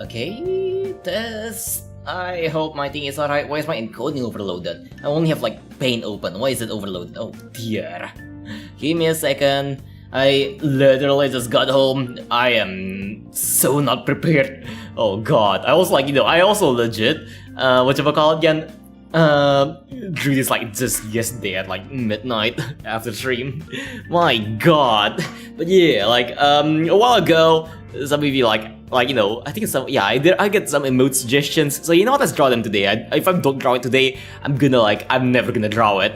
Okay, this... I hope my thing is alright. Why is my encoding overloaded? I only have like pane open. Why is it overloaded? Oh dear. Give me a second. I literally just got home. I am so not prepared. Oh god. I was like, I also legit, whatchamacallit again? Drew this like just yesterday at like midnight after stream. My god. But yeah, like a while ago, some of you like I think it's some, yeah, I get some emote suggestions. So you know what, let's draw them today. If I don't draw it today, I'm never gonna draw it.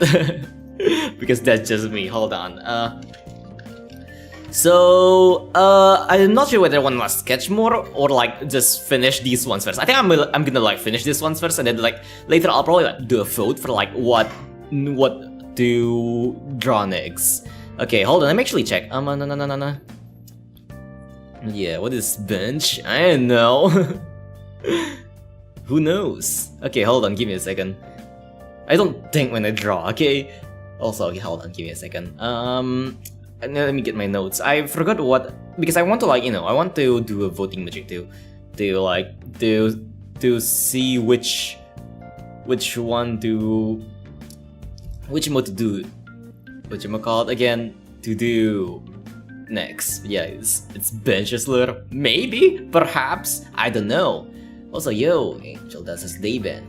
Because that's just me. Hold on. I'm not sure whether I want to sketch more or like just finish these ones first. I think I'm gonna like finish these ones first, and then like later I'll probably like do a vote for like what to draw next. Okay, hold on, let me actually check. No. Yeah, what is bench? I don't know. Who knows? Okay, hold on, give me a second. I don't think when I draw, okay? Also, okay, hold on, give me a second. Let me get my notes. I forgot what, because I want to like, I want to do a voting magic to see which mode to do, again, to do next. Yeah, it's bench wrestler, maybe, perhaps, I don't know. Also, yo, Angel does his day ban.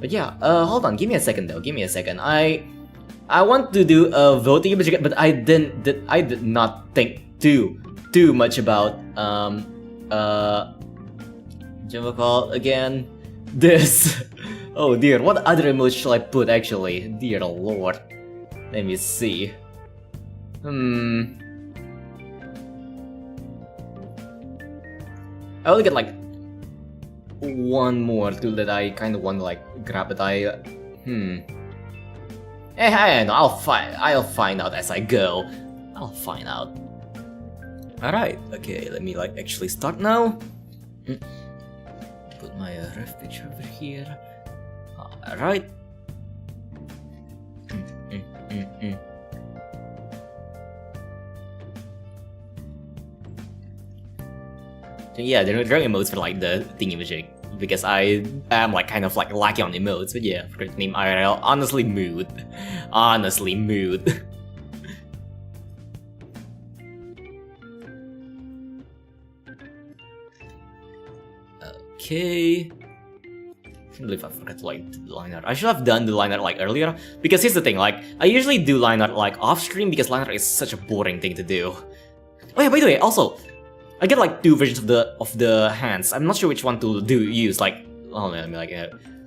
But yeah, hold on, give me a second though, give me a second. I want to do a voting, but I did not think too much about again this. Oh dear, what other emotes shall I put actually? Dear lord, let me see. I only get like one more tool that I kind of want to like grab, but I don't know, I'll find out as I go. I'll find out. Alright, okay, let me like actually start now. Put my ref picture over here. Alright. Yeah, there are emotes for like the thingy magic, because I am like kind of like lacking on emotes. But yeah, for name IRL, honestly mood. Okay. I can't believe I forgot to like do the line art. I should have done the line art like earlier, because here's the thing, like I usually do line art like off stream because line art is such a boring thing to do. Oh yeah, by the way, also I get like two versions of the hands. I'm not sure which one to use. Like, oh man, like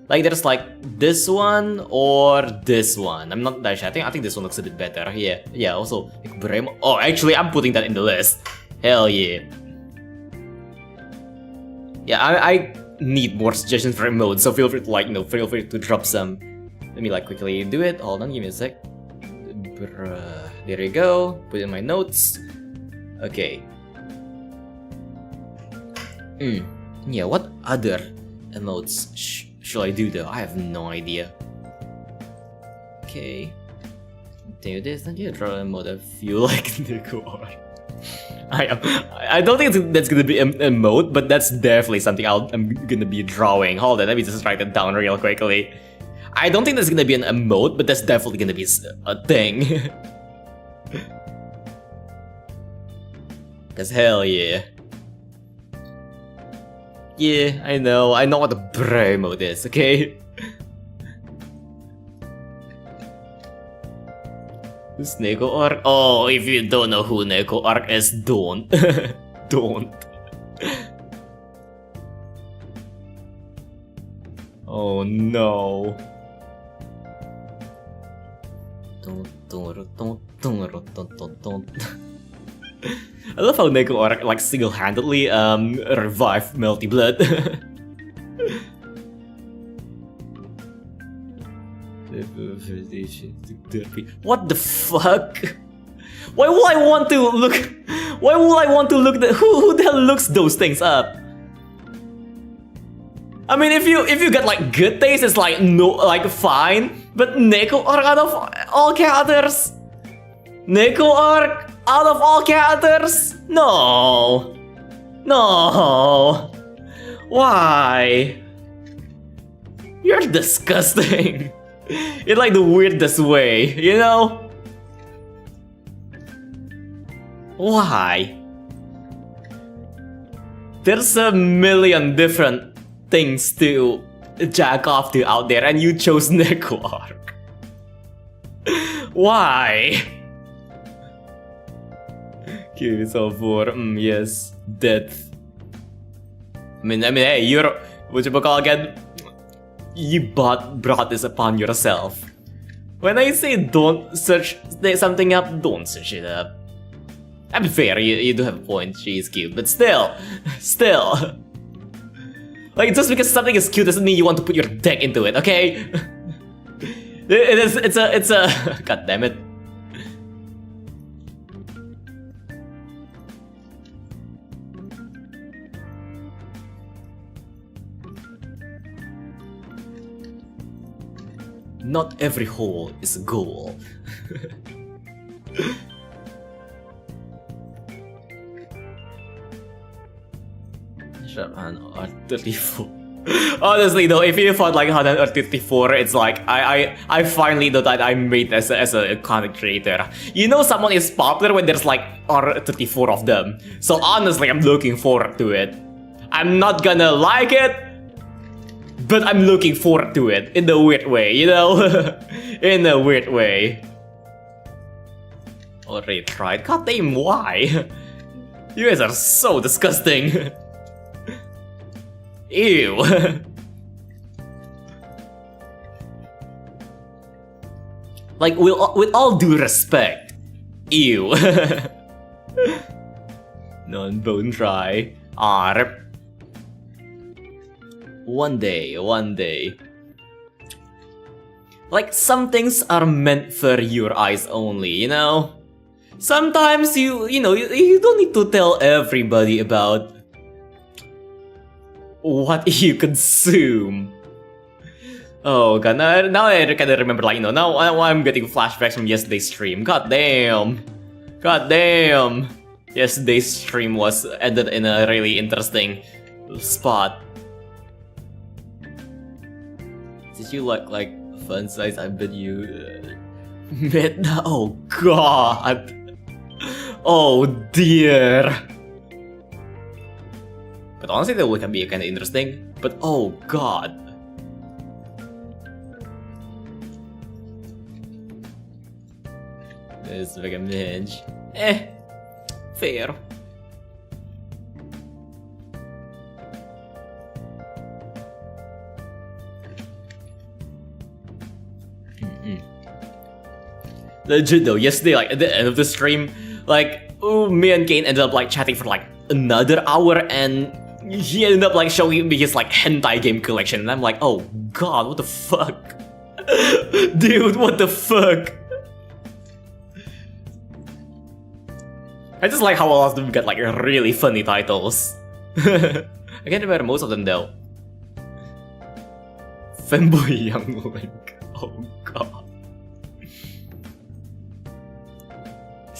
there's like this one or this one. I'm not that sure. I think this one looks a bit better. Yeah. Also, like, oh, actually, I'm putting that in the list. Hell yeah. Yeah, I need more suggestions for emotes, so feel free to like, feel free to drop some. Let me like quickly do it. Hold on, give me a sec. There you go. Put in my notes. Okay. Yeah, what other emotes should I do though? I have no idea. Okay. Do this, and you draw a emote I feel like Nico. I don't think that's gonna be an emote, but that's definitely something I'm gonna be drawing. Hold on, let me just write it down real quickly. I don't think that's gonna be an emote, but that's definitely gonna be a thing. Cause hell yeah. Yeah, I know what the Bray mode is, okay? Who's Neko Arc? Oh, if you don't know who Neko Arc is, don't. Don't. Oh no. Don't. I love how Neko Arc like single-handedly revived Melty Blood. What the fuck? Why will I want to look? Why will I want to look? Who the hell looks those things up? I mean, if you get like good taste, it's like no, like fine. But Neko Arc out of all characters, Neko Arc out of all characters, no. Why? You're disgusting. In like the weirdest way, you know? Why? There's a million different things to jack off to out there and you chose network. Why? Kill yourself for, yes, death. I mean, hey, you're, what you call again? You brought this upon yourself. When I say don't search something up, don't search it up. I'm fair, you do have a point, she is cute, but still. Like, just because something is cute doesn't mean you want to put your dick into it, okay? It's a... God damn it. Not every hole is a goal. Shut on R34. Honestly though, if you thought like on R34, it's like I finally know that I made as a content creator. You know someone is popular when there's like R34 of them. So honestly, I'm looking forward to it. I'm not gonna like it, but I'm looking forward to it in the weird way, you know? In a weird way. Already tried. God damn, why? You guys are so disgusting. Ew. Like, with all due respect. Ew. Non-bone dry. R. One day. Like, some things are meant for your eyes only, you know? Sometimes you don't need to tell everybody about what you consume. Oh god, now I kind of remember, like, now I'm getting flashbacks from yesterday's stream. God damn. Yesterday's stream ended in a really interesting spot. Did you like fun size? I bet you met. Oh god. Oh dear. But honestly, that can be kind of interesting. But oh god. This is like a minge. Fair. Legit though, yesterday, like at the end of the stream, like, me and Kane ended up like chatting for like another hour, and he ended up like showing me his like hentai game collection, and I'm like, oh god, what the fuck? Dude, what the fuck? I just like how all of them get like really funny titles. I can't remember most of them though. Femboy Young Link. Oh god.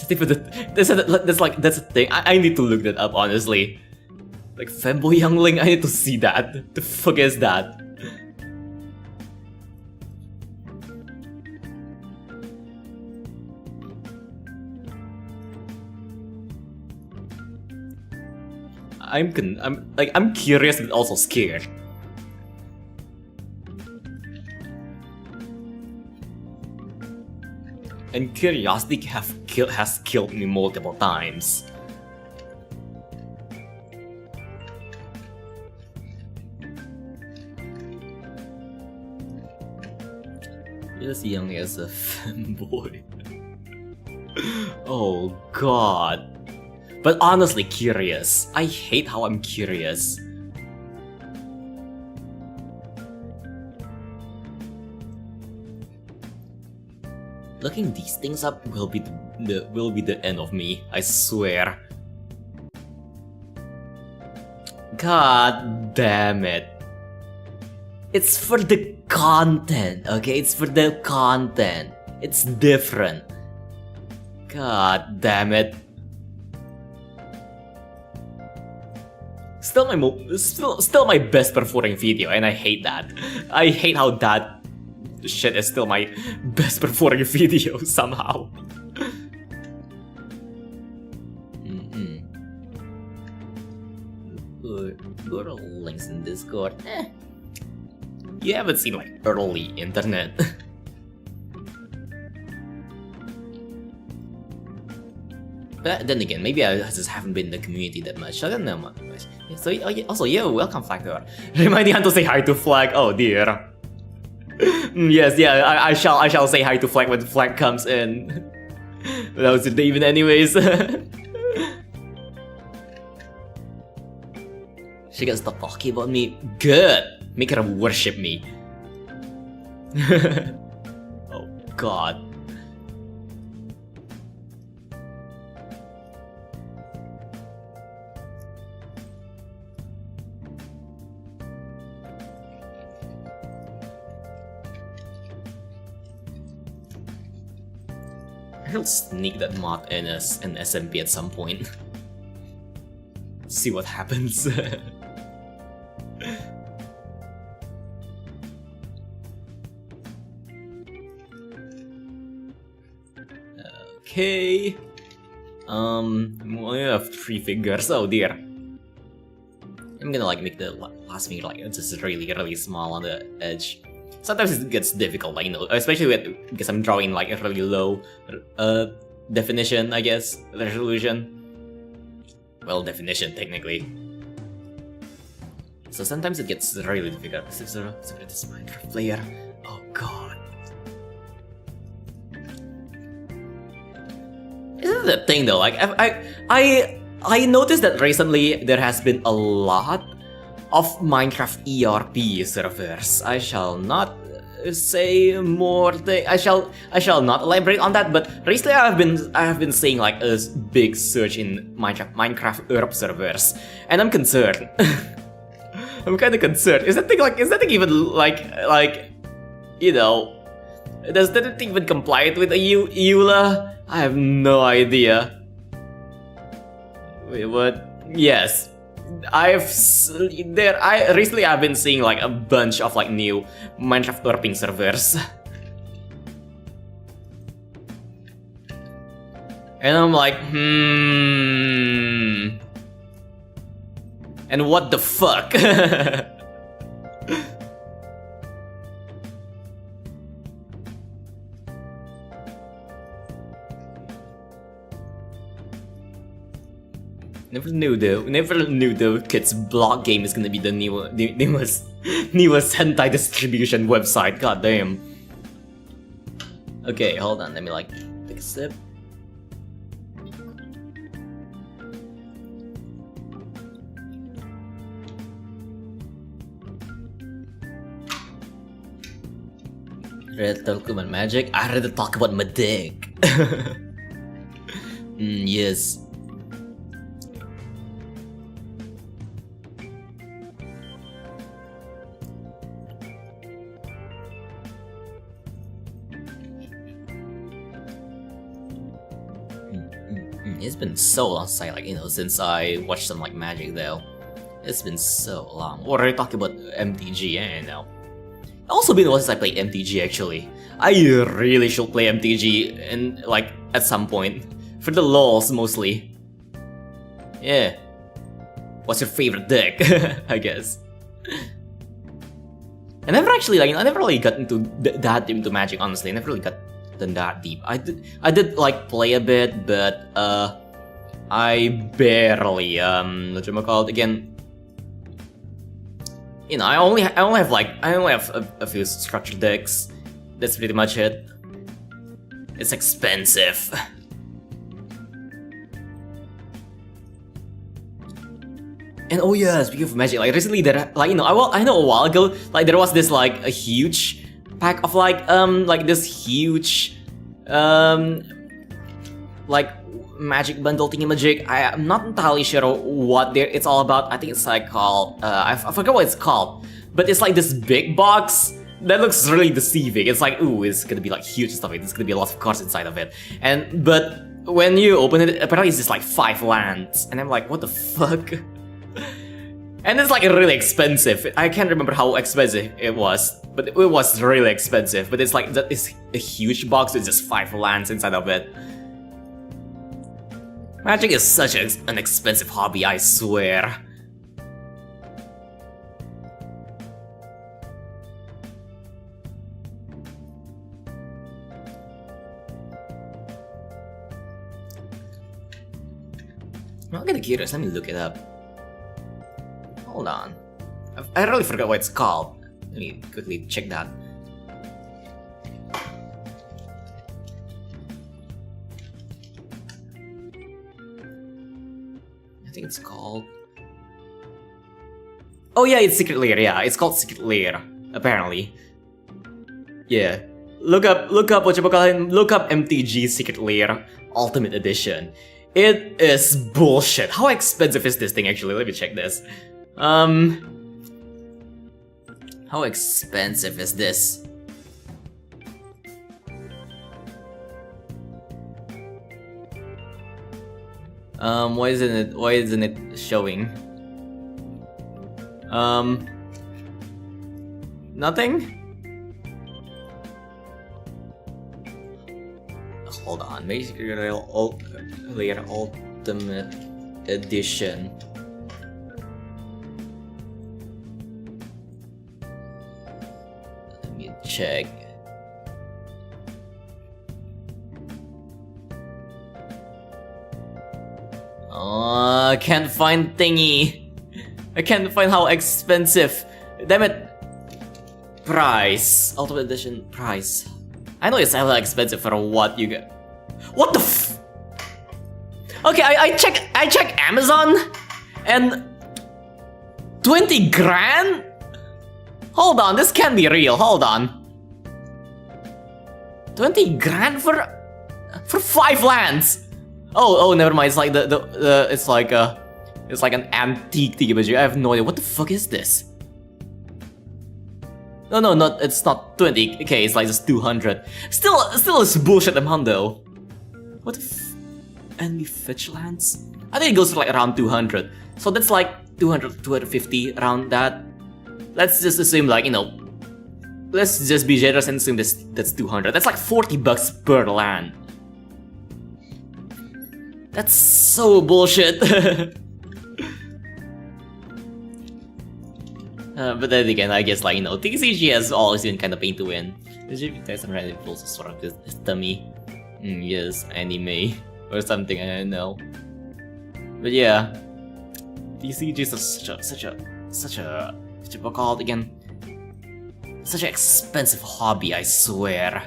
That's a thing. I need to look that up, honestly. Like, Femboy Youngling, I need to see that. The fuck is that? I'm curious but also scared. And curiosity has killed me multiple times. As young as a femboy. Oh god. But honestly curious. I hate how I'm curious. Looking these things up will be the end of me, I swear. God damn it. It's for the content, okay? It's for the content. It's different. God damn it. still my best performing video, and I hate that. I hate how that shit is still my best performing video somehow. Good links in Discord. You haven't seen like early internet. But then again, maybe I just haven't been in the community that much. I don't know much. So also, yo, welcome Flagger. Reminding Han to say hi to Flag. Oh dear. Yes, yeah, I shall say hi to Flag when Flag comes in. That was David anyways. She can stop talking about me. Good. Make her worship me. Oh god. I'll sneak that mod in as an SMP at some point. See what happens. Okay. We have 3 fingers. Oh dear. I'm gonna like make the last finger like just really small on the edge. Sometimes it gets difficult, like, you know, especially because I'm drawing like a really low definition, I guess, resolution. Well, definition technically. So sometimes it gets really difficult. This Minecraft player. Oh god. Isn't that thing though? Like I noticed that recently there has been a lot of Minecraft ERP servers. I shall not say more. I shall not elaborate on that. But recently I have been seeing like a big surge in Minecraft ERP servers, and I'm concerned. I'm kind of concerned. Is that thing even like you know? Does that thing even comply with a EULA? I have no idea. Wait, what? Yes. Recently I've been seeing like a bunch of like new Minecraft ERPing servers. And I'm like, and what the fuck? Never knew though kids blog game is gonna be the newest hentai distribution website. God damn. Okay, hold on, let me like take a sip. Ready to talk about magic? I ready to talk about my dick. Yes. It's been so long since I watched some like magic though. It's been so long. Or are you talking about MTG? I don't know. Also been since I played MTG actually. I really should play MTG and like at some point. For the lols mostly. Yeah. What's your favorite deck? I guess. I never really got into that into magic honestly. I never really got that deep. I did like play a bit, but I barely whatchamacallit again. You know, I only have a few structured decks. That's pretty much it. It's expensive. And oh yeah, speaking of magic, like recently there, like, you know, I know a while ago, like there was this like a huge pack of like this huge like magic bundle thingamajig. I'm not entirely sure what it's all about. I think it's like called I forgot what it's called, but it's like this big box that looks really deceiving. It's like, ooh, it's gonna be like huge and stuff. There's gonna be a lot of cards inside of it, but when you open it, apparently it's just like 5 lands, and I'm like, what the fuck? And it's like really expensive. I can't remember how expensive it was, but it was really expensive. But it's like it's a huge box with just 5 lands inside of it. Magic is such an expensive hobby, I swear. I'm kinda curious, let me look it up. Hold on. I really forgot what it's called. Let me quickly check that. I think it's called... Oh yeah, it's Secret Lair, yeah. It's called Secret Lair, apparently. Yeah. Look up MTG Secret Lair Ultimate Edition. It is bullshit. How expensive is this thing actually? Let me check this. How expensive is this? Why isn't it showing? Nothing? Hold on, basically Lair Ultimate Edition. Let me check. I can't find thingy. I can't find how expensive. Damn it. Price. Ultimate Edition price. I know it's hella expensive for what you get. What the f? Okay, I check Amazon and 20 grand? Hold on, this can't be real. Hold on. 20 grand for 5 lands. Oh, never mind. It's like it's like an antique thingamajig. I have no idea. What the fuck is this? No, it's not 20k, it's like just 200. Still it's bullshit amount though. What the f... Enemy fetch lands? I think it goes for like around 200. So that's like 200, 250, around that. Let's just assume like, you know, let's just be generous and assume that's 200. That's like 40 bucks per land. That's so bullshit. But then again, I guess like, you know, TCG has always been kind of pain to win. The GP Tyson random also sort of this dummy. Yes, anime or something, I don't know. But yeah, TCG is such a what you call it again? Such an expensive hobby, I swear.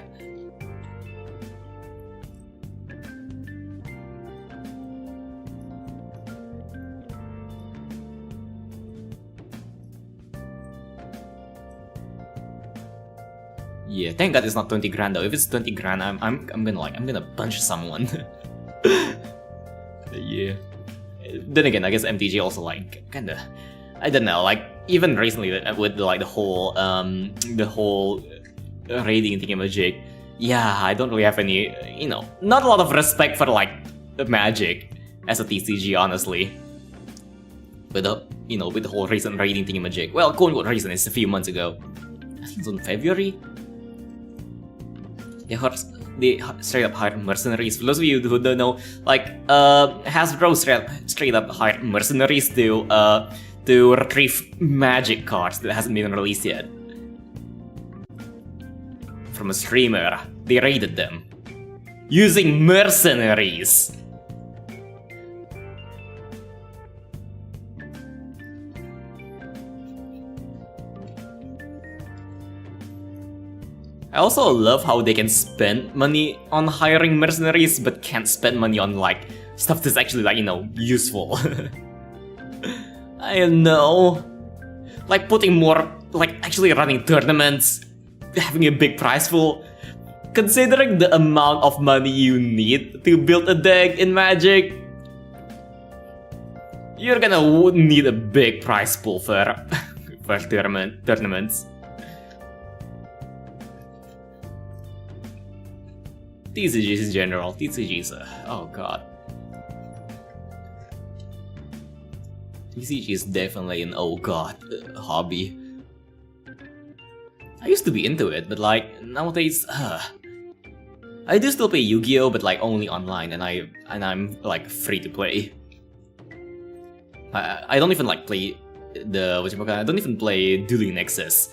Yeah, thank God it's not 20 grand though. If it's 20 grand, I'm gonna punch someone. Yeah. Then again, I guess MTG also like kinda, I don't know, like even recently with like the whole raiding thingamajig. Yeah, I don't really have any, you know, not a lot of respect for like Magic as a TCG, honestly. With the, you know, with the whole recent raiding thingamajig. Well, quote-unquote recent, it's a few months ago. I think it's in February. They straight up hired mercenaries. For those of you who don't know, like Hasbro straight up hired mercenaries to retrieve magic cards that hasn't been released yet. From a streamer, they raided them using mercenaries. I also love how they can spend money on hiring mercenaries, but can't spend money on like stuff that's actually like, you know, useful. I don't know. Like putting more, like actually running tournaments, having a big prize pool. Considering the amount of money you need to build a deck in Magic, you're gonna need a big prize pool for tournaments. TCGs in general, TCGs, oh god. TCG is definitely an oh god hobby. I used to be into it, but like nowadays, I do still play Yu-Gi-Oh, but like only online, and I'm like free to play. I don't even like play the I don't even play Dueling Nexus.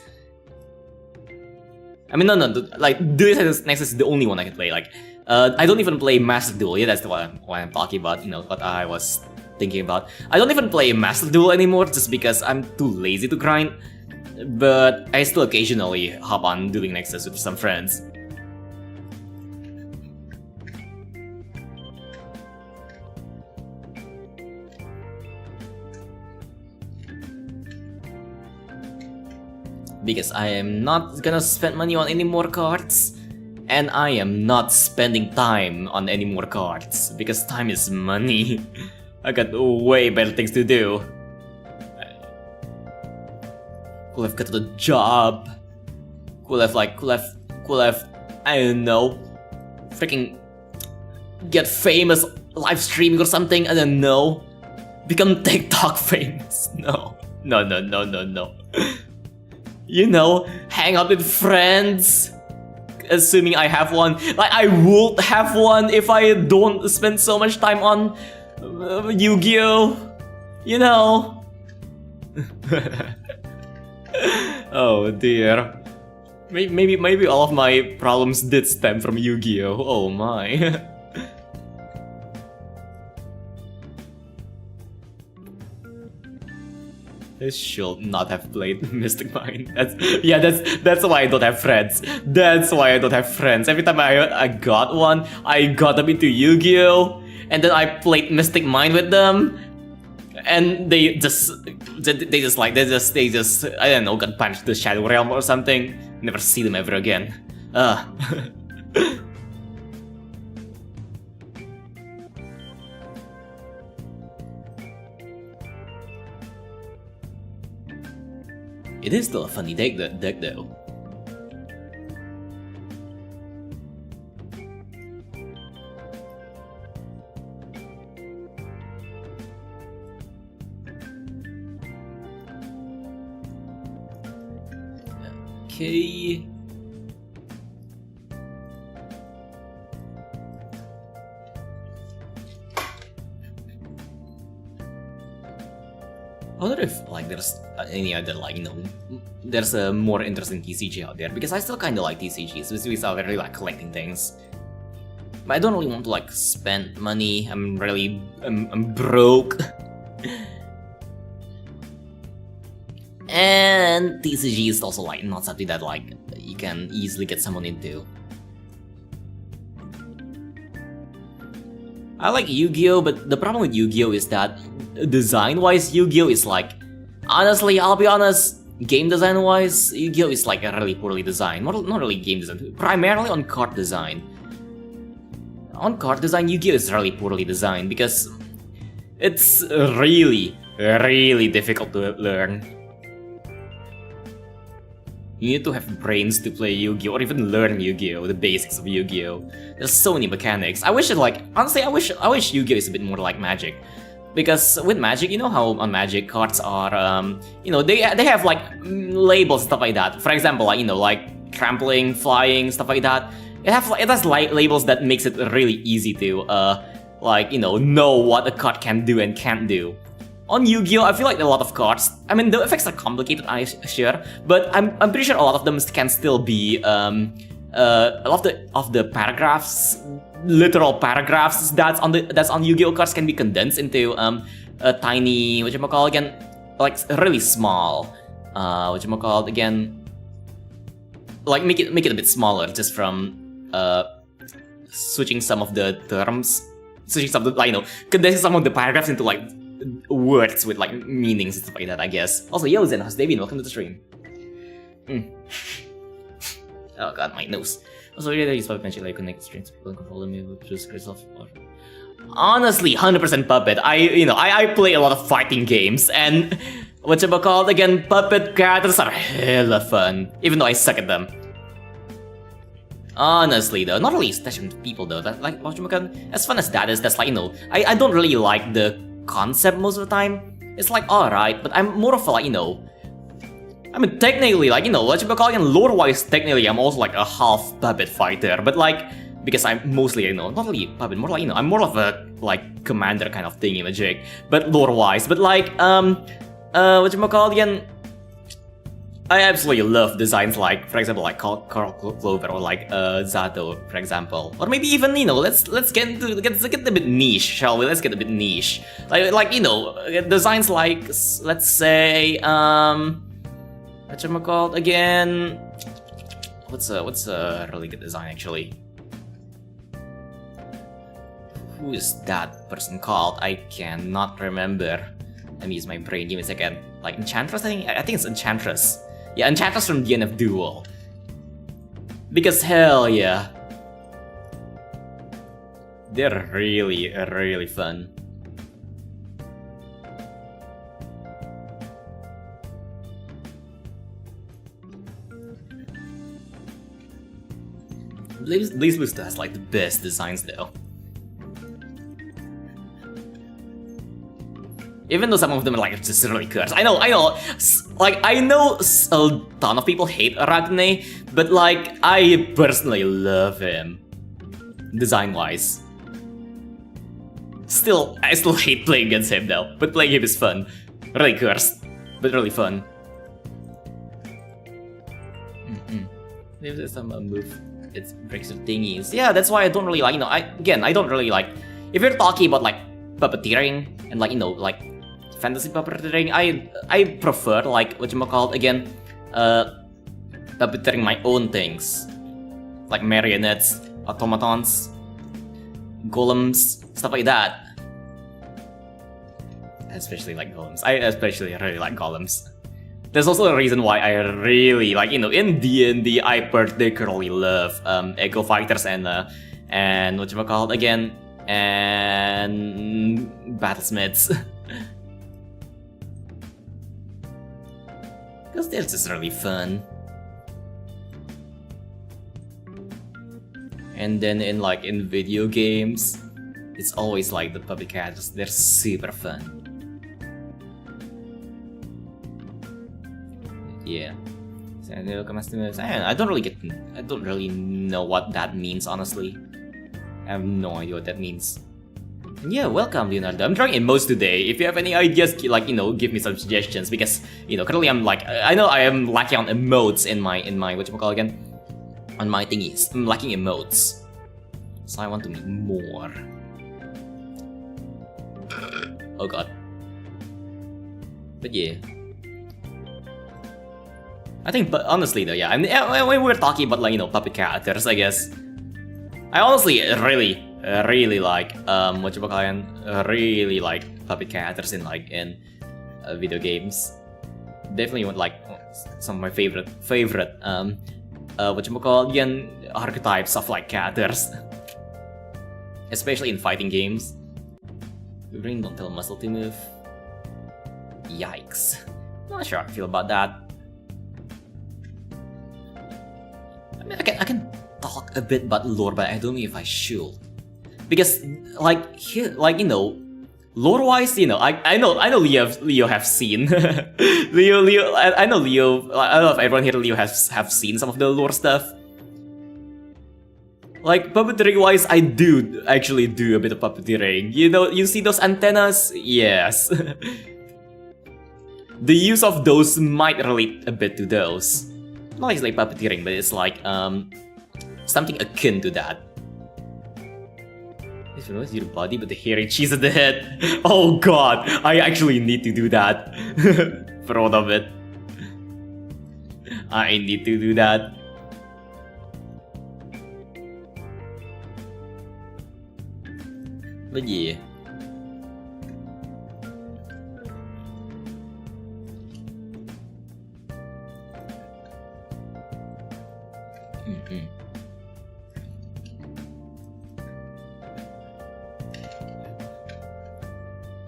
I mean, no, like Dueling Nexus is the only one I can play. Like, I don't even play Master Duel. Yeah, that's what I'm talking about. You know what I was thinking about. I don't even play Master Duel anymore just because I'm too lazy to grind. But I still occasionally hop on Dueling Nexus with some friends. Because I am not gonna spend money on any more cards, and I am not spending time on any more cards, because time is money. I got way better things to do. Could have got a job. Could have, I don't know, freaking get famous live streaming or something, I don't know. Become TikTok famous. No. You know, hang out with friends. Assuming I have one. Like, I would have one if I don't spend so much time on Yu-Gi-Oh! You know. Oh dear. Maybe all of my problems did stem from Yu-Gi-Oh! Oh my. I should not have played Mystic Mine. That's why I don't have friends. That's why I don't have friends. Every time I got one, I got them into Yu-Gi-Oh! And then I played Mystic Mine with them. And they just I don't know, got punched to the Shadow Realm or something. Never see them ever again. It is still a funny deck though. Okay. I wonder if like there's any other like, you know, there's a more interesting TCG out there, because I still kind of like TCGs, which I really like collecting things. But I don't really want to like spend money. I'm broke. And TCG is also like not something that like you can easily get someone into. I like Yu-Gi-Oh, but the problem with Yu-Gi-Oh is that design-wise, Yu-Gi-Oh is like, honestly, I'll be honest, game design-wise, Yu-Gi-Oh is like really poorly designed. Not really game design, primarily on card design. On card design, Yu-Gi-Oh is really poorly designed because it's really difficult to learn. You need to have brains to play Yu-Gi-Oh! Or even learn Yu-Gi-Oh! The basics of Yu-Gi-Oh! There's so many mechanics. I wish Yu-Gi-Oh! is a bit more like Magic. Because with Magic, you know how on Magic cards are, you know, they have like labels and stuff like that. For example, like, you know, like trampling, flying, stuff like that. It has like labels that makes it really easy to, like, you know what a card can do and can't do. On Yu-Gi-Oh, I feel like a lot of cards, I mean, the effects are complicated, sure, but I'm pretty sure a lot of them can still be, a lot of the paragraphs, literal paragraphs that's on Yu-Gi-Oh cards can be condensed into a tiny, again, like really small, again, like make it a bit smaller just from switching some of the terms, like, you know, condensing some of the paragraphs into like words with like meanings and stuff like that, I guess. Also, yo Zen, how's David? Welcome to the stream. Oh god, my nose. Also, really, use Puppet Magic, like connect strings, people and control them, with just yourself. Honestly, 100% Puppet. I play a lot of fighting games, and again, Puppet characters are hella fun, even though I suck at them. Honestly though, not really stashing people though, that like as fun as that is, that's like, you know, I don't really like the concept most of the time. it's like alright, but I'm more of a, like, you know, I mean, technically, like, you know, what you call it, lore-wise, technically, I'm also like a half puppet fighter, but like, because I'm mostly, you know, not really puppet, more like, you know, I'm more of a, like, commander kind of thing, imaging, but lore-wise, but like, what you call it again, I absolutely love designs like, for example, like Carl Clover or like Zato, for example, or maybe even, you know, let's get a bit niche, shall we? Let's get a bit niche, like you know, designs like, let's say, what you call it again? What's a really good design actually? Who is that person called? I cannot remember. Let me use my brain. Give me a second. Like Enchantress, I think it's Enchantress. Yeah, Enchantress from DNF Duel. Because hell yeah, they're really fun. Blaze Booster has like the best designs though. Even though some of them are like just really cursed. I know, like I know a ton of people hate Arachne, but like I personally love him, design-wise. I still hate playing against him though, but playing him is fun. Really cursed, but really fun. Maybe there's some move. It breaks the thingies. Yeah, that's why I don't really like, you know, I don't really like, if you're talking about like puppeteering and like, you know, like fantasy puppeteering, I prefer like, whatchamacallit again, puppeteering my own things. Like marionettes, automatons, golems, stuff like that. Especially like golems. I especially really like golems. There's also a reason why I really like, you know, in D&D I particularly love Echo Fighters and whatchamacallit again, and Battlesmiths. Because they're just really fun. And then in video games, it's always like the puppet characters, they're super fun. Yeah. I don't really know what that means, honestly. I have no idea what that means. And yeah, welcome Leonardo. I'm trying emotes today. If you have any ideas, like, you know, give me some suggestions, because, you know, currently I'm like, I know I am lacking on emotes in my whatchamacallit again? On my thingies. I'm lacking emotes. So I want to make more. Oh god. But yeah. I think, but honestly though, yeah, I mean, when we were talking about, like, you know, puppet characters, I guess, I honestly really like, really like puppet characters in, like, in video games. Definitely want, like, some of my favorite, again, archetypes of, like, characters. Especially in fighting games. Brain don't tell muscle to move. Yikes. Not sure how I feel about that. I mean, I can talk a bit about lore, but I don't know if I should, because like you know, lore-wise, you know, I know Leo have seen Leo. I know Leo. I don't know if everyone here Leo have seen some of the lore stuff. Like puppetry-wise, I do actually do a bit of puppeteering. You know, you see those antennas? Yes. The use of those might relate a bit to those. Not exactly puppeteering, but it's like something akin to that. This removes your body, but the hairy cheese at the head. Oh god, I actually need to do that. For all of it, I need to do that. But yeah.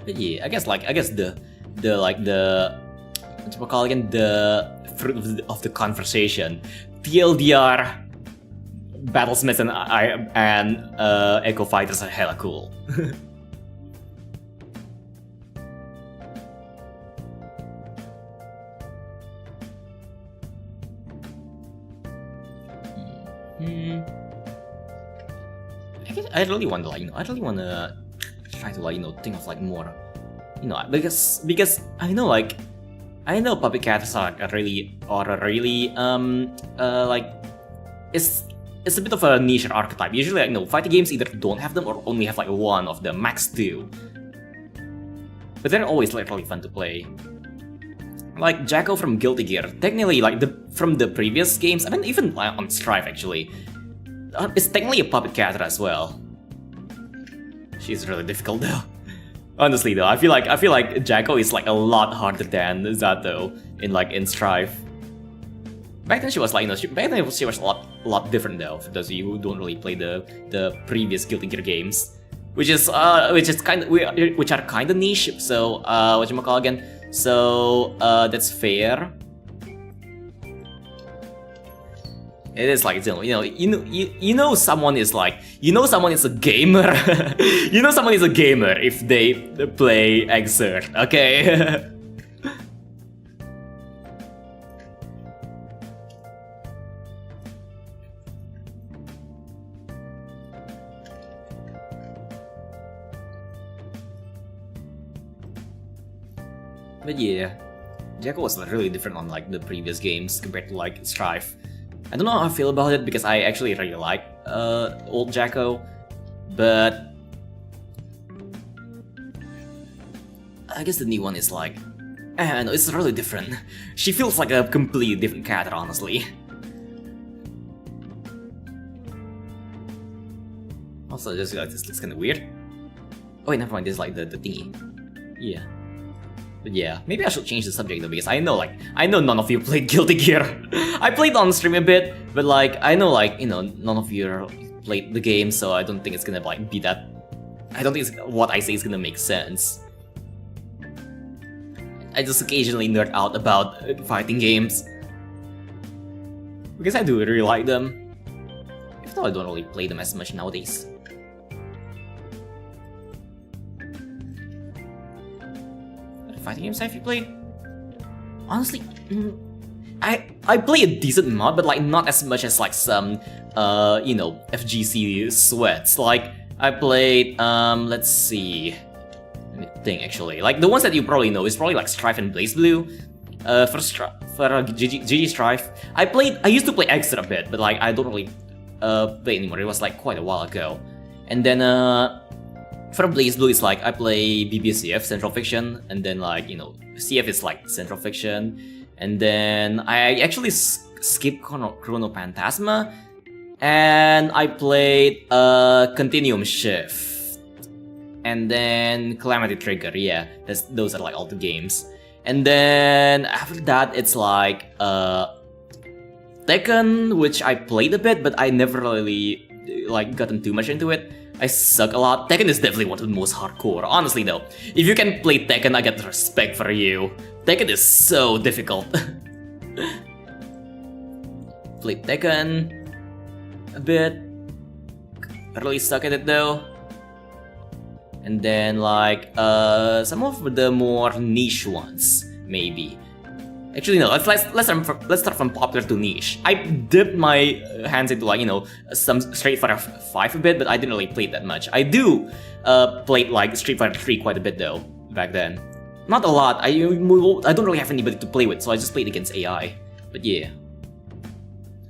But yeah, I guess the whatchamacallit again, the fruit of the conversation, TLDR, Battlesmiths and Echo Fighters are hella cool. I really want to I really want to try to think of more, because I know I know puppet cats are really it's a bit of a niche archetype. Usually fighting games either don't have them or only have one of them, max 2. But they're always really fun to play. Like Jacko from Guilty Gear, technically from the previous games, I mean even on Strife actually, it's technically a puppet cat as well. She's really difficult though. Honestly though, I feel like Jacko is a lot harder than Zato in Strife. Back then she was back then she was a lot different though, for those of you who don't really play the previous Guilty Gear games, which are kind of niche. So whatchamacallit again? So that's fair. It is someone is someone is a gamer. Someone is a gamer if they play Exert, okay? But yeah, Jacko was really different on the previous games compared to Strife. I don't know how I feel about it because I actually really like old Jacko, but I guess the new one is no, it's really different. She feels like a completely different character, honestly. Also, just this looks kind of weird. Oh wait, never mind. This is the thingy. Yeah. But yeah, maybe I should change the subject though, because I know none of you played Guilty Gear. I played on stream a bit, but I know none of you played the game, so I don't think it's gonna be that. I don't think what I say is gonna make sense. I just occasionally nerd out about fighting games because I do really like them, even though I don't really play them as much nowadays. Fighting games have you played? Honestly, I play a decent amount, but not as much as some FGC sweats. I played let's see, let me think actually. The ones that you probably know is probably Strife and BlazBlue. For GG Strife, I used to play Extra a bit, but I don't really play anymore. It was quite a while ago. And then for BlazBlue, it's I play BBCF, Central Fiction, and then CF is Central Fiction, and then I actually skipped Chrono Phantasma, and I played Continuum Shift, and then Calamity Trigger. Yeah, those are all the games. And then after that, it's Tekken, which I played a bit, but I never really gotten too much into it. I suck a lot. Tekken is definitely one of the most hardcore. Honestly though, if you can play Tekken, I get respect for you. Tekken is so difficult. Played Tekken a bit. I really suck at it though. And then some of the more niche ones, maybe. Actually, no. Let's start from popular to niche. I dipped my hands into some Street Fighter 5 a bit, but I didn't really play that much. I do played Street Fighter 3 quite a bit though back then. Not a lot. I don't really have anybody to play with, so I just played against AI. But yeah.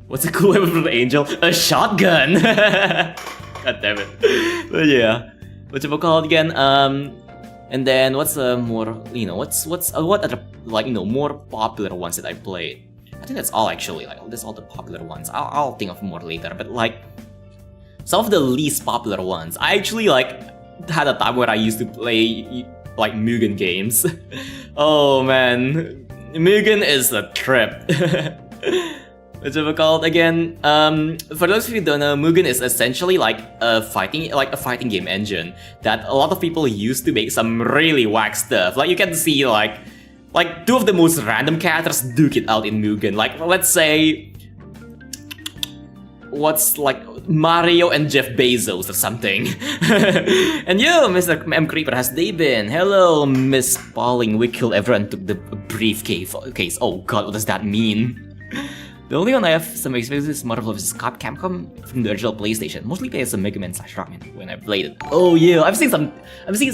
What's a cool weapon from the Angel? A shotgun. God damn it. But yeah. Whatchamacallit again? And then what's more what other more popular ones that I played? I think that's all actually. That's all the popular ones. I'll think of more later. But some of the least popular ones, I actually had a time where I used to play Mugen games. Oh man, Mugen is a trip. Whatchamacallit again? For those of you who don't know, Mugen is essentially a fighting game engine that a lot of people use to make some really whack stuff. You can see two of the most random characters duke it out in Mugen. Let's say what's Mario and Jeff Bezos or something. And yo, Mr. M Creeper, has they been? Hello, Miss Pauling. We killed everyone, took the briefcase. Oh god, what does that mean? The only one I have some experience is Marvel vs. Capcom from the original PlayStation. Mostly played as a Mega Man / Rockman when I played it. Oh yeah, I've seen a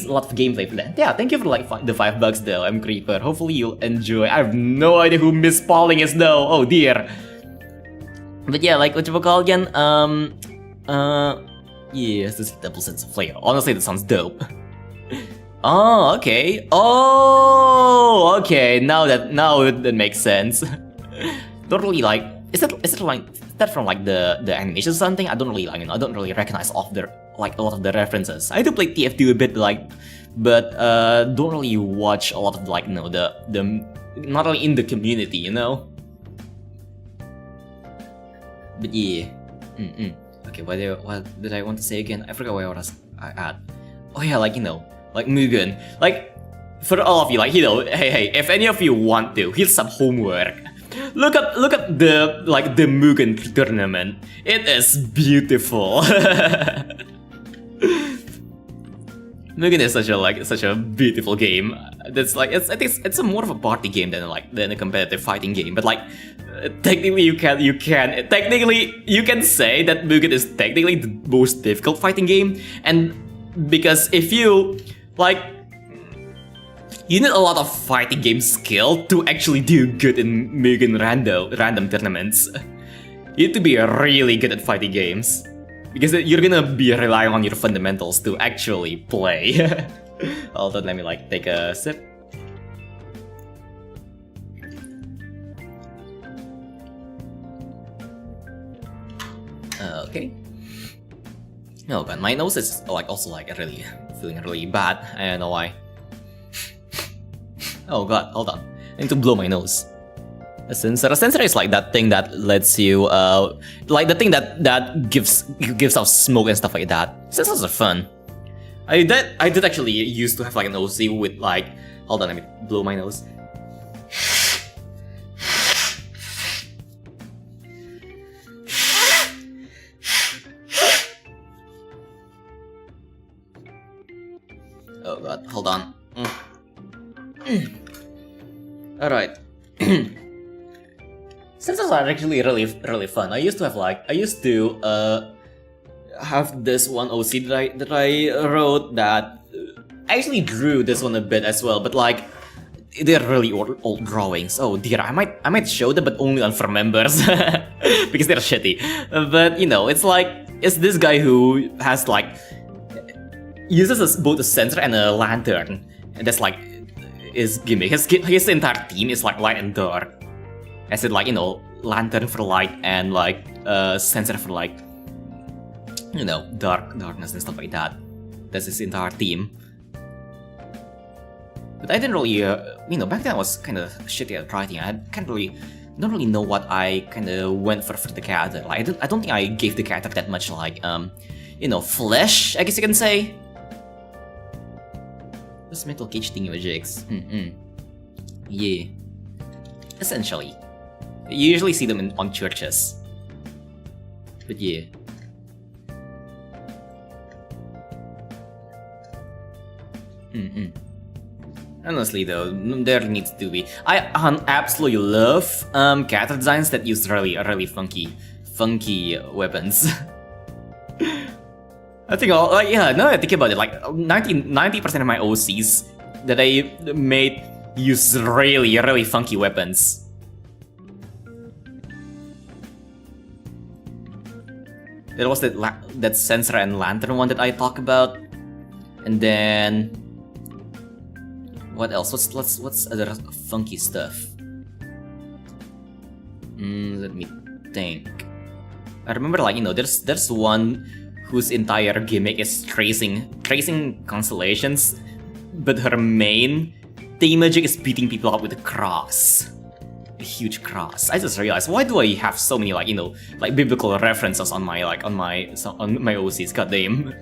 lot of gameplay for that. Yeah, thank you for like the $5 though, I'm Creeper. Hopefully you'll enjoy. I have no idea who Miss Pauling is though. Oh dear. But yeah, like what you call again? Yeah, this is double sense of flavor. Honestly, that sounds dope. Oh, okay. Oh, okay. Now that makes sense. Don't really like. Is that from like the animation or something? I don't really like. I don't really recognize a lot of the references. I do play TF2 a bit, but don't really watch a lot of the not really in the community, you know. But yeah. Okay, what did I want to say again? I forgot where I was at. Oh yeah, like Mugen. Like, for all of you, hey, if any of you want to, here's some homework. Look up the Mugen tournament. It is beautiful. Mugen is such a beautiful game. That's I think it's more of a party game than a competitive fighting game. But technically you can say that Mugen is technically the most difficult fighting game, and because if you you need a lot of fighting game skill to actually do good in Mugen random tournaments. You need to be really good at fighting games, because you're gonna be relying on your fundamentals to actually play. Hold on, let me take a sip. Okay. No, but my nose is also really feeling really bad. I don't know why. Oh god, hold on. I need to blow my nose. A sensor is like that thing that lets you the thing that gives out smoke and stuff like that. Sensors are fun. I did actually used to have an OC with hold on, let me blow my nose. Oh god, hold on. Alright. Sensors are actually really fun. I used to have this one OC that I wrote that I actually drew this one a bit as well, but they're really old drawings. Oh dear, I might show them, but only on for members because they're shitty. But it's this guy who has uses both a sensor and a lantern, and that's his gimmick. His entire team is light and dark. I said lantern for light and sensor for darkness and stuff like that. That's his entire team. But I didn't really back then I was kind of shitty at writing. I don't really know what I kind of went for the character. I don't think I gave the character that much flesh, I guess you can say. This metal cage thingy-majigs. Yeah. Essentially. You usually see them on churches. But yeah. Honestly though, there needs to be. I absolutely love character designs that use really funky weapons. I think now that I think about it, 90% of my OCs that I made use really funky weapons. There was that sensor and lantern one that I talked about, and then what else? What's other funky stuff? Let me think. I remember there's one whose entire gimmick is tracing constellations, but her main magic is beating people up with a cross. A huge cross. I just realized, why do I have so many biblical references on my OCs? Goddamn,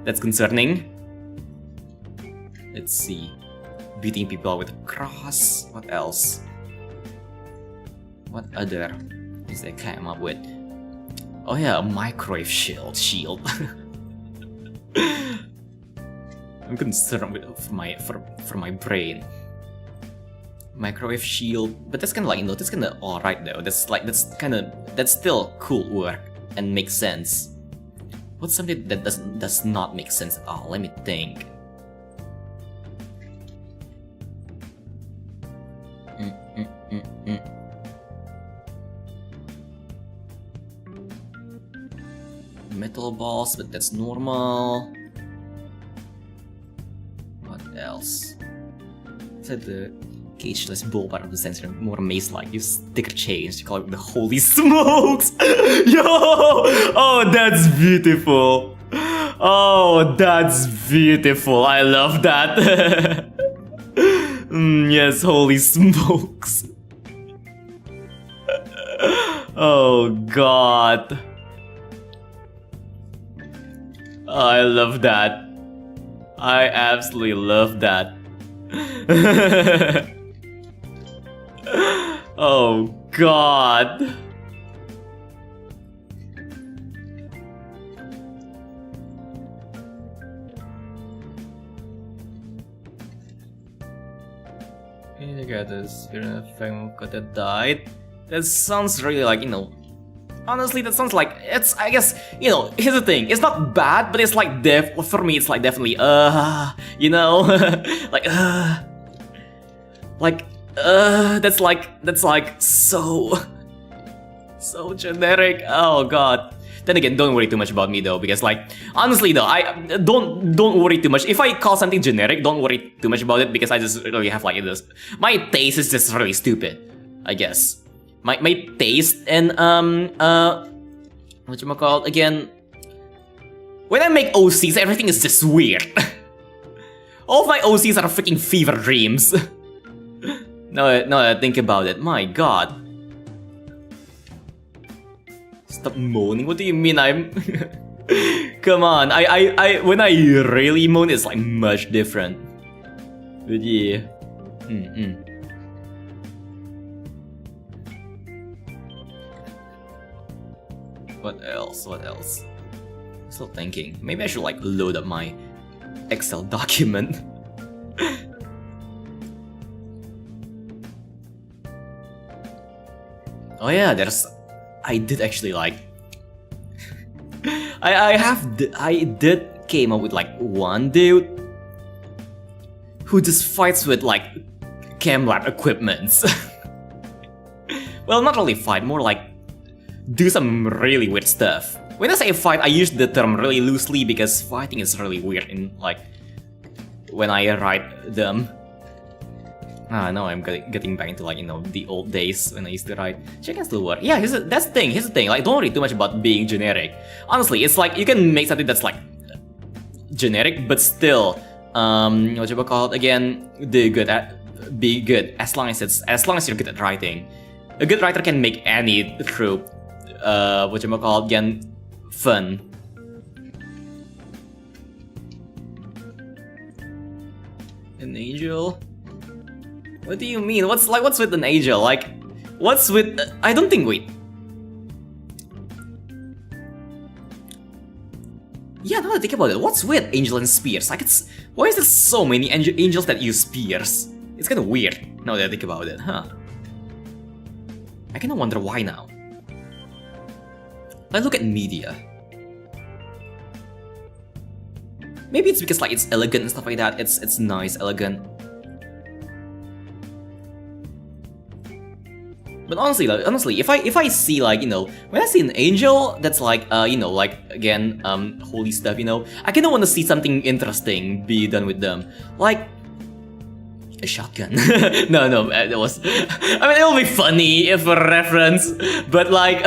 that's concerning. Let's see, beating people up with a cross. What else? What other things I came up with? Oh yeah, a microwave shield. I'm concerned for my brain. Microwave shield, but that's kind of like, that's kind of alright though. That's still cool work and makes sense. What's something that does not make sense at all? Let me think. Metal balls, but that's normal. What else? Is that the cageless ball part of the sensor? More maze-like. Use sticker chains to call it the holy smokes! Yo! Oh, that's beautiful! Oh, that's beautiful! I love that! Yes, holy smokes! Oh god! I love that. I absolutely love that. Oh god. You got this. You're in a family that died. That sounds really like, honestly, that sounds like, it's, I guess, here's the thing, it's not bad, but it's like, for me, it's like definitely, that's like, so generic, oh god. Then again, don't worry too much about me though, because like, honestly though, I don't worry too much. If I call something generic, don't worry too much about it, because I just really have like this, my taste is just really stupid, I guess. My taste and whatchamacallit, again, when I make OCs, everything is just weird. All of my OCs are freaking fever dreams. No, I think about it, my god. Stop moaning, what do you mean I'm... Come on, when I really moan, it's like much different. But yeah. What else? I'm still thinking. Maybe I should like load up my Excel document. Oh yeah, I did actually like... I did came up with like one dude who just fights with like chem lab equipments. Well, not really fight, more like do some really weird stuff. When I say fight, I use the term really loosely because fighting is really weird in like when I write them. No, I'm getting back into like the old days when I used to write. Check and still work. Yeah, here's the thing. Like, don't worry too much about being generic. Honestly, it's like you can make something that's like generic, but still, whatchamacallit, again, be good as long as you're good at writing. A good writer can make any trope, whatchamacallit, again, fun. An angel? What do you mean? What's with an angel? Like, what's with... I don't think... Wait. Yeah, now that I think about it, what's with angel and spears? Like, why is there so many angels that use spears? It's kind of weird, now that I think about it, huh? I kind of wonder why now. Like, look at media. Maybe it's because, like, it's elegant and stuff like that. It's nice, elegant. But honestly, if I see like, when I see an angel that's like, like again, holy stuff, I kind of want to see something interesting be done with them, like a shotgun. no, it was. I mean, it'll be funny if a reference, but like,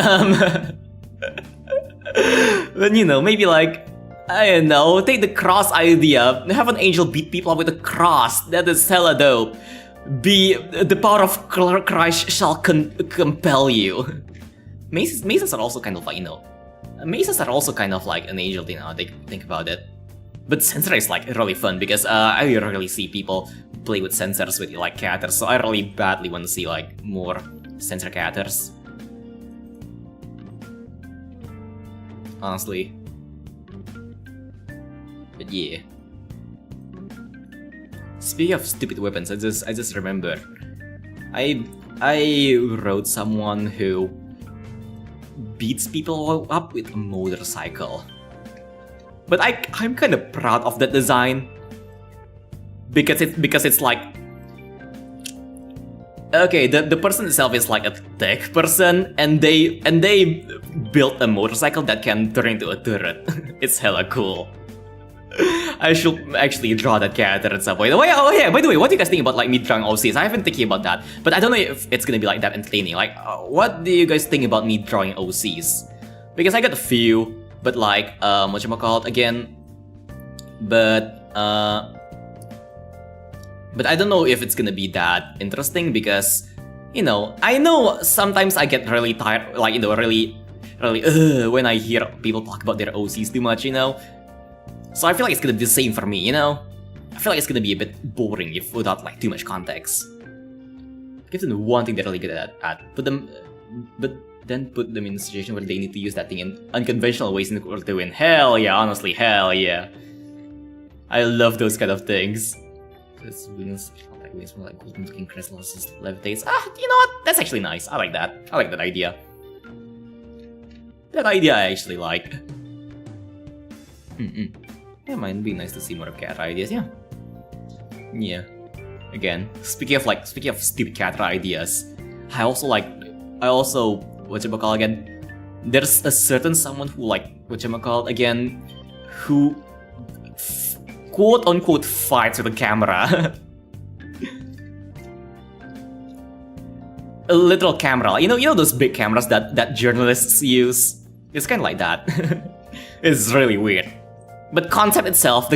but maybe like, I don't know, take the cross idea, have an angel beat people up with a cross. That is hella dope. The power of Christ shall compel you. Maces are also kind of like, maces are also kind of like an angel thing now they think about it. But sensor is like really fun because I really see people play with sensors with like characters, so I really badly want to see like more sensor characters. Honestly. But yeah. Speaking of stupid weapons, I just remember I wrote someone who beats people up with a motorcycle. But I'm kind of proud of that design because it's like, okay, the person itself is like a tech person, and they built a motorcycle that can turn into a turret. It's hella cool. I should actually draw that character at some point. Oh yeah, by the way, what do you guys think about like me drawing OCs? I haven't thinking about that, but I don't know if it's gonna be like that entertaining. Like, what do you guys think about me drawing OCs? Because I got a few, but like, whatchamacallit again? But I don't know if it's gonna be that interesting because, you know, I know sometimes I get really tired, like, you know, really when I hear people talk about their OCs too much, you know. So I feel like it's gonna be the same for me, you know? I feel like it's gonna be a bit boring if without like too much context. Give them one thing they're really good at. But then put them in a situation where they need to use that thing in unconventional ways in order to win. Hell yeah, honestly, hell yeah. I love those kind of things. This wings like wings from like golden looking crystals just levitates. You know what? That's actually nice. I like that. I like that idea. That idea I actually like. Yeah, might be nice to see more of cat ideas, yeah. Yeah. Again, speaking of stupid cat ideas, I also whatchamacallit again? There's a certain someone who like whatchamacallit again, who quote unquote fights with a camera. A literal camera. You know those big cameras that journalists use? It's kinda like that. It's really weird. But the concept itself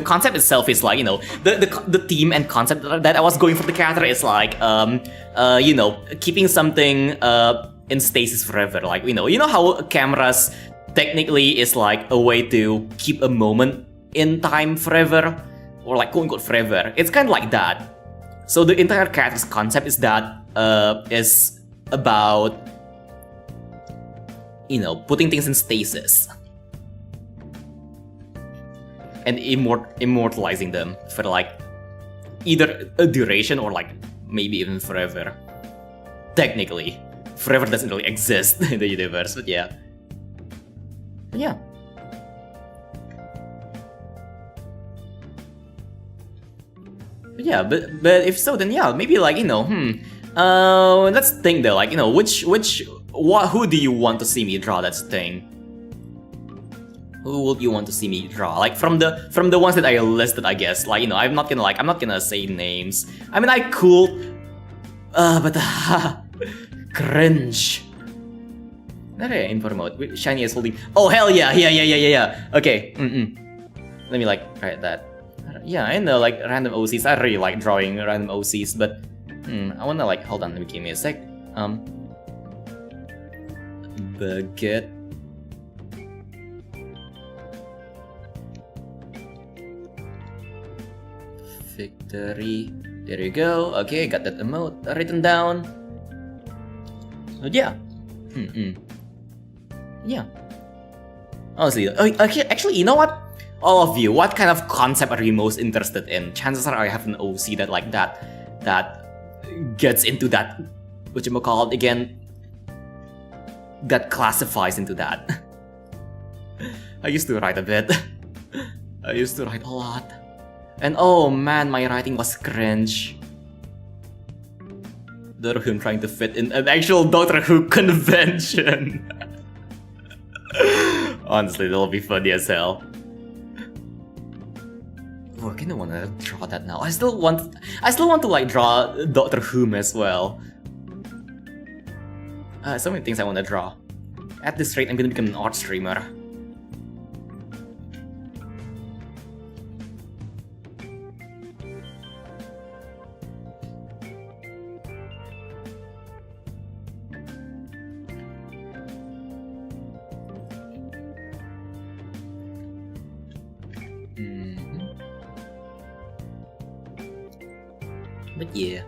is like, you know, the theme and concept that I was going for the character is like, you know, keeping something in stasis forever. Like, you know how cameras technically is like a way to keep a moment in time forever, or like quote unquote forever. It's kind of like that. So the entire character's concept is that is about, you know, putting things in stasis and immortalizing them for like either a duration or like maybe even forever. Technically, forever doesn't really exist in the universe, but yeah. Yeah. But yeah, but if so, then yeah, maybe like, you know, let's think though, like, you know, who do you want to see me draw? That's the thing. Who would you want to see me draw? Like from the ones that I listed, I guess. Like, you know, I'm not gonna say names. I mean, I could, but cringe. Okay, info mode. Shiny is holding. Oh hell yeah. Okay. Let me like write that. Yeah, I know like random OCs. I really like drawing random OCs, but I wanna like hold on. Let me give me a sec. Baguette. Victory. There you go. Okay, got that emote written down. But yeah. Yeah. Honestly, actually, you know what? All of you, what kind of concept are you most interested in? Chances are I have an OC that like that gets into that, whatchamacallit again, that classifies into that. I used to write a bit. I used to write a lot. And oh man, my writing was cringe. Doctor Who trying to fit in an actual Doctor Who convention. Honestly, that'll be funny as hell. Oh, I kinda wanna draw that now. I still want to like draw Doctor Who as well. So many things I wanna draw. At this rate, I'm gonna become an art streamer. But yeah,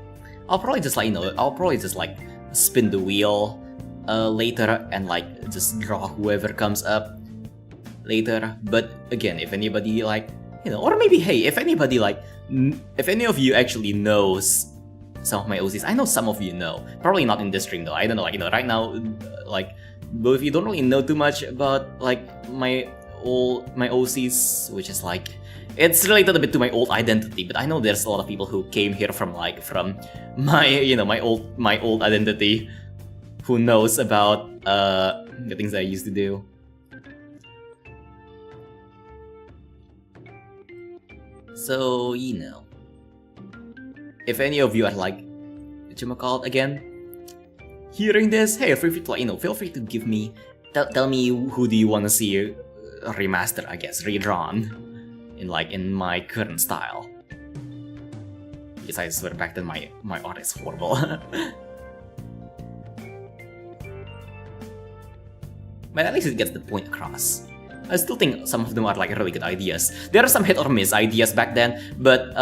I'll probably just like spin the wheel later and like just draw whoever comes up later. But again, if anybody like, you know, or maybe hey, if anybody like, if any of you actually knows some of my OCs. I know some of you know. Probably not in this stream though. I don't know. Like, right now, like, both of you don't really know too much about like my OCs, which is like, it's related a bit to my old identity. But I know there's a lot of people who came here from my my old identity, who knows about the things I used to do. So, if any of you are like, whatchamacallit again, hearing this, hey, feel free to, like, feel free to give me, tell me who do you want to see remastered, I guess, redrawn in my current style. Because I swear back then my art is horrible. But at least it gets the point across. I still think some of them are like really good ideas. There are some hit or miss ideas back then, but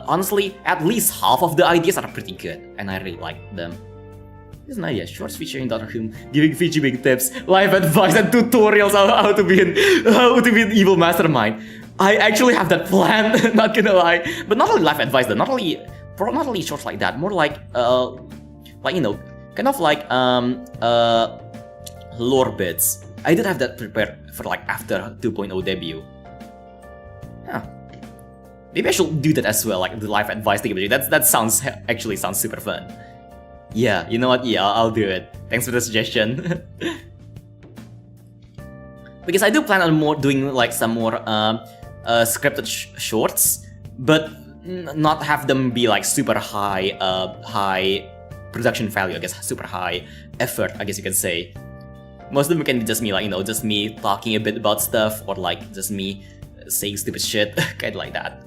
honestly, at least half of the ideas are pretty good, and I really like them. Here's an idea: shorts featuring Doctor giving VTubing tips, life advice, and tutorials on how to be an evil mastermind. I actually have that plan, not gonna lie. But not only life advice, though. Not only shorts like that. More like kind of like lore bits. I did have that prepared for like after 2.0 debut. Huh. Maybe I should do that as well, like the life advice thing. That actually sounds super fun. Yeah, you know what? Yeah, I'll do it. Thanks for the suggestion. Because I do plan on doing like some more scripted shorts, but not have them be like super high production value. I guess super high effort, I guess you can say. Most of them can be just me, like, just me talking a bit about stuff, or like just me saying stupid shit, kind of like that.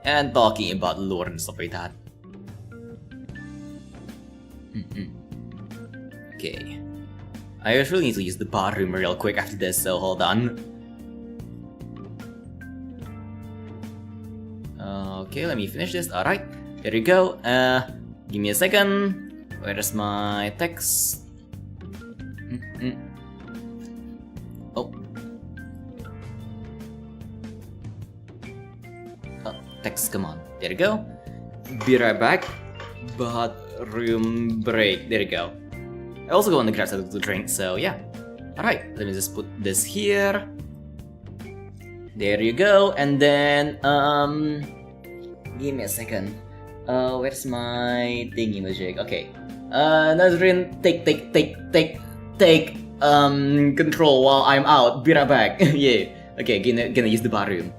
And talking about lore and stuff like that. Okay. I actually need to use the bar room real quick after this, so hold on. Okay, let me finish this. Alright, here we go. Give me a second. Where's my text? Oh, text, come on. There you go. Be right back. Bathroom break. There you go. I also want to grab something to drink, so yeah. Alright, let me just put this here. There you go. And then, give me a second. Where's my thingy magic? Okay. Nazrin, take control while I'm out. Be right back. Yeah. Okay, gonna use the bar room.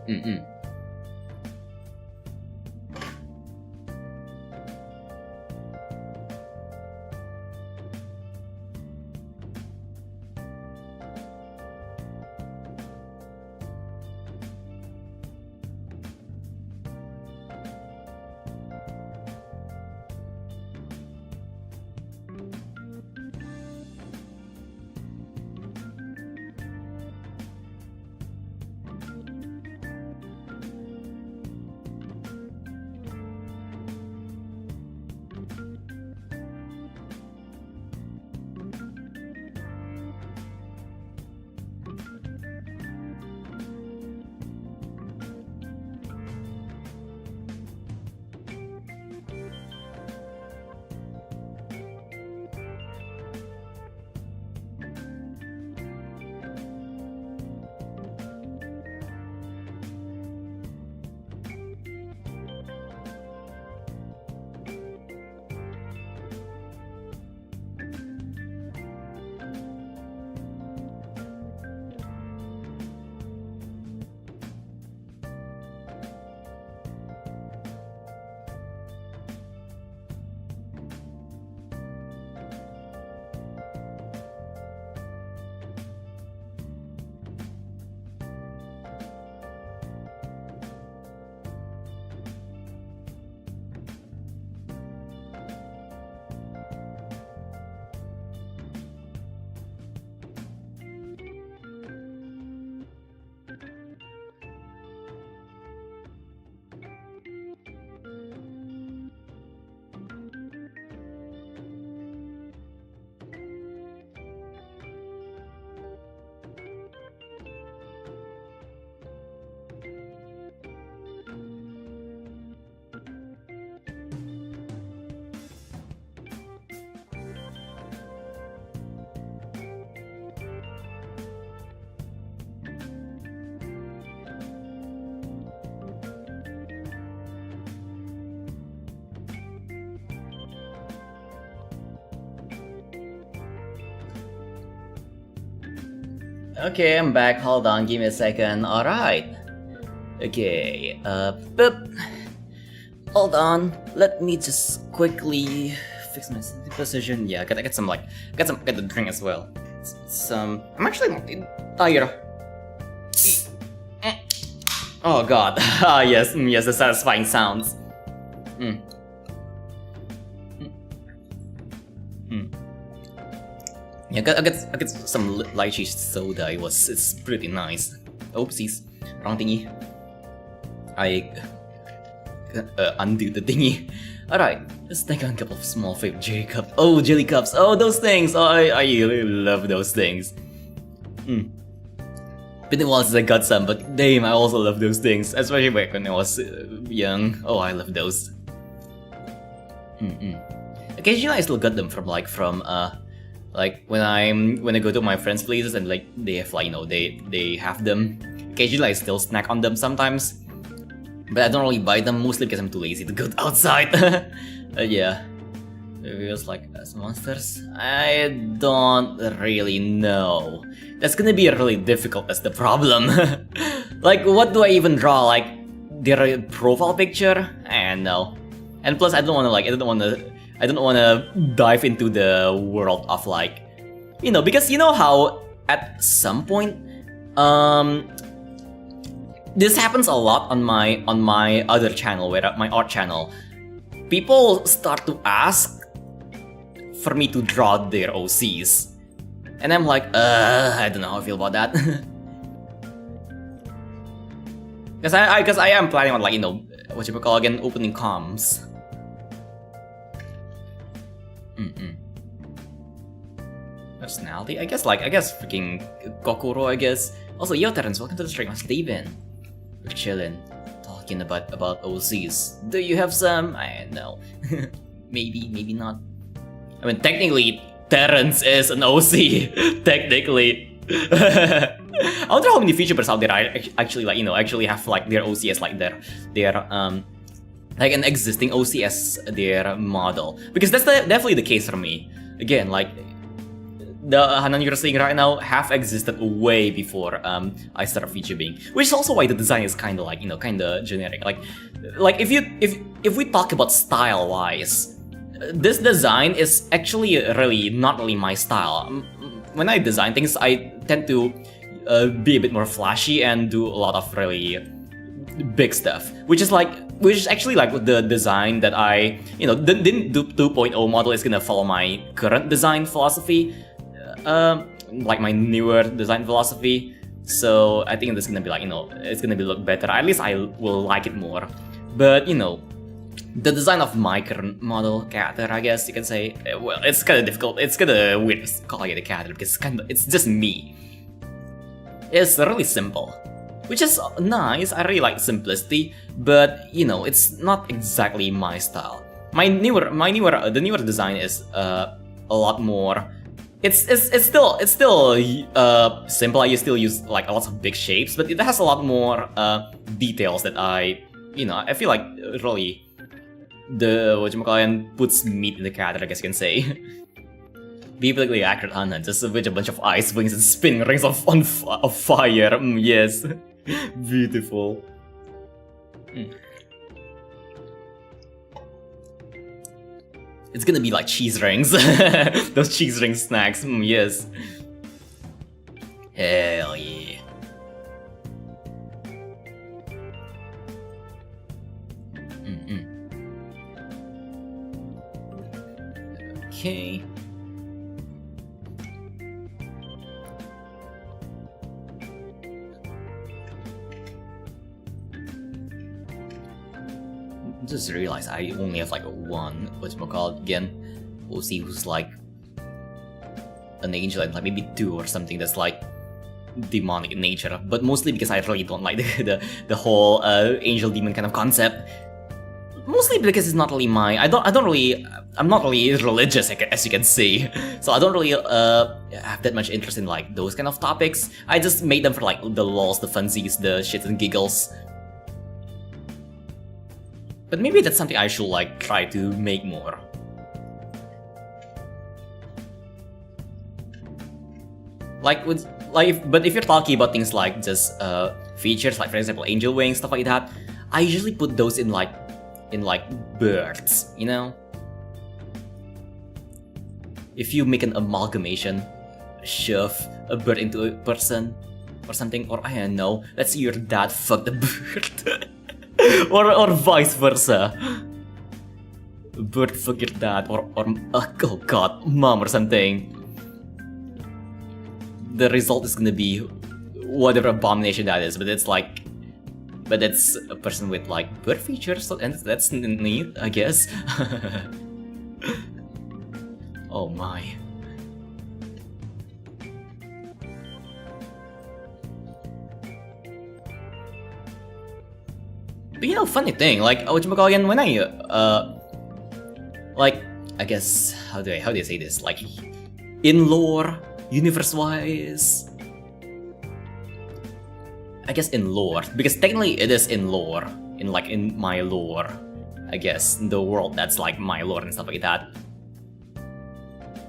Okay, I'm back. Hold on, give me a second. Alright. Okay, boop. Hold on. Let me just quickly fix my sitting position. Yeah, I got some got the drink as well. I'm actually not tired. Oh god. Ah yes, yes, the satisfying sounds. Yeah, I got some lychee soda. It's pretty nice. Oopsies, wrong thingy. I undo the thingy. Alright, let's take a couple of small favorite jelly cups. Oh, jelly cups. Oh, those things. Oh, I really love those things. Been a while since I got some, but damn, I also love those things. Especially back when I was young. Oh, I love those. Occasionally, I still got them from like when I go to my friends' places and like they have like they have them. Occasionally, I still snack on them sometimes. But I don't really buy them, mostly because I'm too lazy to go outside. Yeah. It feels like as monsters? I don't really know. That's gonna be really difficult, that's the problem. Like, what do I even draw? Like, their profile picture? I don't know. And plus, I don't wanna dive into the world of like, because you know how at some point, this happens a lot on my other channel, my art channel. People start to ask for me to draw their OCs, and I'm like, I don't know how I feel about that. Because I am planning on like what you call again, opening comms. Personality, I guess freaking Kokoro, I guess. Also, yo Terrence, welcome to the stream. I'm Steven. We're chilling, talking about OCs. Do you have some? I don't know. maybe not. I mean, technically, Terrence is an OC. Technically. I wonder how many VTubers out there actually actually have like their OC as like their like an existing OC as their model, because that's definitely the case for me. Again, like the Hanan you're seeing right now have existed way before I started VTubing, which is also why the design is kind of like kind of generic. Like if we talk about style wise, this design is actually really not really my style. When I design things, I tend to be a bit more flashy and do a lot of really big stuff, which is actually like the design that I the 2.0 model is gonna follow my current design philosophy, like my newer design philosophy. So I think it's gonna be like it's gonna be look better. At least I will like it more. But the design of my current model character, I guess you can say, well, it's kind of difficult. It's kind of weird calling it a character because it's just me. It's really simple, which is nice. I really like simplicity, but it's not exactly my style. The newer design is a lot more. It's still simple. I still use like lots of big shapes, but it has a lot more details that I feel like really puts meat in the character, I guess you can say. Biblically accurate Hanan, just with a bunch of ice wings and spinning rings of fire. Yes. Beautiful. It's gonna be like cheese rings. Those cheese ring snacks. Yes. Hell yeah. Okay. Just realized I only have like one again, OC who's like an angel, and like maybe two or something that's like demonic in nature, but mostly because I really don't like the whole angel demon kind of concept. Mostly because it's not really I'm not really religious, as you can see, so I don't really have that much interest in like those kind of topics. I just made them for like the lols, the funsies, the shits and giggles. But maybe that's something I should like try to make more. Like but if you're talking about things like just features, like for example angel wings, stuff like that, I usually put those in like birds, you know. If you make an amalgamation, shove a bird into a person or something, or I don't know, let's say your dad fucked a bird. or vice versa. Bird fuck your dad, or oh god, mom or something. The result is gonna be whatever abomination that is, but it's a person with like bird features, and that's neat, I guess. Oh my. But you know, funny thing, like whatchamacallit, when I like, I guess how do you say this? Like in lore, universe-wise, I guess in lore, because technically it is in lore, in my lore, I guess, in the world that's like my lore and stuff like that.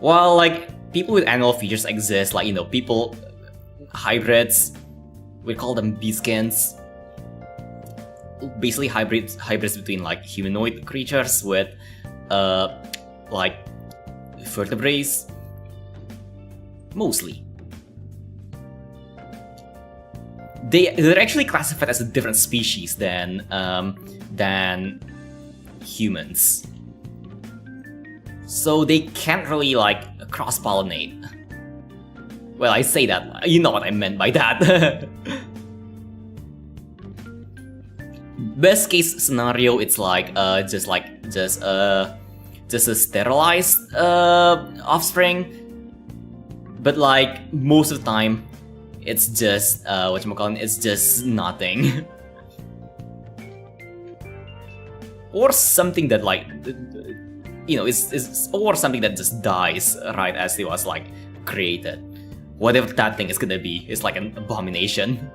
While like people with animal features exist, like, you know, people, hybrids, we call them beaskins, basically hybrids between like humanoid creatures with like vertebrates, mostly. They're actually classified as a different species than humans, so they can't really like cross-pollinate. Well, I say that, you know what I meant by that. Best case scenario, it's like just a sterilized offspring, but like most of the time it's just it's just nothing. Or something that like, you know, it's or something that just dies right as it was like created. Whatever that thing is gonna be, it's like an abomination.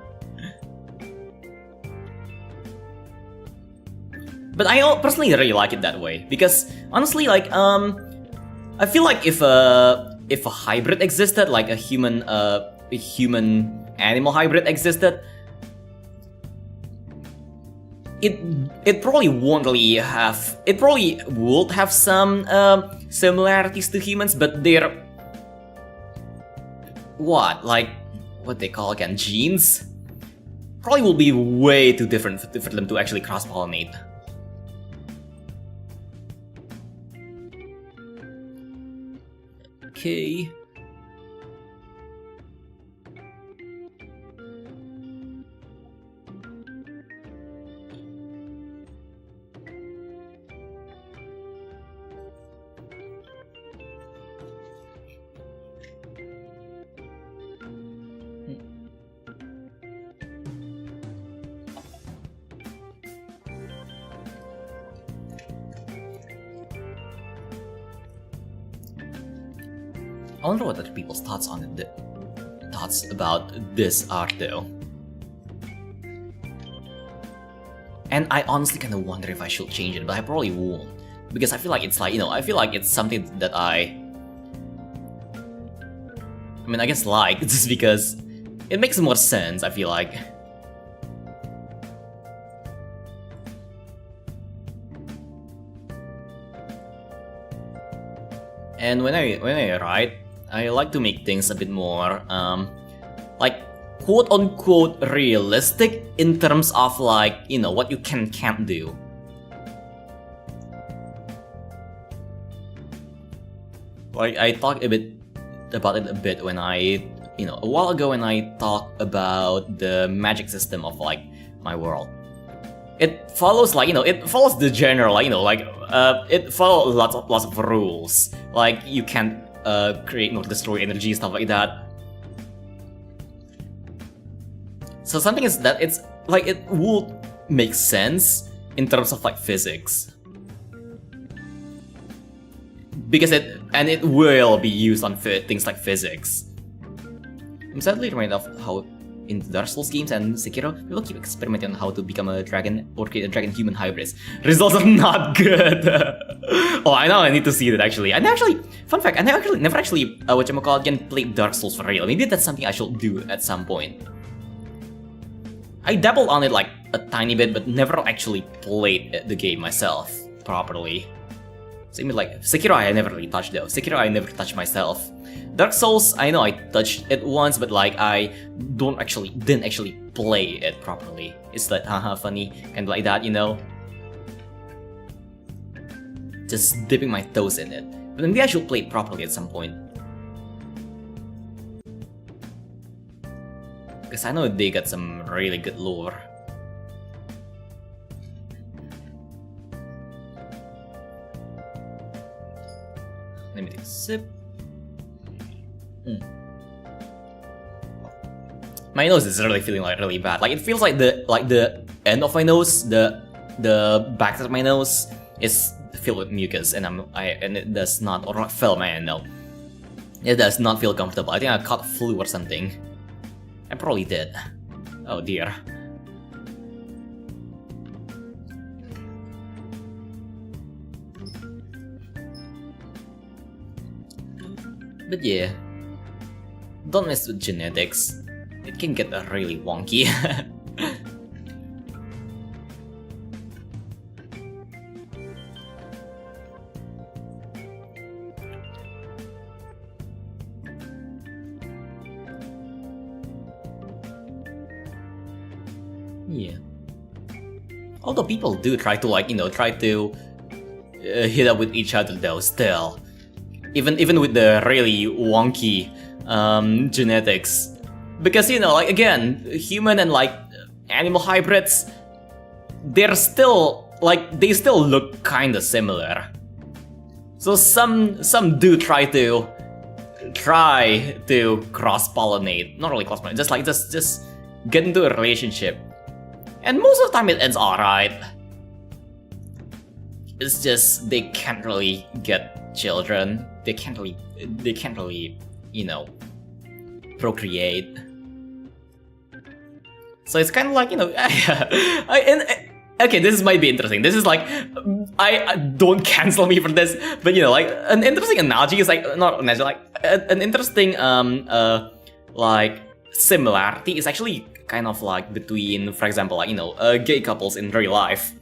But I personally really like it that way, because honestly, like I feel like if a hybrid existed, like a human animal hybrid existed, it probably won't really have, it probably would have some similarities to humans, but they're what they call again, genes probably will be way too different for them to actually cross-pollinate. Okay. I wonder what other people's thoughts about this are though. And I honestly kind of wonder if I should change it, but I probably won't, because I feel like it's like, you know, I feel like it's something that I mean, I guess like, just because it makes more sense, I feel like. And when I write, I like to make things a bit more, like, quote-unquote realistic in terms of, like, you know, what you can't do. Like, I talked about it a bit when I, you know, a while ago when I talked about the magic system of, like, my world. It follows, like, you know, it follows the general, like, you know, like, it follows lots of rules. Like, you can't create nor destroy energy, stuff like that. So something is that it's like, it would make sense in terms of like physics, because it will be used on things like physics. I'm sadly reminded of how in Dark Souls games and Sekiro, people keep experimenting on how to become a dragon or create a dragon-human hybrids. Results are not good. Oh, I know I need to see that actually. And actually, fun fact, I never actually played Dark Souls for real. Maybe that's something I should do at some point. I dabbled on it like a tiny bit, but never actually played the game myself properly. So I mean, like Sekiro, I never really touched though. Sekiro, I never touched myself. Dark Souls, I know I touched it once, but like I didn't actually play it properly. It's like haha funny, kind of like that, you know. Just dipping my toes in it. But maybe I should play it properly at some point. Because I know they got some really good lore. Let me take a sip. My nose is really feeling like really bad. Like it feels like the end of my nose, the back of my nose is filled with mucus, and it does not, or not fill my no. It does not feel comfortable. I think I caught flu or something. I probably did. Oh dear. But yeah, don't mess with genetics. It can get really wonky. Yeah. Although people do try to hit up with each other though, still. Even with the really wonky genetics. Because, you know, like, again, human and, like, animal hybrids, they're still, like, they still look kinda similar. So some do try to cross-pollinate. Not really cross-pollinate, just get into a relationship. And most of the time it ends alright. It's just, they can't really get children. They can't really, you know, procreate. So it's kind of like, you know, okay, this might be interesting. This is like, I don't cancel me for this, but you know, like an interesting analogy is like an interesting like similarity is actually kind of like between, for example, like, you know, gay couples in real life.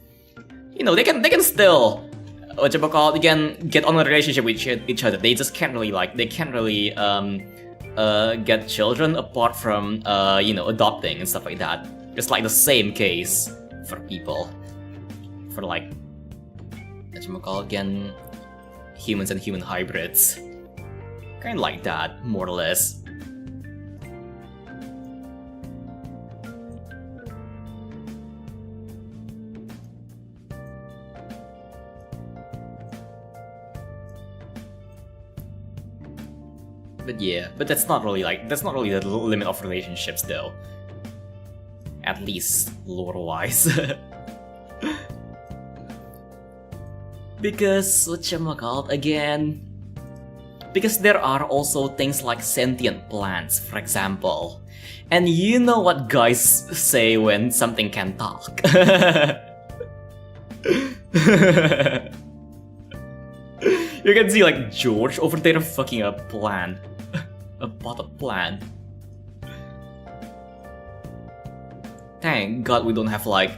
You know, they can still they can get on a relationship with each other. They just can't really get children apart from you know, adopting and stuff like that. It's like the same case for people, for like again, humans and human hybrids, kind of like that, more or less. But yeah, but that's not really the limit of relationships though. At least lore-wise. Because again, because there are also things like sentient plants, for example. And you know what guys say when something can talk. You can see like George over there fucking a plant. A potted plant. Thank God we don't have like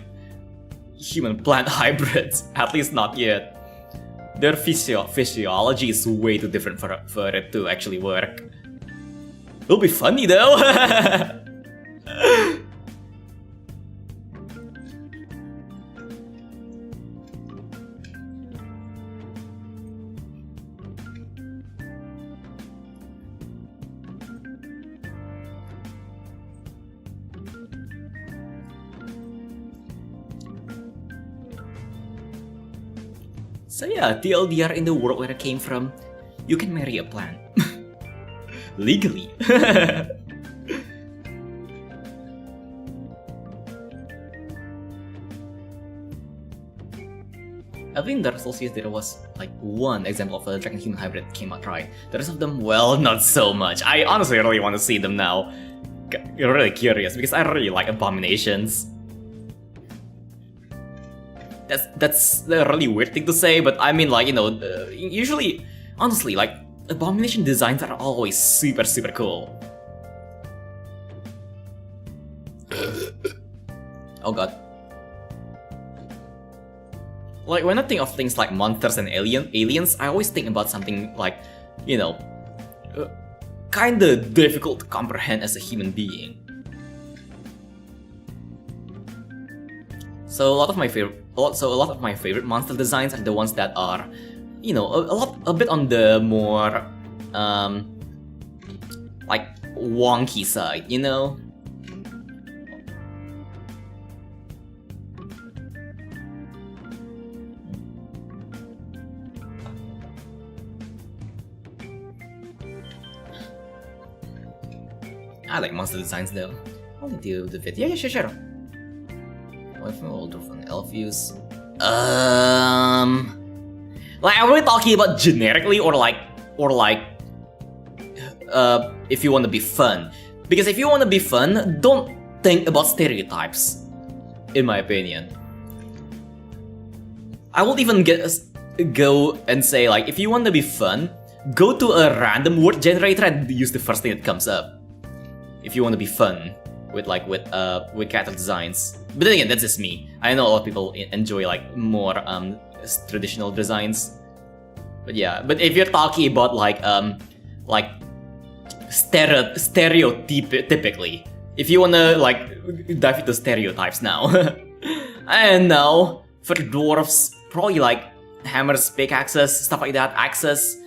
human plant hybrids, at least not yet. Their physiology is way too different for it to actually work. It'll be funny though. So yeah, TLDR in the world where I came from, you can marry a plant. Legally. I think in Dark Souls there was like one example of a dragon-human hybrid came out right. The rest of them, well, not so much. I honestly really want to see them now. You're really curious because I really like abominations. that's a really weird thing to say, but I mean, like, you know, usually, honestly, like, abomination designs are always super cool. Oh god. Like, when I think of things like monsters and aliens, I always think about something like, you know, kinda difficult to comprehend as a human being. So a lot of my favorite monster designs are the ones that are, you know, a bit on the more like wonky side, you know. I like monster designs though. I'll do the video. Yeah, sure. What from older from elf views? Like, are we talking about generically or like, if you want to be fun? Because if you want to be fun, don't think about stereotypes, in my opinion. I would even go and say, like, if you want to be fun, go to a random word generator and use the first thing that comes up. If you want to be fun with character designs. But then again, that's just me. I know a lot of people enjoy like more traditional designs. But yeah, but if you're talking about like stereotypically, if you wanna like dive into stereotypes now, I don't know. For dwarves, probably like hammers, pickaxes, stuff like that, axes,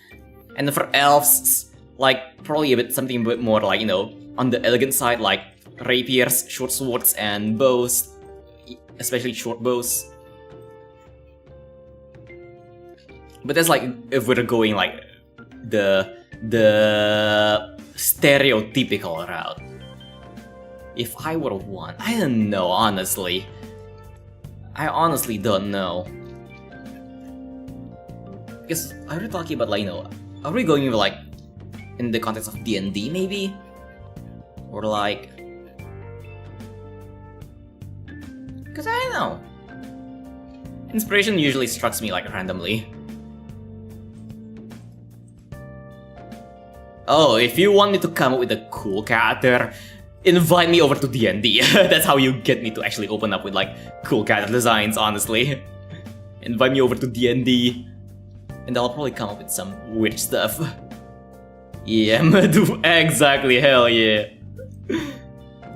and for elves, like probably something a bit more like, you know, on the elegant side, like rapiers, short swords, and bows, especially short bows. But that's like if we're going like the stereotypical route. If I were one, I don't know, honestly. I honestly don't know. Because are we talking about like, you know, are we going like in the context of D&D maybe? Or like, because I don't know. Inspiration usually strikes me like randomly. Oh, if you want me to come up with a cool character, invite me over to D&D. That's how you get me to actually open up with like cool character designs, honestly. Invite me over to D&D, and I'll probably come up with some weird stuff. Yeah, Madu, exactly, hell yeah.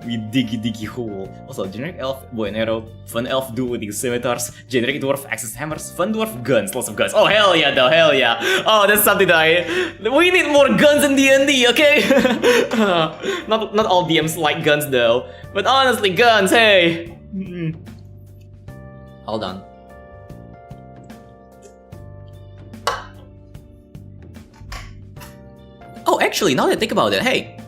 We diggy hole. Also, generic elf, bow and arrow, fun elf duo with scimitars, generic dwarf, axes, hammers, fun dwarf, guns, lots of guns. Oh hell yeah though, hell yeah. Oh, that's something that we need more guns in D&D, okay? Not all DMs like guns though, but honestly, guns, hey. Hold on. Oh, actually, now that I think about it, hey,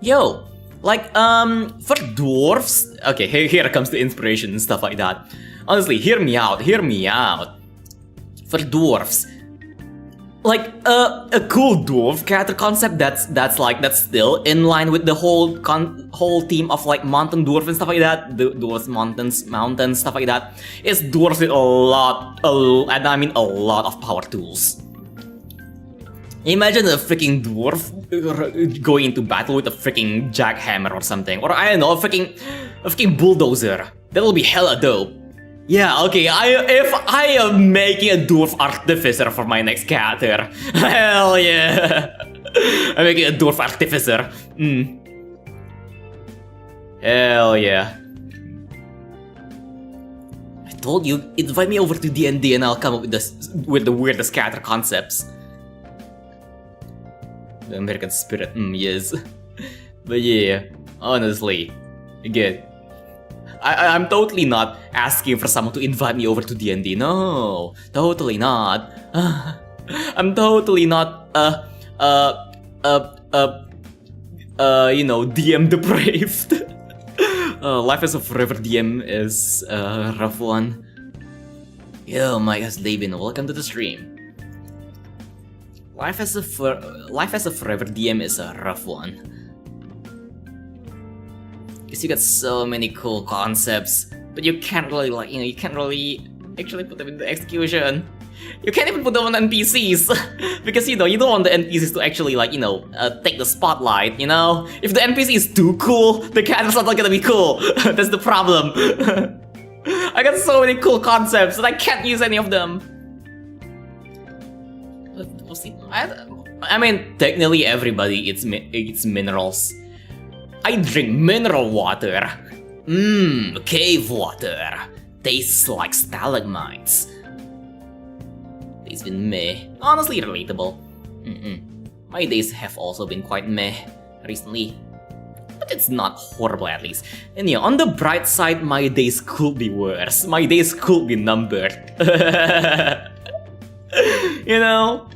yo. Like, for dwarves, okay, here comes the inspiration and stuff like that. Honestly, hear me out. For dwarves, like, a cool dwarf character concept that's still in line with the whole theme of like mountain dwarf and stuff like that. The dwarves, mountains, stuff like that. Is dwarves with a lot of power tools. Imagine a freaking dwarf going into battle with a freaking jackhammer or something, or I don't know, a freaking bulldozer. That'll be hella dope. Yeah, okay. If I am making a dwarf artificer for my next character, hell yeah! I'm making a dwarf artificer. Hell yeah! I told you, invite me over to D&D and I'll come up with the weirdest character concepts. The American spirit, yes. But yeah, honestly, again, I'm totally not asking for someone to invite me over to D&D. No, totally not. I'm totally not, you know, DM depraved. Life as a forever DM is a rough one. Yo, my guys, Laban, welcome to the stream. Life as a forever DM is a rough one. Because you got so many cool concepts, but you can't really, like, you know, you can't really actually put them into execution. You can't even put them on NPCs because you know you don't want the NPCs to actually like take the spotlight. You know, if the NPC is too cool, the character's not gonna be cool. That's the problem. I got so many cool concepts and I can't use any of them. I mean, technically everybody eats minerals. I drink mineral water. Cave water. Tastes like stalagmites. It's been meh. Honestly relatable. My days have also been quite meh recently. But it's not horrible at least. And yeah, on the bright side, my days could be worse. My days could be numbered. You know?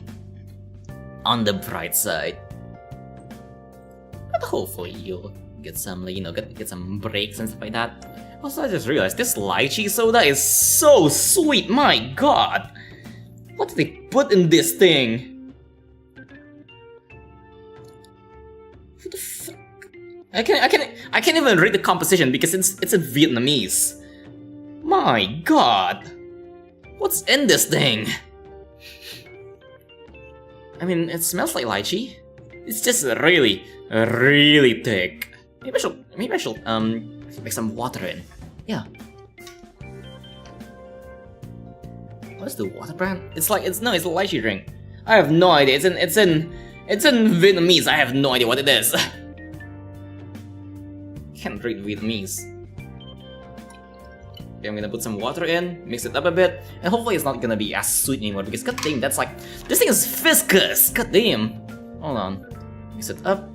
On the bright side. But hopefully you'll get some, get some breaks and stuff like that. Also, I just realized this lychee soda is so sweet, my god! What did they put in this thing? What the fuck? I can't even read the composition because it's in Vietnamese. My god! What's in this thing? I mean, it smells like lychee. It's just really, really thick. Maybe I should make some water in. Yeah. What's the water brand? It's a lychee drink. I have no idea. It's in Vietnamese. I have no idea what it is. Can't read Vietnamese. Okay, I'm gonna put some water in, mix it up a bit, and hopefully it's not gonna be as sweet anymore because god damn, that's like, this thing is viscous. God damn. Hold on. Mix it up.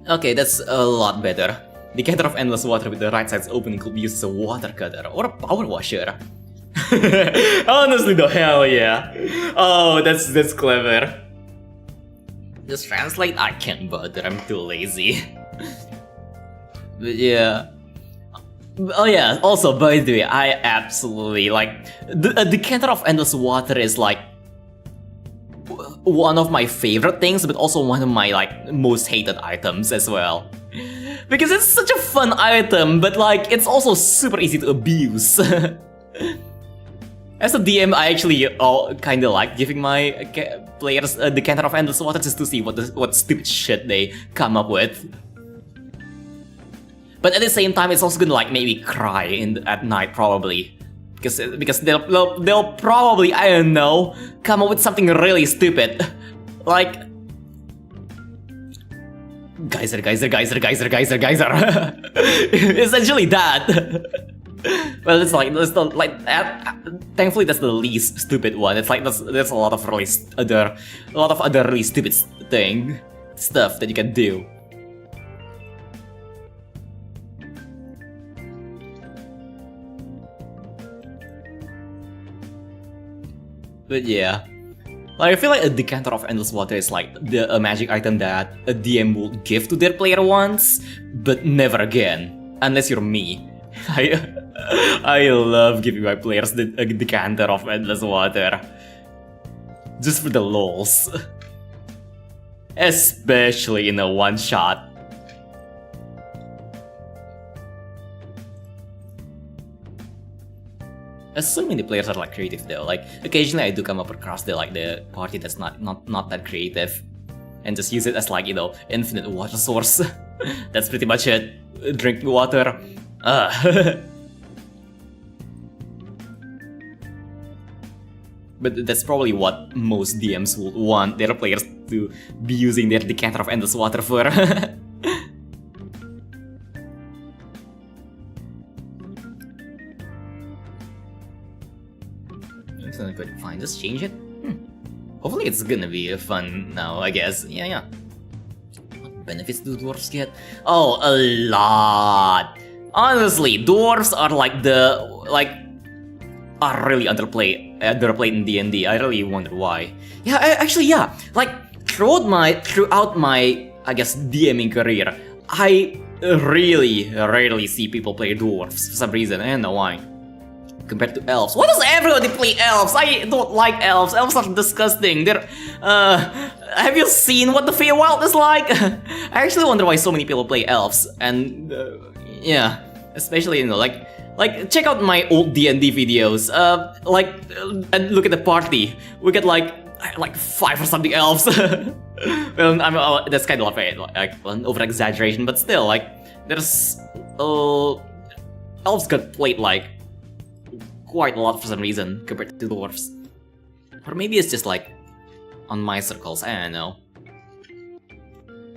Okay, that's a lot better. Decanter of endless water with the right sides opening could be used as a water cutter or a power washer. Honestly though, hell yeah. Oh, that's clever. Just translate? I can't bother, I'm too lazy. But yeah. Oh yeah, also by the way, I absolutely like a decanter of endless water is like one of my favorite things, but also one of my like most hated items as well. Because it's such a fun item, but like it's also super easy to abuse. As a DM, I actually kinda like giving my players a decanter of endless water just to see what stupid shit they come up with. But at the same time, it's also gonna like make me cry at night probably, because they'll probably, I don't know, come up with something really stupid, like geyser. Essentially that. Well, it's like thankfully that's the least stupid one. It's like there's a lot of really other really stupid stuff that you can do. But yeah, like I feel like a decanter of endless water is like a magic item that a DM will give to their player once, but never again, unless you're me. I love giving my players a decanter of endless water. Just for the lols. Especially in a one-shot. Assuming the players are like creative though, like occasionally I do come up across the party that's not that creative, and just use it as like infinite water source. That's pretty much it. Drink water. But that's probably what most DMs would want their players to be using their decanter of endless water for. Fine, just change it. Hopefully it's gonna be fun now, I guess. Yeah. What benefits do dwarves get? Oh, a lot. Honestly, dwarves are are really underplayed in D&D. I really wonder why. Yeah, actually, like throughout my I guess DMing career, I really rarely see people play dwarves for some reason. I don't know why. compared to elves. Why does everybody play elves? I don't like elves. Elves are disgusting. They're, have you seen what the Feywild is like? I actually wonder why so many people play elves. And, yeah, especially, you know, like, check out my old D&D videos. And look at the party. We get like 5 or something elves. Well, that's kind of like an over-exaggeration, but still, like, there's, elves got played like quite a lot for some reason compared to dwarves. Or maybe it's just like on my circles, I don't know.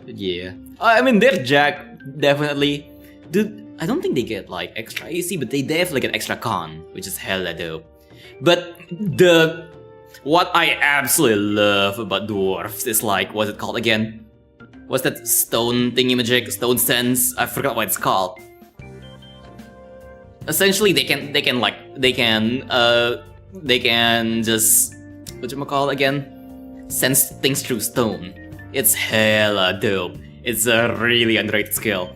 But yeah. I mean, they're jack, definitely. Dude, I don't think they get like extra AC, but they definitely get extra con, which is hella dope. But what I absolutely love about dwarves is like, what's it called again? What's that stone thingy-magic? Stone sense? I forgot what it's called. Essentially, they can just, whatchamacallit again? Sense things through stone. It's hella dope. It's a really underrated skill.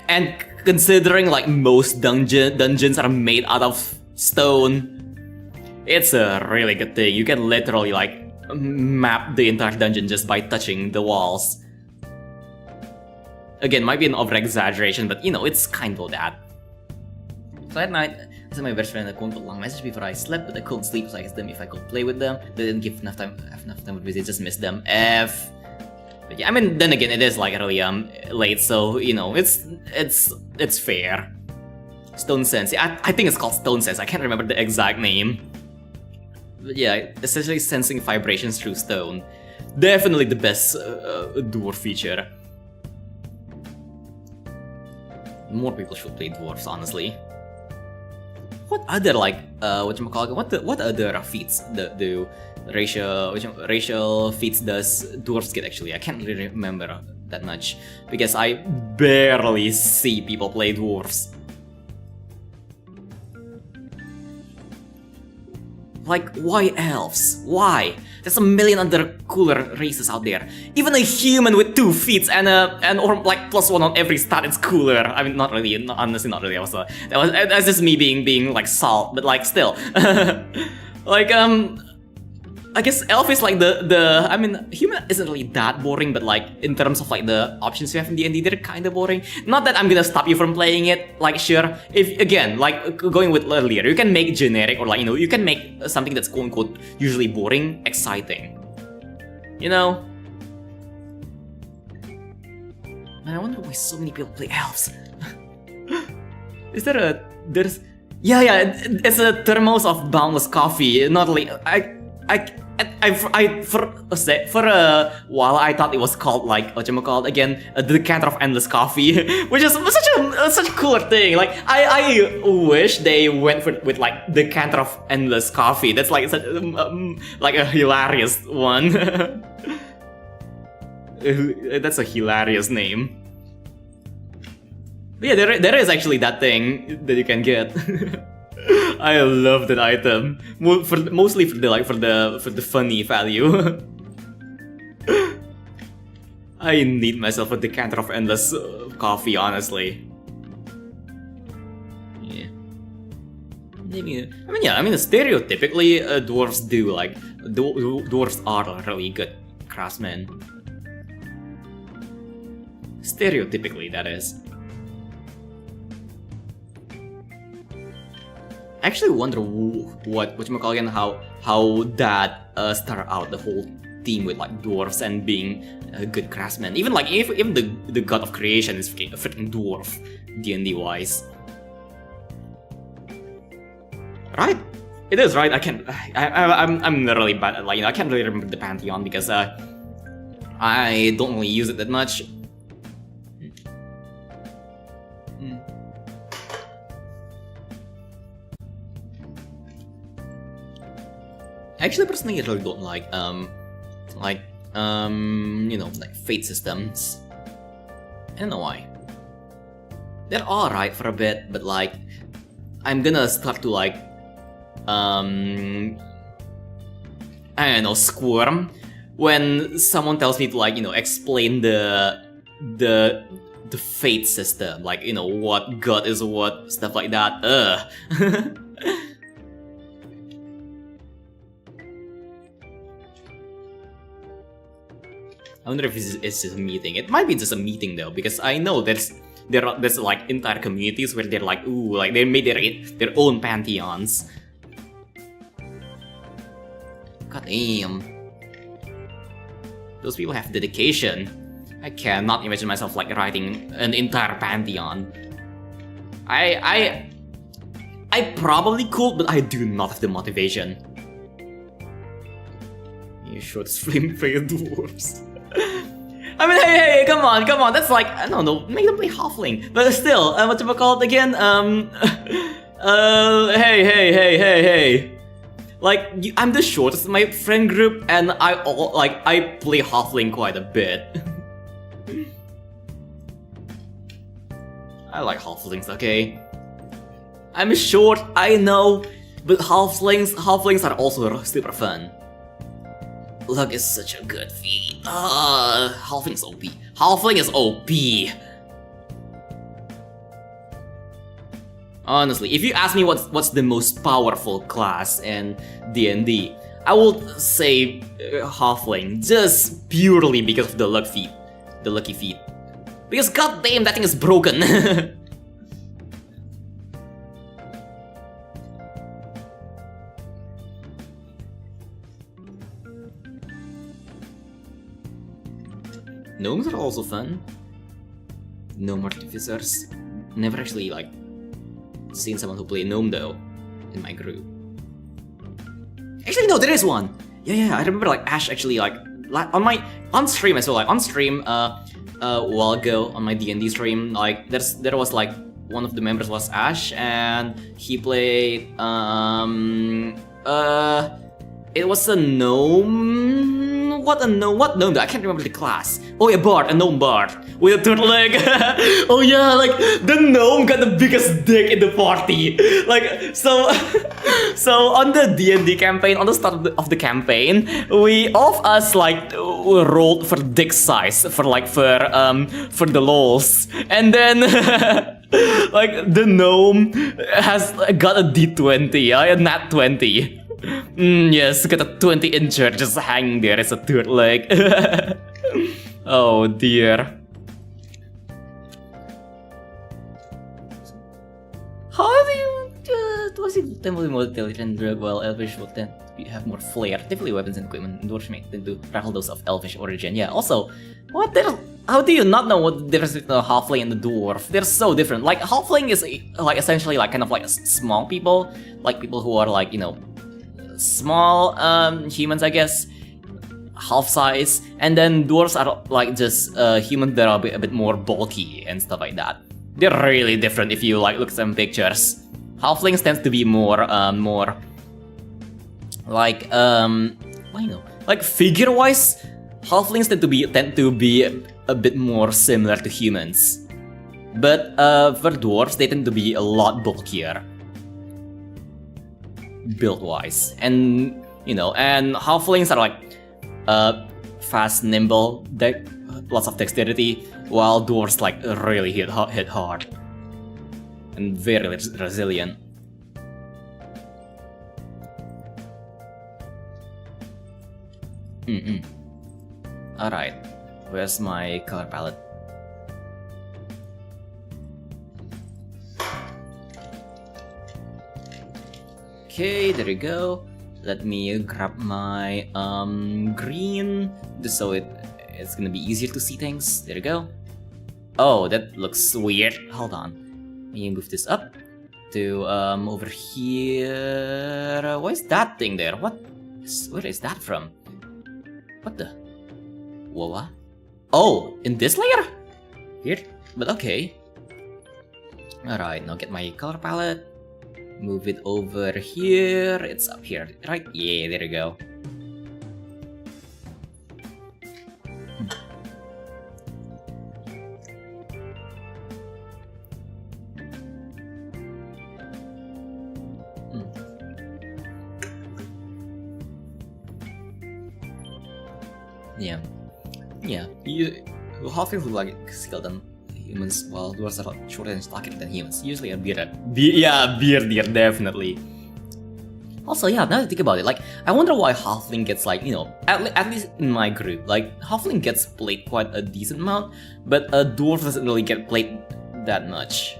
And considering like most dungeons are made out of stone, it's a really good thing. You can literally like map the entire dungeon just by touching the walls. Again, might be an over-exaggeration, but you know, it's kind of that. So at night, I sent my best friend a long message before I slept, but I couldn't sleep, so I asked them if I could play with them. They didn't give enough time to visit, just missed them. But yeah, I mean, then again, it is like really late, so you know, it's fair. Stone Sense. I think it's called Stone Sense. I can't remember the exact name. But yeah, essentially sensing vibrations through stone. Definitely the best dwarf feature. More people should play dwarves, honestly. What other like whatchamacallit? What other feats do racial feats does dwarves get actually? I can't really remember that much because I barely see people play dwarves. Like, why elves? Why? There's a million other cooler races out there. Even a human with 2 feet and or like +1 on every stat is cooler. I mean, not really. Honestly, not really. That's just me being like salt, but like still, like I guess elf is like I mean, human isn't really that boring, but like in terms of like the options you have in D&D, they're kind of boring. Not that I'm gonna stop you from playing it. Like sure, if again, like going with earlier, you can make generic or like, you know, you can make something that's quote unquote usually boring exciting. You know. Man, I wonder why so many people play elves. Is there yeah, it's a thermos of boundless coffee. Not really. For a while I thought it was called like whatchamacallit again, the decanter of endless coffy, which is such a cooler thing. Like I wish they went with like decanter of endless coffee. That's like such like a hilarious one. That's a hilarious name. But yeah, there is actually that thing that you can get. I love that item, mostly for the funny value. I need myself a decanter of endless coffee, honestly. Yeah. Maybe. I mean, stereotypically, dwarves do like dwarves are really good craftsmen. Stereotypically, that is. I actually wonder whatchamacallit and how that started out the whole team with like dwarves and being a good craftsman. Even like even the god of creation is a freaking dwarf, D&D wise. Right? It is right. I'm really bad at like, you know, I can't really remember the pantheon because I don't really use it that much. Actually, personally, I really don't like you know, like fate systems. I don't know why. They're alright for a bit, but like, I'm gonna start to like, I don't know, squirm when someone tells me to like, you know, explain the fate system, like, you know, what god is what, stuff like that. I wonder if it's just a meeting. It might be just a meeting though, because I know there's like entire communities where they're like, ooh, like they made their own pantheons. God damn. Those people have dedication. I cannot imagine myself like writing an entire pantheon. I probably could, but I do not have the motivation. You should flame prayer dwarves. I mean, hey, come on, that's like, I don't know, make them play halfling. But still, whatchamacallit again? Hey. Like, I'm the shortest in my friend group, and I play halfling quite a bit. I like halflings, okay? I'm short, I know, but halflings are also super fun. Luck is such a good feat. Halfling is OP. Halfling is OP. Honestly, if you ask me what's the most powerful class in D&D, I will say halfling, just purely because of the lucky feat. Because goddamn, that thing is broken. Gnomes are also fun. Gnome artificers. Never actually like seen someone who played gnome though in my group. Actually, no, there is one. Yeah, I remember like Ash actually like on stream as well. Like on stream, a while ago on my D&D stream, like there was like one of the members was Ash, and he played it was a gnome. What gnome? I can't remember the class. Oh yeah, bard, a gnome bard with a third leg. Oh yeah, like the gnome got the biggest dick in the party. Like so on the D&D campaign, on the start of the campaign, we all of us like rolled for dick size for the lols, and then like the gnome has got a D20, a nat 20. Yes, got a 20-incher just hanging there as a third leg. Oh dear. How do you was it temporary motility and drug while elvish will tend to have more flair? Typically weapons and equipment dwarves may tend to rival those of elvish origin. Yeah, also, how do you not know what the difference between the halfling and the dwarf? They're so different. Like halfling is like essentially like kind of like small people, like people who are like, you know, small humans, I guess, half size, and then dwarves are like just humans that are a bit more bulky and stuff like that. They're really different if you like look at some pictures. Halflings tends to be more like you know, like figure wise, halflings tend to be a bit more similar to humans, but for dwarves they tend to be a lot bulkier build wise, and you know, and halflings are like fast, nimble, lots of dexterity, while dwarves like really hit hard and very resilient. Alright, where's my color palette? Okay, there we go. Let me grab my green, just so it's gonna be easier to see things. There we go. Oh, that looks weird. Hold on. Let me move this up to over here. Why is that thing there? Where is that from? What the? Whoa. Oh, in this layer? Weird, but okay. Alright, now get my color palette. Move it over here. It's up here, right? Yeah, there we go. Yeah. Halflings look like skeleton humans, while dwarves are shorter and stockier than humans. Usually a beardier, definitely. Also, yeah, now that I think about it, like, I wonder why Halfling gets, like, you know, at least in my group, like, Halfling gets played quite a decent amount, but a Dwarf doesn't really get played that much.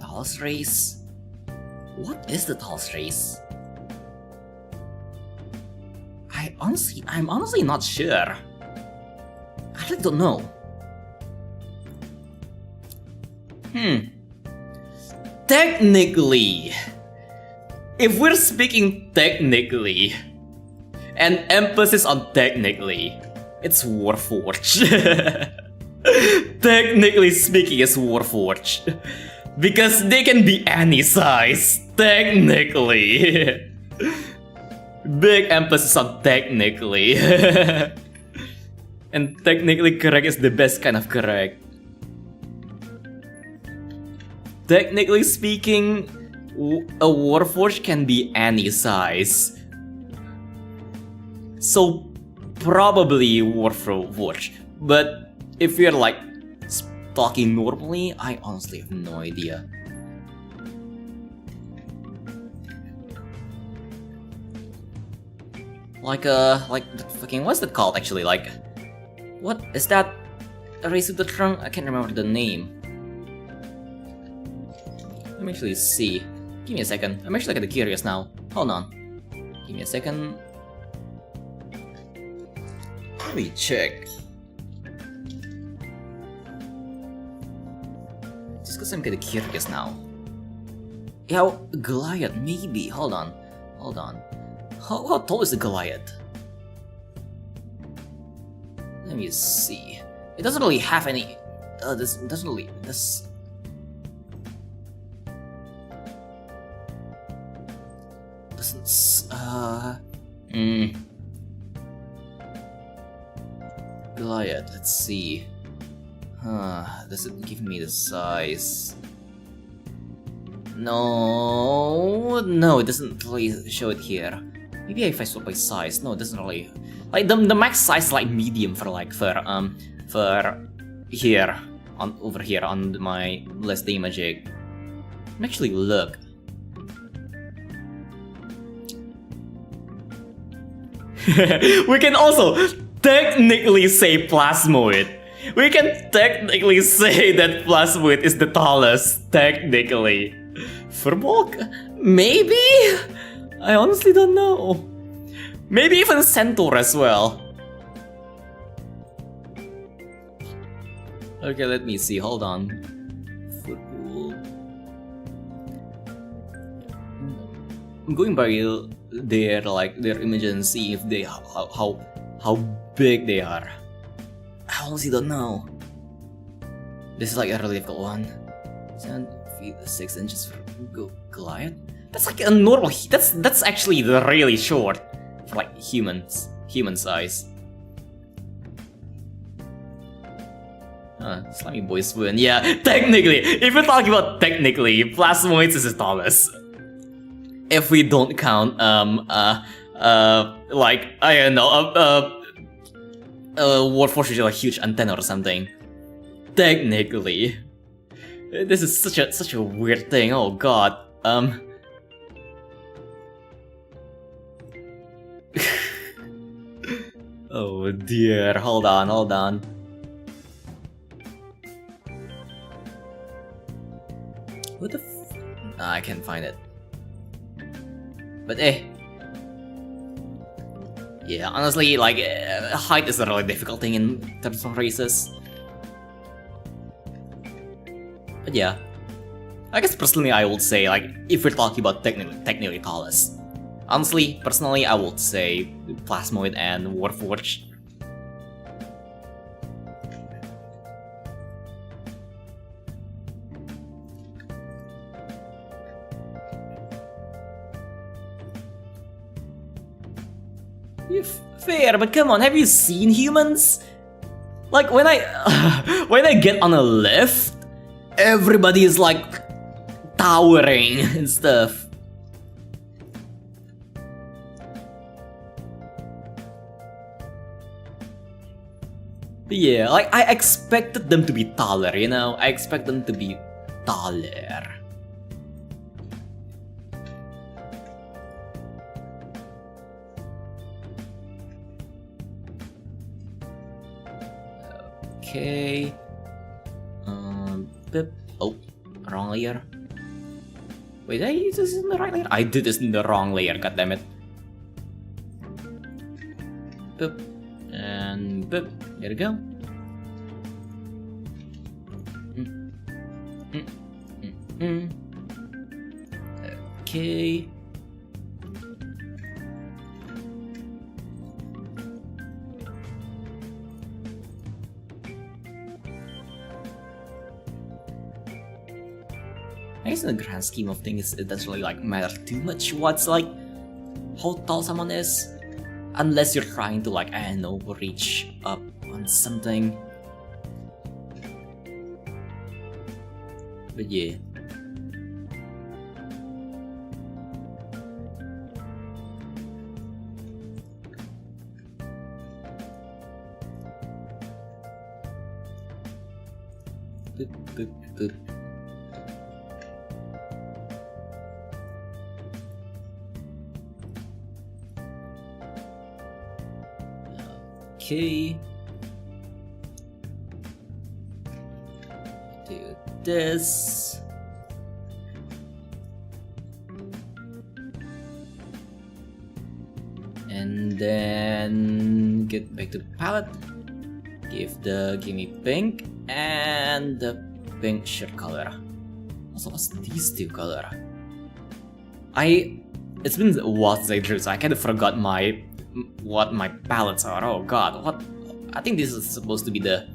Tallest race? What is the tallest race? I'm honestly not sure. I really don't know. Technically, if we're speaking technically, and emphasis on technically, it's Warforged. Technically speaking, it's Warforged. Because they can be any size, technically. Big emphasis on technically. And technically correct is the best kind of correct. Technically speaking, a Warforged can be any size. So probably Warforged. But if you're like talking normally, I honestly have no idea. Like fucking what's that called actually? Like, what is that? A race of the trunk? I can't remember the name. Let me actually see. Give me a second. I'm actually kind of curious now. Hold on. Give me a second. Let me check. Just because I'm kind of curious now. Yeah, Goliath, maybe. Hold on. How tall is the Goliath? Let me see. It doesn't really have any. This doesn't really. This. Doesn't. Goliath. Let's see. Does it give me the size? No, it doesn't really show it here. Maybe if I swap by size, no, it doesn't really. Like the max size is like medium for here over here on my less damaging. Let me actually look. We can also technically say Plasmoid. We can technically say that Plasmoid is the tallest, technically. Furbolg? Maybe? I honestly don't know. Maybe even Centaur as well. Okay, let me see, hold on. Football. I'm going by their images and see if they how big they are. I honestly don't know. This is like a really difficult one. 7 feet 6 inches for Goliath? That's like a normal. That's actually really short for like human size. Slimy boys win. Yeah, technically, if we're talking about technically, Plasmoids is the tallest. If we don't count like I don't know Warforged with a huge antenna or something. Technically, this is such a weird thing. Oh god. Oh dear. Hold on. What the I can't find it. But yeah, honestly, like, height is a really difficult thing in terms of races. But yeah, I guess personally I would say, like, if we're talking about technically tallest, honestly, personally I would say Plasmoid and Warforged. Fair, but come on, have you seen humans? Like when I get on a lift, everybody is like towering and stuff. But yeah, like I expected them to be taller, you know? I expect them to be taller. Okay. Boop. Oh, wrong layer. Wait, did I use this in the right layer? I did this in the wrong layer, goddammit. Boop. And boop. There we go. Okay. I guess in the grand scheme of things, it doesn't really like matter too much what's like how tall someone is, unless you're trying to like, I don't know, reach up on something. But yeah. Boop, boop, boop. Okay. Do this. And then get back to the palette. Give me pink and the pink shirt color. Also, what's these two color? It's been a while since I drew, so I kind of forgot what my palettes are. Oh god, what? I think this is supposed to be the...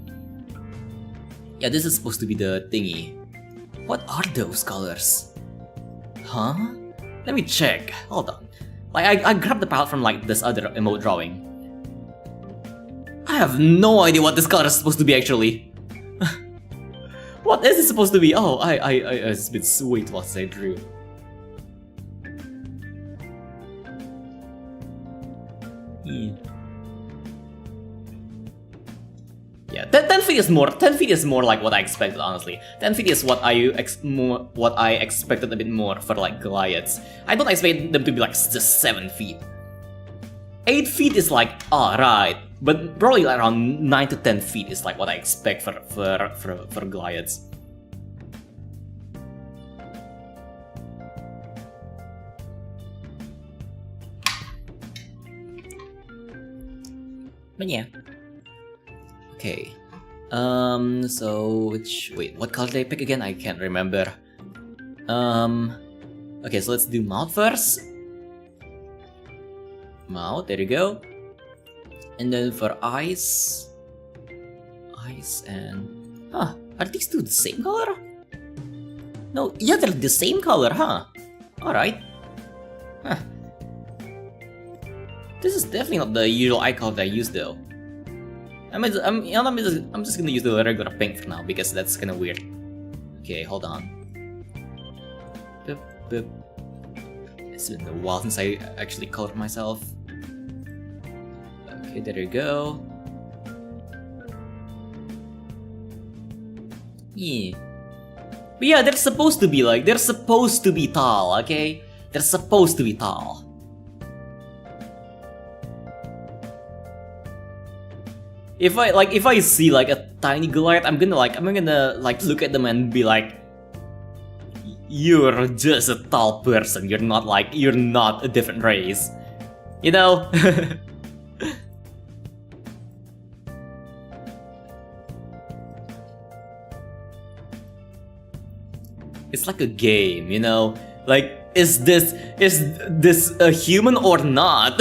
Yeah, this is supposed to be the thingy. What are those colors? Huh? Let me check. Hold on. Like, I grabbed the palette from like this other emote drawing. I have no idea what this color is supposed to be actually. What is it supposed to be? Oh, it's been sweet what I drew. Yeah, 10 feet is more. 10 feet is more like what I expected, honestly. 10 feet is what I expected a bit more for like Goliaths. I don't expect them to be like just 7 feet. 8 feet is like alright, but probably like around 9 to 10 feet is like what I expect for Goliaths. But yeah. Okay. So wait, what color did I pick again? I can't remember. Okay, so let's do mouth first. Mouth, there you go. And then for eyes and... Huh, are these two the same color? No, yeah, they're the same color, huh? Alright. Huh. This is definitely not the usual eye color that I use though. I'm just gonna use the regular pink for now because that's kinda weird. Okay, hold on. Boop, boop. It's been a while since I actually colored myself. Okay, there you go. Yeah. But yeah, they're supposed to be tall, okay? They're supposed to be tall. If I see like a tiny Goliath, I'm gonna look at them and be like, you're just a tall person. You're not a different race, you know. It's like a game, you know. Like, is this a human or not?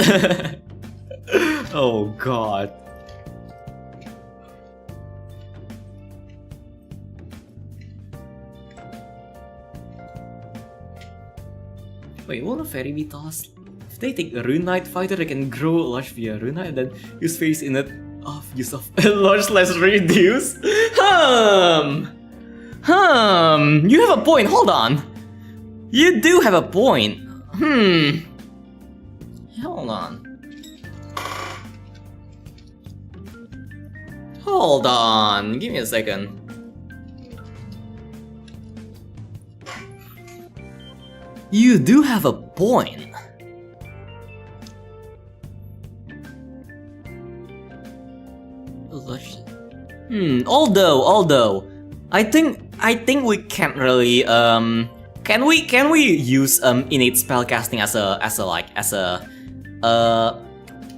Oh god. Wait, won't a fairy be tossed? If they take a Rune Knight fighter, they can grow large via Rune Knight and then use face in it of use of large / reduce? You have a point, hold on. You do have a point. Hold on. Hold on, give me a second. You do have a point. Although, I think we can't really can we use innate spellcasting as a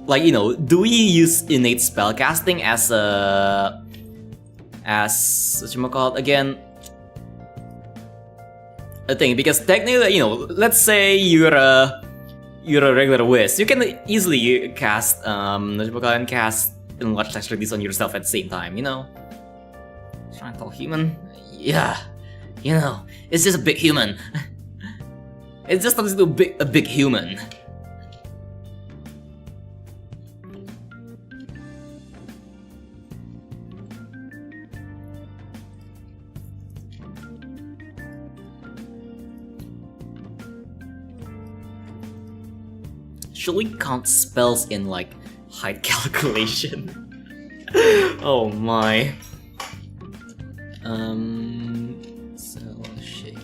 like, you know, do we use innate spellcasting as whatchamacallit again, a thing? Because technically, you know, let's say you're a regular whiz, you can easily cast cast enlarged text radius on yourself at the same time, you know. Trying to tell human, yeah, you know, it's just a big human. It's just a big human. Should we count spells in like height calculation? Oh my. Cell shape.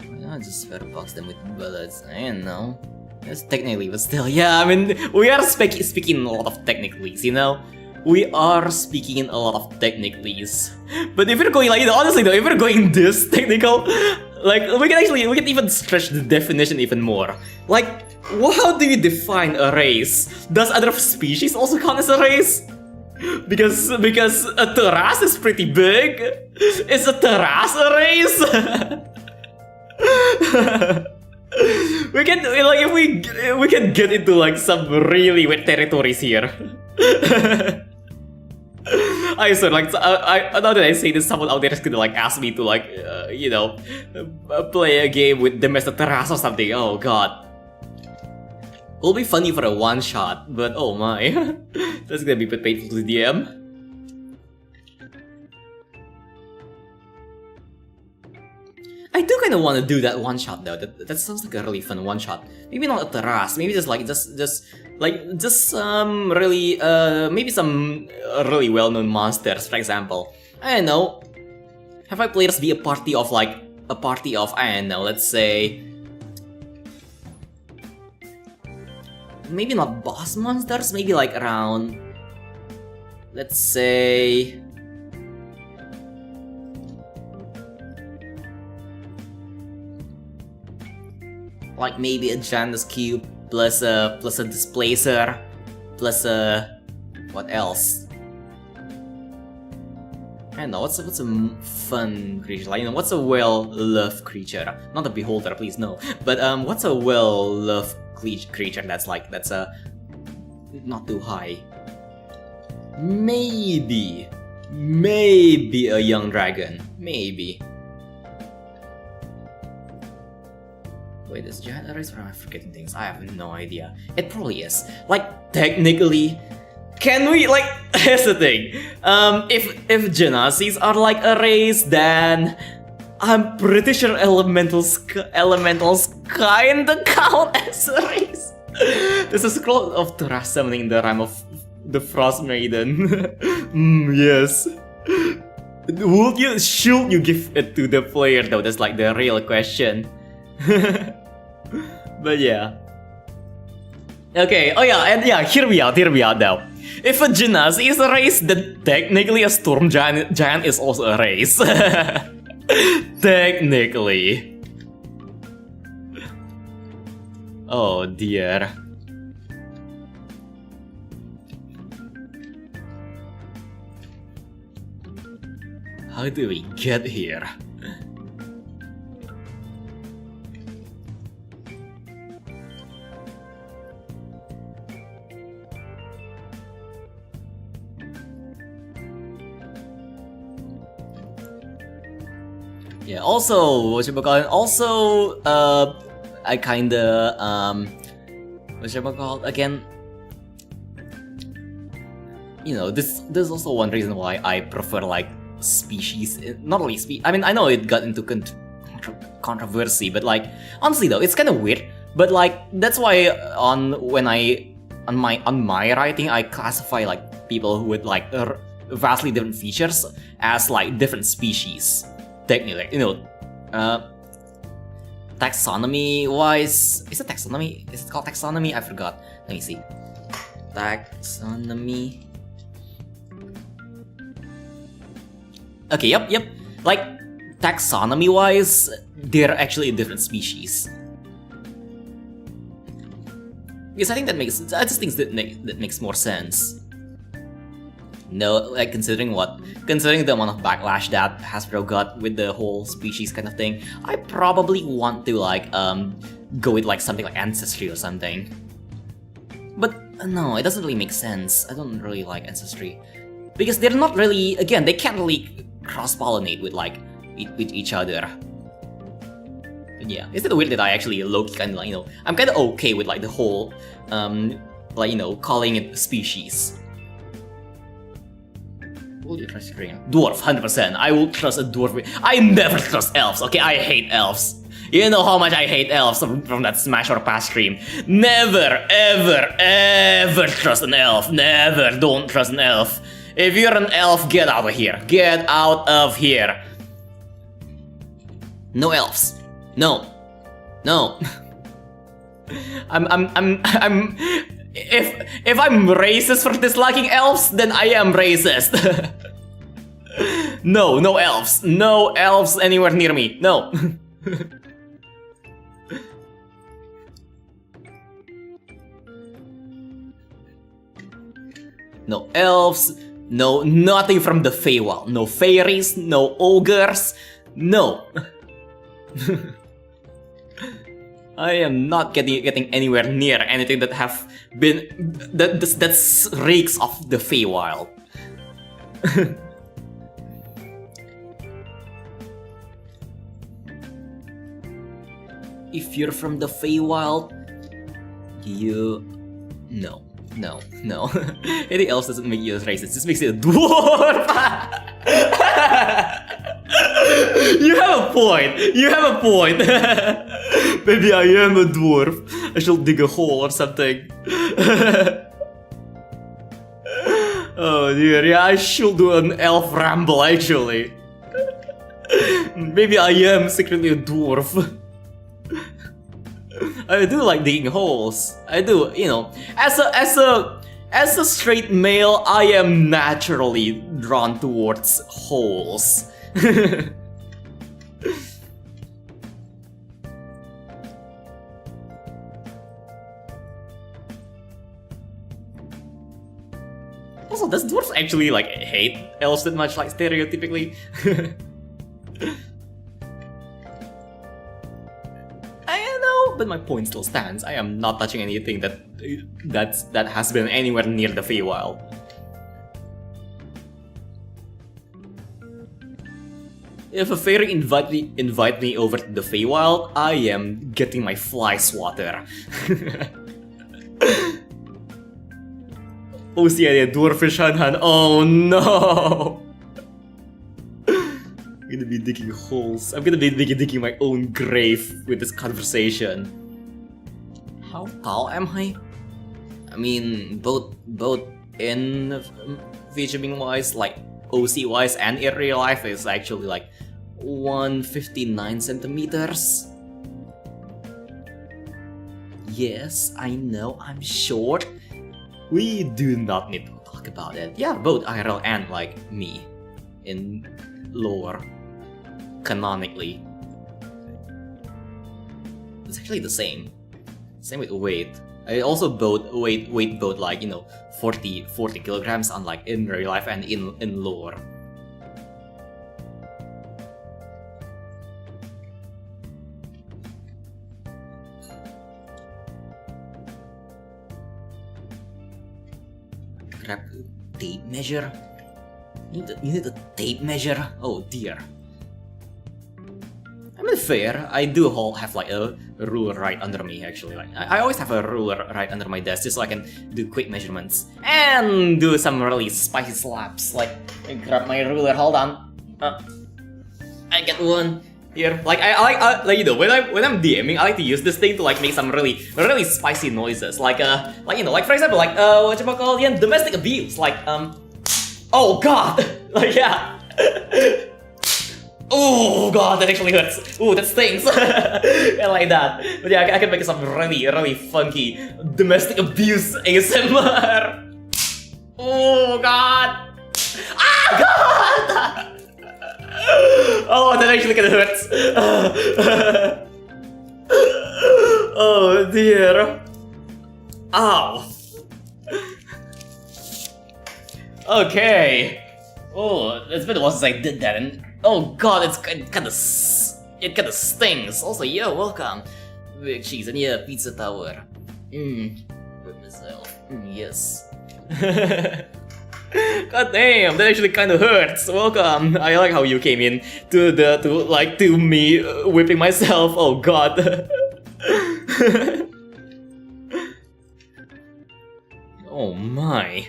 Why not just box them with bullets? I don't know. That's technically, but still, yeah. I mean, we are speaking a lot of technicalities, you know. We are speaking in a lot of technicalities. But if we're going like, you know, honestly though, if we're going this technical, like we can even stretch the definition even more. Like, how do you define a race? Does other species also count as a race? Because a terrace is pretty big. Is a terrace a race? We can like if we can get into like some really weird territories here. I swear, like, now that I say this, someone out there is gonna like ask me to like, you know, play a game with Domestic Terrace or something. Oh god. It'll be funny for a one-shot, but oh my. That's gonna be a bit painful to the DM. I do kind of want to do that one-shot though. That sounds like a really fun one-shot. Maybe not a terrace. Maybe just really maybe some really well-known monsters, for example. I don't know. Have my players be a party of I don't know, let's say, maybe not boss monsters, maybe like around, let's say, like maybe a Janus cube plus a displacer plus a what else? I don't know, what's a fun creature, like, you know, what's a well-loved creature? Not a beholder, please no. But what's a well-loved creature that's not too high? Maybe a young dragon. Maybe. Wait, is giant race, or am I forgetting things? I have no idea. It probably is. Like, technically, can we, like, here's the thing. If Genasies are like a race, then I'm pretty sure elementals kinda count as a race. There's a scroll of Terra summoning the rhyme of the Frost Maiden. Yes. Should you give it to the player though? That's like the real question. But yeah. Okay, oh yeah, and yeah, hear me out now. If a Genasi is a race, then technically a Storm Giant is also a race. Technically. Oh dear. How do we get here? Yeah, also, I kinda, again, you know, this is also one reason why I prefer, like, species, not only I mean, I know it got into controversy, but, like, honestly though, it's kinda weird, but, like, that's why on my writing, I classify, like, people with, like, vastly different features as, like, different species. Technically, you know, taxonomy-wise, is it taxonomy? Is it called taxonomy? I forgot. Let me see. Taxonomy. Okay, yep. Like, taxonomy-wise, they're actually a different species. Because I think that makes... I just think that makes more sense. No, like, considering the amount of backlash that Hasbro got with the whole species kind of thing, I probably want to, like, go with, like, something like Ancestry or something. But, no, it doesn't really make sense. I don't really like Ancestry. Because they're not really... Again, they can't really cross-pollinate with, like, with each other. But yeah, isn't it weird that I actually low-key kind of, like, you know... I'm kind of okay with, like, the whole, like, you know, calling it species. Will you trust your dwarf? 100%. I will trust a dwarf. I never trust elves, okay? I hate elves. You know how much I hate elves from that Smash or Pass stream. Never, ever, ever trust an elf. Never, don't trust an elf. If you're an elf, get out of here. Get out of here. No elves. No. No. If I'm racist for disliking elves, then I am racist. No elves. No elves anywhere near me. No. No elves. No, nothing from the Feywild. No fairies. No ogres. No. I am not getting anywhere near anything that have been that's reeks of the Feywild. If you're from the Feywild, no. Anything else doesn't make you a racist. It just makes you a dwarf. You have a point. Maybe I am a dwarf. I should dig a hole or something. Oh dear, yeah, I should do an elf ramble actually. Maybe I am secretly a dwarf. I do like digging holes. I do, you know, as a straight male, I am naturally drawn towards holes. Also, does dwarves actually like hate elves that much, like stereotypically? I don't know, but my point still stands. I am not touching anything that has been anywhere near the Feywild. If a fairy invite me over to the Feywild, I am getting my fly swatter. Oh, see, yeah, dwarfish Han. Oh no! I'm gonna be digging holes. I'm gonna be digging my own grave with this conversation. How tall am I? I mean, both in VTubing wise, like OC wise, and in real life is actually like 159 centimeters. Yes, I know, I'm short. We do not need to talk about it. Yeah, both IRL and like me in lore, canonically. It's actually the same. Same with weight. I also weight both like, you know, 40 kilograms, unlike in real life and in lore. Grab a tape measure. You need a tape measure. Oh dear. I mean, fair. I do have like a ruler right under me. Actually, like I always have a ruler right under my desk just so I can do quick measurements and do some really spicy slaps. Like, I grab my ruler. Hold on. I get one. Here, like I like, you know, when I'm DMing, I like to use this thing to like make some really spicy noises, like you know, like for example, like whatchamacallit, domestic abuse, like oh god, like yeah, oh god, that actually hurts, ooh, that stings, yeah, like that. But yeah, I can make some really funky domestic abuse ASMR. Oh god, ah god. Oh, that actually kinda hurts. Oh dear. Ow. Okay. Oh, it's been a while since I did that, and oh god, it kind of stings. Also, yeah, welcome, big cheese, and yeah, pizza tower. With myself. Yes. God damn, that actually kind of hurts. Welcome. I like how you came in to me whipping myself. Oh god. Oh my.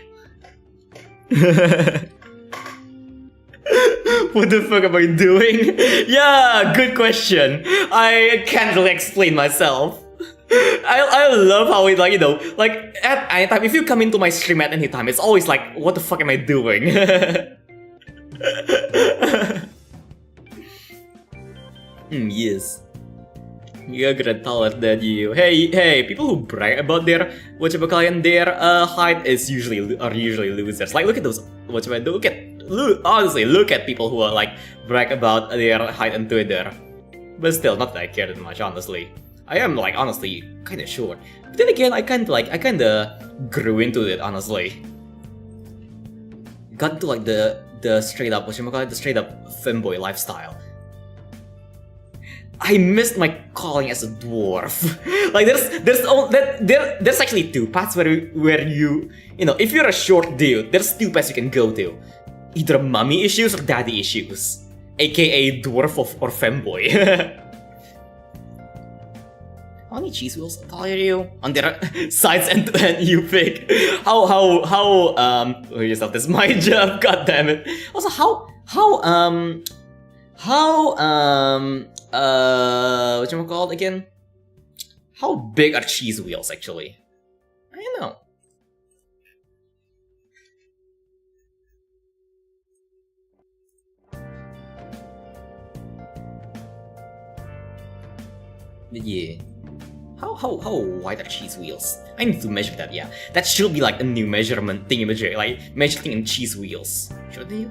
What the fuck am I doing? Yeah, good question. I can't really explain myself. I love how it, like, you know, like at any time, if you come into my stream at any time, it's always like, what the fuck am I doing? Yes. You're gonna tolerate that you. Hey, people who brag about their their height are usually losers. Like, look at those honestly, look at people who are like brag about their height on Twitter. But still, not that I care that much, honestly. I am like honestly kinda short. But then again, I kinda grew into it, honestly. Got into like the straight up the straight up femboy lifestyle. I missed my calling as a dwarf. Like there's actually two paths where you know, if you're a short dude, there's two paths you can go to. Either mommy issues or daddy issues, aka dwarf or femboy. How many cheese wheels are you on their sides and you pick? How yourself, this is my job, god damn it. Also whatchamacallit again? How big are cheese wheels actually? I don't know. Yeah. How wide are cheese wheels? I need to measure that, yeah. That should be like a new measurement thingamajig, like measuring in cheese wheels. Should they?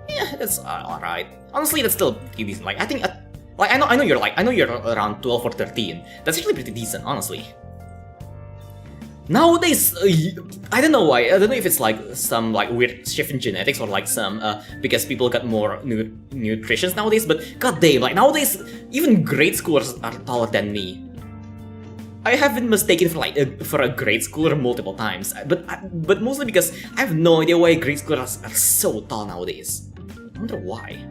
Yeah, that's alright. Honestly, that's still pretty decent. Like, I think, like, I know you're around 12 or 13. That's actually pretty decent, honestly. Nowadays, I don't know why. I don't know if it's like some like weird shift in genetics or like some because people got more nutrition nowadays. But god damn, like nowadays, even grade schoolers are taller than me. I have been mistaken for a grade schooler multiple times, but mostly because I have no idea why grade schoolers are so tall nowadays. I wonder why.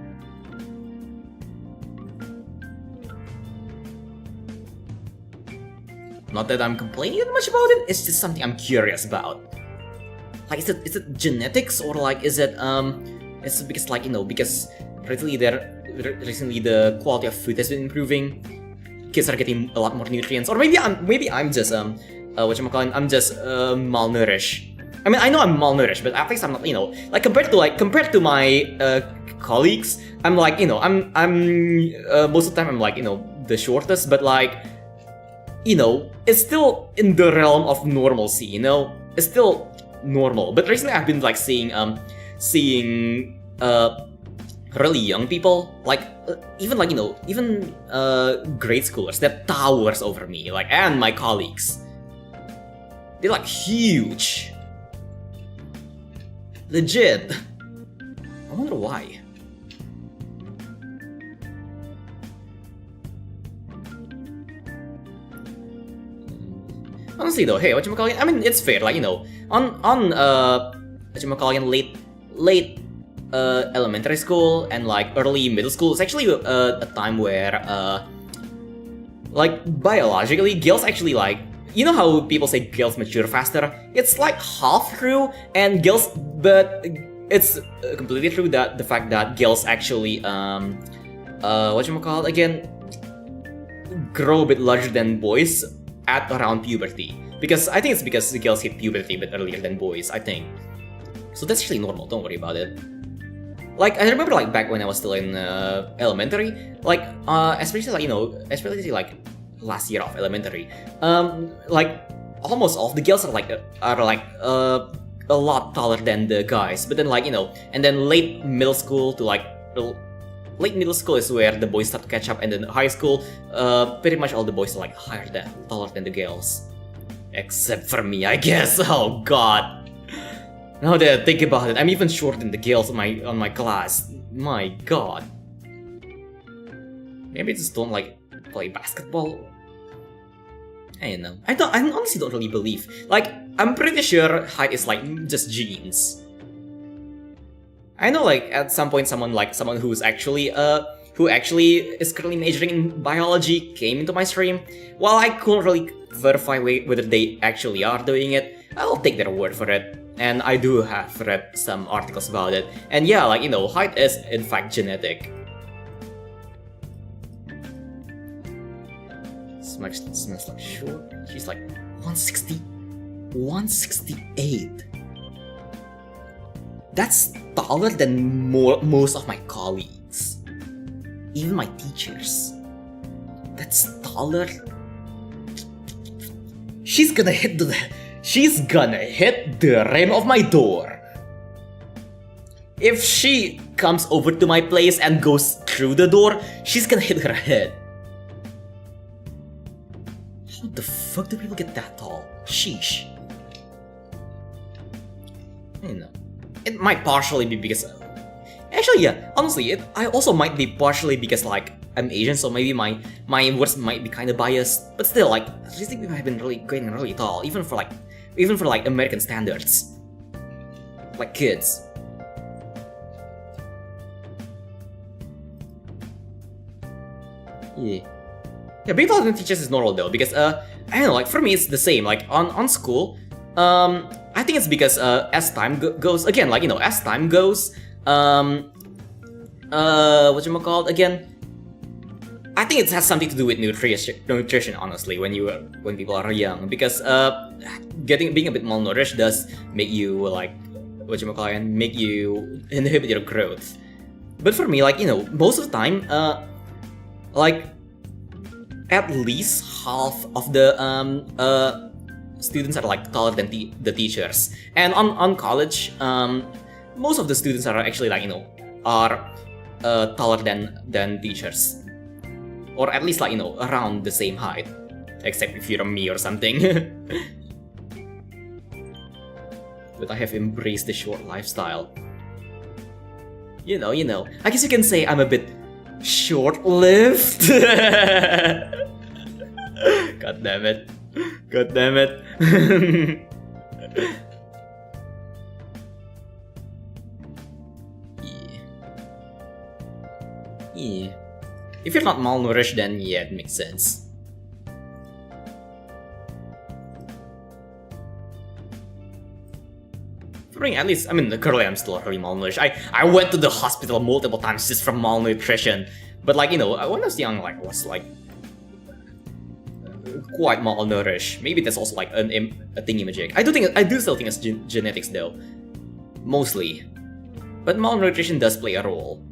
Not that I'm complaining that much about it, it's just something I'm curious about. Like, is it genetics or like is it it's because, like, you know, because recently the quality of food has been improving. Kids are getting a lot more nutrients, or maybe I'm just I'm just malnourished. I mean, I know I'm malnourished, but at least I'm not, you know, like compared to my colleagues, I'm like, you know, I'm most of the time I'm like, you know, the shortest, but like, you know, it's still in the realm of normalcy, you know, it's still normal. But recently I've been like seeing really young people, like even like, you know, even grade schoolers that towers over me, like, and my colleagues. They're like huge. Legit. I wonder why. Honestly though, hey, whatchamacallit, I mean, it's fair, like, you know, on whatchamacallit, late elementary school and like early middle school, it's actually a time where like biologically girls actually, like, you know how people say girls mature faster? It's like half true, and girls, but it's completely true that the fact that girls actually whatchamacallit again, grow a bit larger than boys at around puberty. Because I think it's because the girls hit puberty a bit earlier than boys, I think. So that's actually normal, don't worry about it. Like, I remember, like, back when I was still in elementary, like, especially, like, you know, especially, like, last year of elementary, like, almost all of the girls are a lot taller than the guys. But then, like, you know, and then late middle school to, like, late middle school is where the boys start to catch up, and then high school, pretty much all the boys are like taller than the girls. Except for me, I guess. Oh god. Now that I think about it, I'm even shorter than the girls on my class. My god. Maybe I just don't like play basketball. I don't know. I honestly don't really believe. Like, I'm pretty sure height is like just genes. I know, like, at some point someone who's actually is currently majoring in biology came into my stream. While I couldn't really verify whether they actually are doing it, I'll take their word for it. And I do have read some articles about it. And yeah, like, you know, height is in fact genetic. Smells like short. She's like 160, 168. That's taller than most of my colleagues. Even my teachers. That's taller. She's gonna hit the rim of my door. If she comes over to my place and goes through the door, she's gonna hit her head. How the fuck do people get that tall? Sheesh. I don't know. It might partially be because... Actually, yeah, honestly, I also might be partially because, like, I'm Asian, so maybe my words might be kind of biased. But still, like, these people have been getting really tall, even for like American standards. Like kids. Yeah. Yeah, being taller than teachers is normal though, because I don't know, like for me it's the same. Like on school, I think it's because as time goes, again, like, you know, as time goes, whatchamacallit again? I think it has something to do with nutrition, honestly, when people are young, because being a bit malnourished does make you like make you inhibit your growth. But for me, like, you know, most of the time, like at least half of the students are like taller than the teachers, and on college, most of the students are actually like, you know, are taller than teachers. Or at least, like, you know, around the same height. Except if you're me or something. But I have embraced the short lifestyle. You know, I guess you can say I'm a bit short-lived. God damn it. God damn it. Yeah. If you're not malnourished, then yeah, it makes sense. For me, at least, I mean, currently I'm still really malnourished. I went to the hospital multiple times just from malnutrition. But, like, you know, when I was young, like, I was like quite malnourished. Maybe that's also like a thingy-majig. I do still think it's genetics though, mostly. But malnutrition does play a role.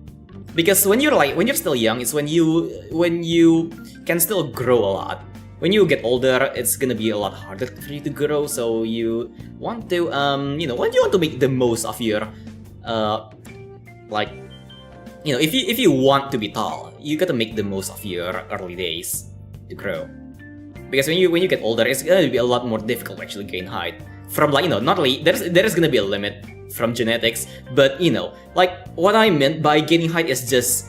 Because when you're still young, it's when you can still grow a lot. When you get older, it's gonna be a lot harder for you to grow. So you want to you know, when you want to make the most of your like, you know, if you want to be tall, you gotta make the most of your early days to grow. Because when you get older, it's gonna be a lot more difficult to actually gain height. From, like, you know, not only there is gonna be a limit from genetics, but, you know, like, what I meant by gaining height is just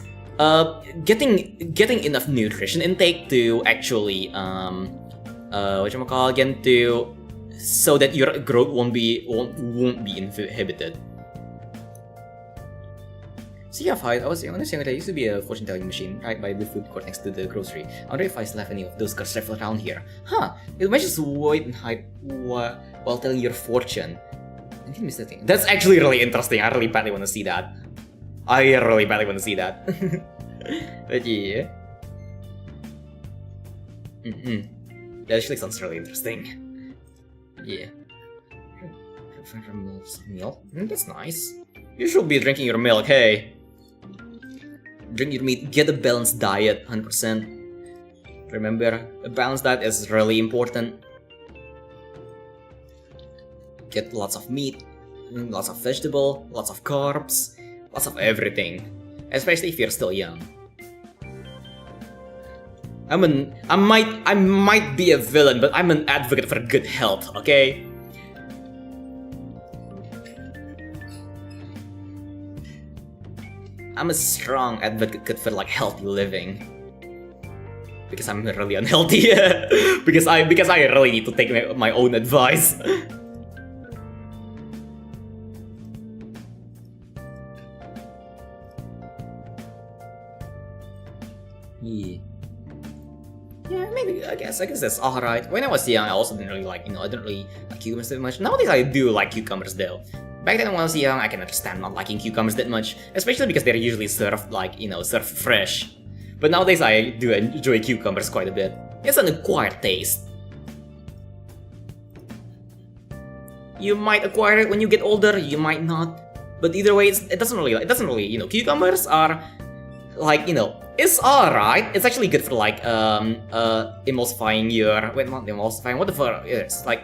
getting enough nutrition intake to actually so that your growth won't be inhibited. So yeah, I was younger, there used to be a fortune telling machine right by the food court next to the grocery. I wonder if I still have any of those cards left around here. Huh, it measures weight and height while telling your fortune. I didn't miss that thing. That's actually really interesting. I really badly want to see that. I really badly want to see that. But yeah. That actually sounds really interesting. Yeah. 500 ml of milk? That's nice. You should be drinking your milk, hey. Drink your meat, get a balanced diet, 100%. Remember, a balanced diet is really important. Get lots of meat, lots of vegetable, lots of carbs, lots of everything. especially if you're still young. I might be a villain, but I'm an advocate for good health, okay? I'm a strong advocate for like healthy living. Because I'm really unhealthy. because I really need to take my own advice. Yeah, maybe I guess that's alright. When I was young, I also didn't really like, I didn't really like cucumbers that much. Nowadays I do like cucumbers though. Back then when I was young, I can understand not liking cucumbers that much, especially because they're usually served like, served fresh. But nowadays I do enjoy cucumbers quite a bit. It's an acquired taste. You might acquire it when you get older, you might not. But either way, it doesn't really, cucumbers are like, it's alright. It's actually good for like emulsifying your, wait, not emulsifying, what the fuck, it's like,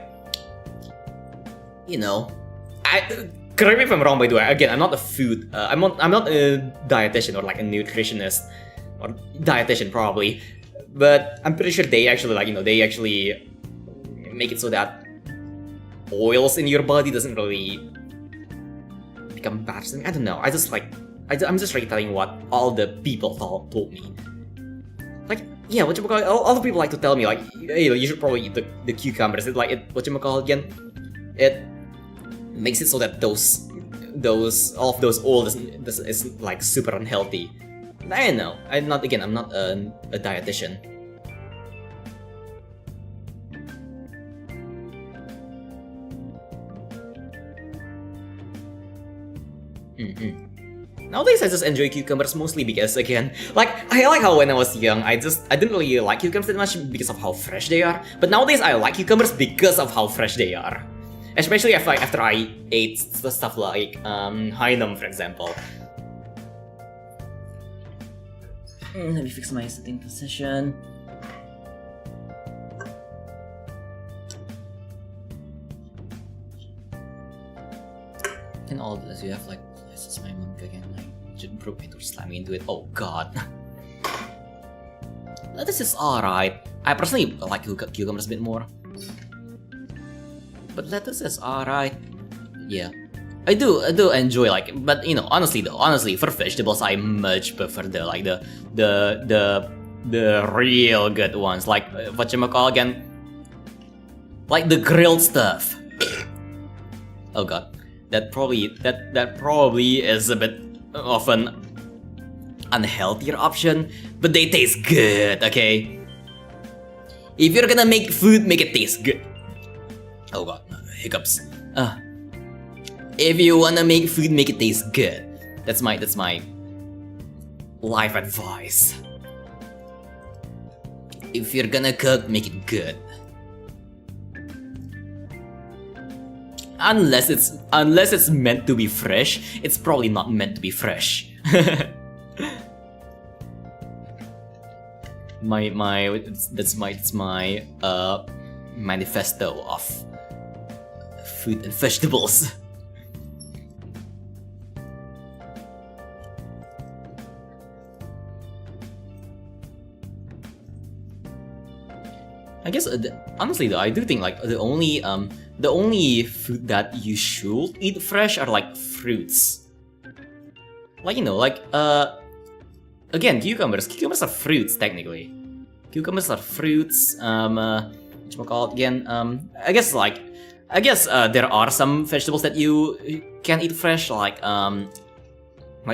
correct me if I'm wrong, by the way. Again, I'm not a food, I'm not a dietitian or like a nutritionist or dietitian probably, but I'm pretty sure they actually they actually make it so that oils in your body doesn't really become bad. I don't know. I'm just like telling what all the people told me. Like, yeah, all the people like to tell me like, hey, you should probably eat the cucumbers. It's like it makes it so that all of those oil is like super unhealthy. I don't know. I'm not a dietitian. Nowadays I just enjoy cucumbers mostly because, again, like, I like how when I was young I didn't really like cucumbers that much because of how fresh they are. But nowadays I like cucumbers because of how fresh they are. Especially after I ate stuff like Heinum, for example. Let me fix my sitting position. And all of this, you have like, this is my monk again, like, should broke into slamming into it. Oh god. This is alright. I personally like cucumbers a bit more. But lettuce is alright. Yeah. I do enjoy but honestly, for vegetables I much prefer the real good ones, like whatchamacall again, like the grilled stuff. Oh god, that probably is a bit of an unhealthier option, but they taste good. Okay, if you're gonna make food, make it taste good. Oh god, hiccups. If you wanna make food, make it taste good. That's my life advice. If you're gonna cook, make it good. Unless it's meant to be fresh, it's probably not meant to be fresh. That's my manifesto of food and vegetables. I guess honestly though, I do think like the only food that you should eat fresh are like fruits. Like again, cucumbers are fruits technically. Cucumbers are fruits. Whatchamacallit again? I guess there are some vegetables that you can eat fresh, like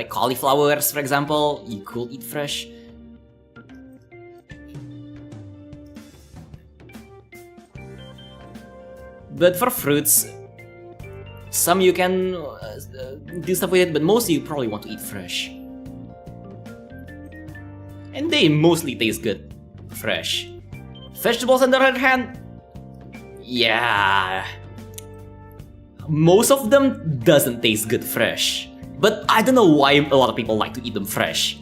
cauliflowers, for example. You could eat fresh. But for fruits, some you can do stuff with it, but most you probably want to eat fresh. And they mostly taste good fresh. Vegetables on the other hand, yeah, most of them doesn't taste good fresh. But I don't know why a lot of people like to eat them fresh.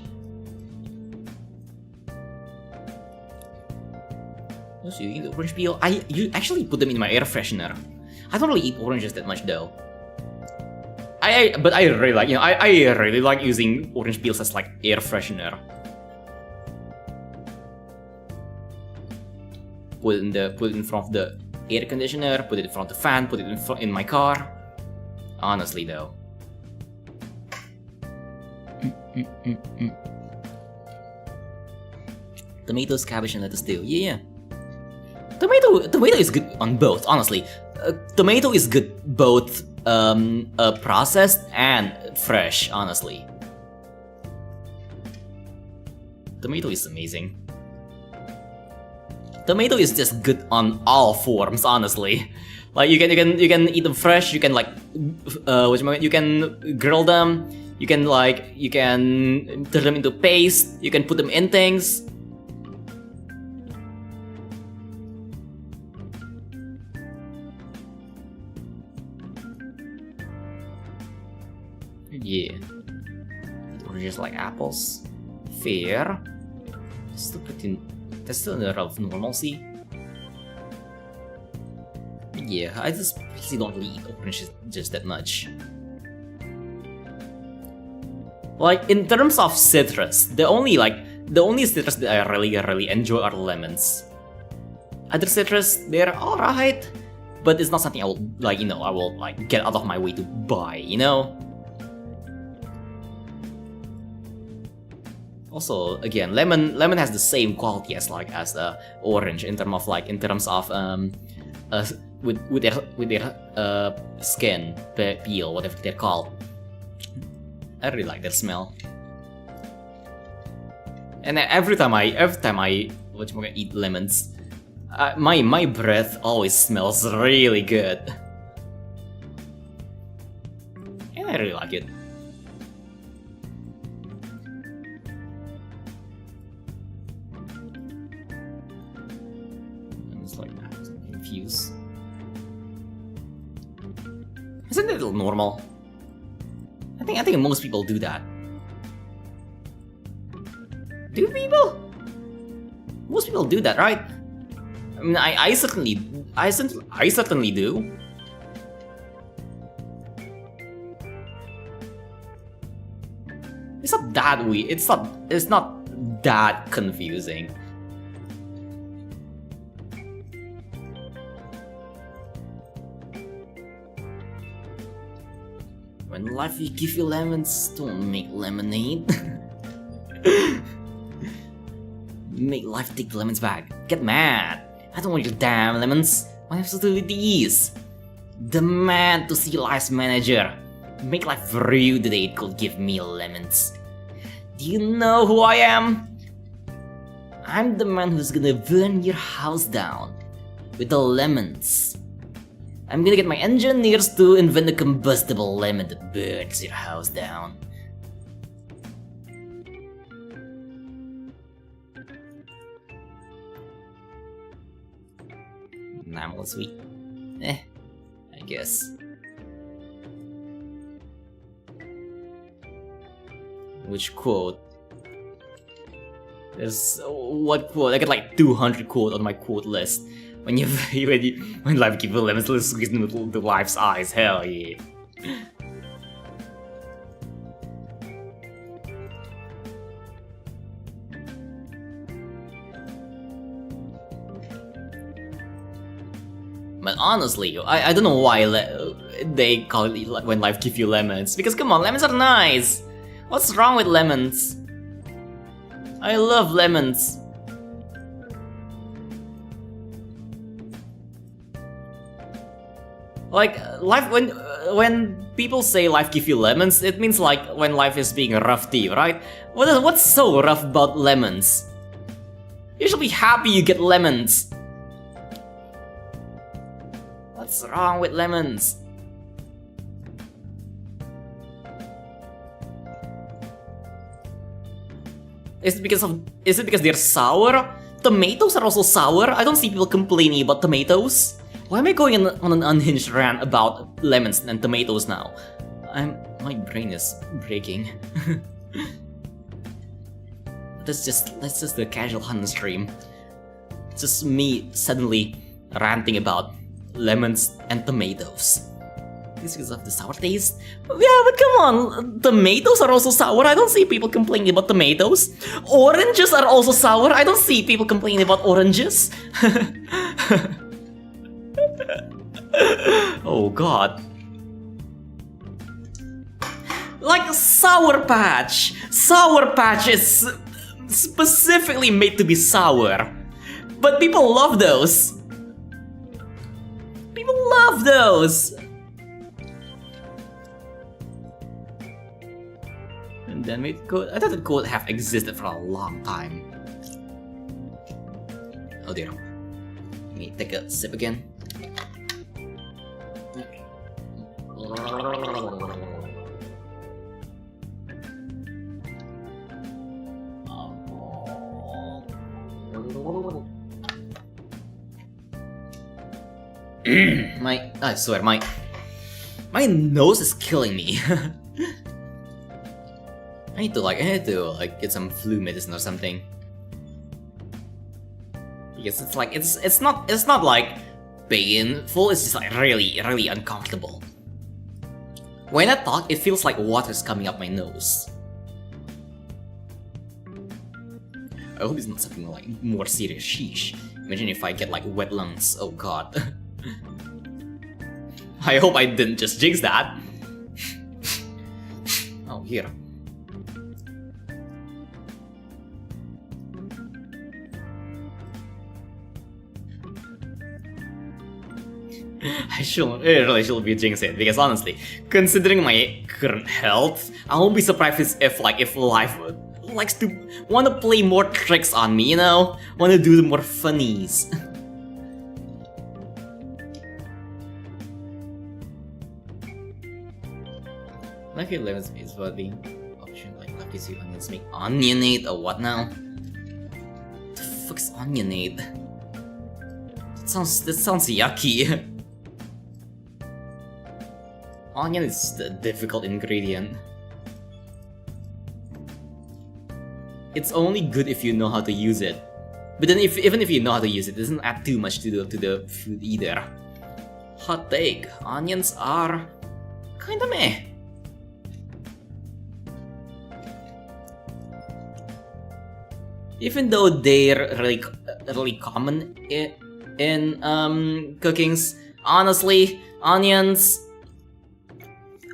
So you eat the orange peel? You actually put them in my air freshener. I don't really eat oranges that much though. But I really like, I really like using orange peels as like air freshener. Put it in front of the air conditioner, put it in front of the fan, put it in my car. Honestly though. Tomatoes, cabbage, and lettuce too. Yeah. Tomato is good on both, honestly. Tomato is good both processed and fresh, honestly. Tomato is amazing. Tomato is just good on all forms, honestly. Like you can eat them fresh. You can like you can grill them. You can turn them into paste. You can put them in things. Yeah. Or just like apples. Fair. That's still in the realm of normalcy. Yeah, I just basically don't really eat oranges just that much. Like in terms of citrus, the only citrus that I really enjoy are lemons. Other citrus, they're alright, but it's not something I will I will get out of my way to buy, Also, again, lemon has the same quality as orange in terms of with their skin, peel, whatever they're called. I really like their smell. And every time I eat lemons, my breath always smells really good. And I really like it. Infuse. Isn't it normal? I think most people do that. Do people? Most people do that, right? I mean, I certainly do. It's not that weird. It's not that confusing. When life will give you lemons, don't make lemonade. Make life take the lemons back. Get mad. I don't want your damn lemons. I have to do with these. Demand to see life's manager. Make life for you today it could give me lemons. Do you know who I am? I'm the man who's gonna burn your house down with the lemons. I'm gonna get my engineers to invent a combustible lemon that burns your house down. Enamel sweet. I guess. Which quote? There's what quote? I got like 200 quotes on my quote list. When life gives you lemons, let's squeeze into life's eyes. Hell yeah. But honestly, I don't know why they call it when life gives you lemons. Because come on, lemons are nice. What's wrong with lemons? I love lemons. Like life, when people say life gives you lemons, it means like when life is being rough to you, right? What's so rough about lemons? You should be happy you get lemons. What's wrong with lemons? Is it because they're sour? Tomatoes are also sour. I don't see people complaining about tomatoes. Why am I going on an unhinged rant about lemons and tomatoes now? My brain is breaking. That's just the casual Hun stream. It's just me suddenly ranting about lemons and tomatoes. It's because of the sour taste? Yeah, but come on, tomatoes are also sour. I don't see people complaining about tomatoes. Oranges are also sour. I don't see people complaining about oranges. Oh god. Like Sour Patch. Sour Patch is specifically made to be sour. But people love those. People love those. And then it could, I thought it could have existed for a long time. Oh dear. Let me take a sip again. I swear, my nose is killing me. I need to get some flu medicine or something. Because it's not like painful, it's just like really uncomfortable. When I talk, it feels like water's coming up my nose. I hope it's not something like more serious. Sheesh. Imagine if I get like wet lungs. Oh god. I hope I didn't just jinx that. Oh, here. I really should be jinxing it, because honestly, considering my current health, I won't be surprised if life likes to want to play more tricks on me, you know? Want to do the more funnies. Life 11 space for the option like left is onions make onionade or what now? What the fuck is onionade? That sounds yucky. Onion is the difficult ingredient. It's only good if you know how to use it. But then even if you know how to use it, it doesn't add too much to the food either. Hot take. Onions are kinda meh. Even though they're really common in cookings, honestly, onions,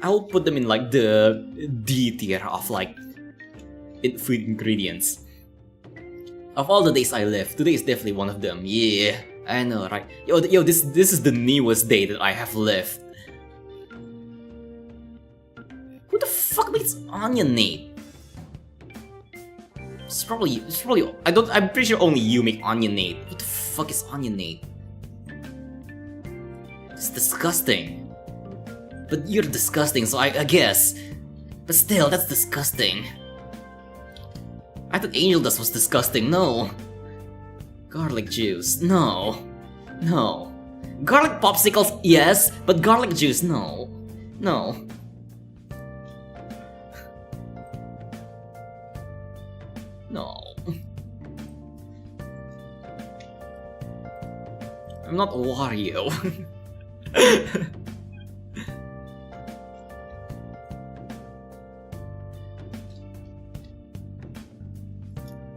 I'll put them in like the D tier of like food ingredients. Of all the days I live, today is definitely one of them. Yeah, I know, right? Yo, this is the newest day that I have lived. Who the fuck makes onionade? It's probably I'm pretty sure only you make onionade. What the fuck is onionade? It's disgusting. But you're disgusting, so I guess. But still, that's disgusting. I thought angel dust was disgusting. No. Garlic juice. No. No. Garlic popsicles, yes, but garlic juice, no. No. No. I'm not Wario.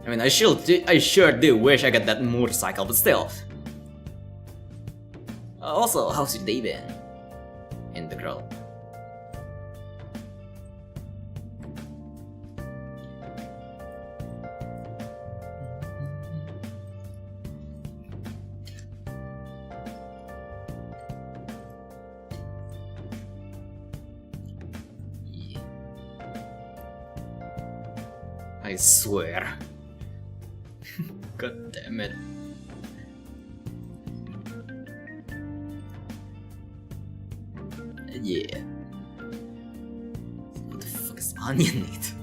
I mean, I sure do wish I got that motorcycle, but still. Also, how's your day been? And the girl. Yeah. I swear. God damn it. Yeah. What the fuck is onion meat?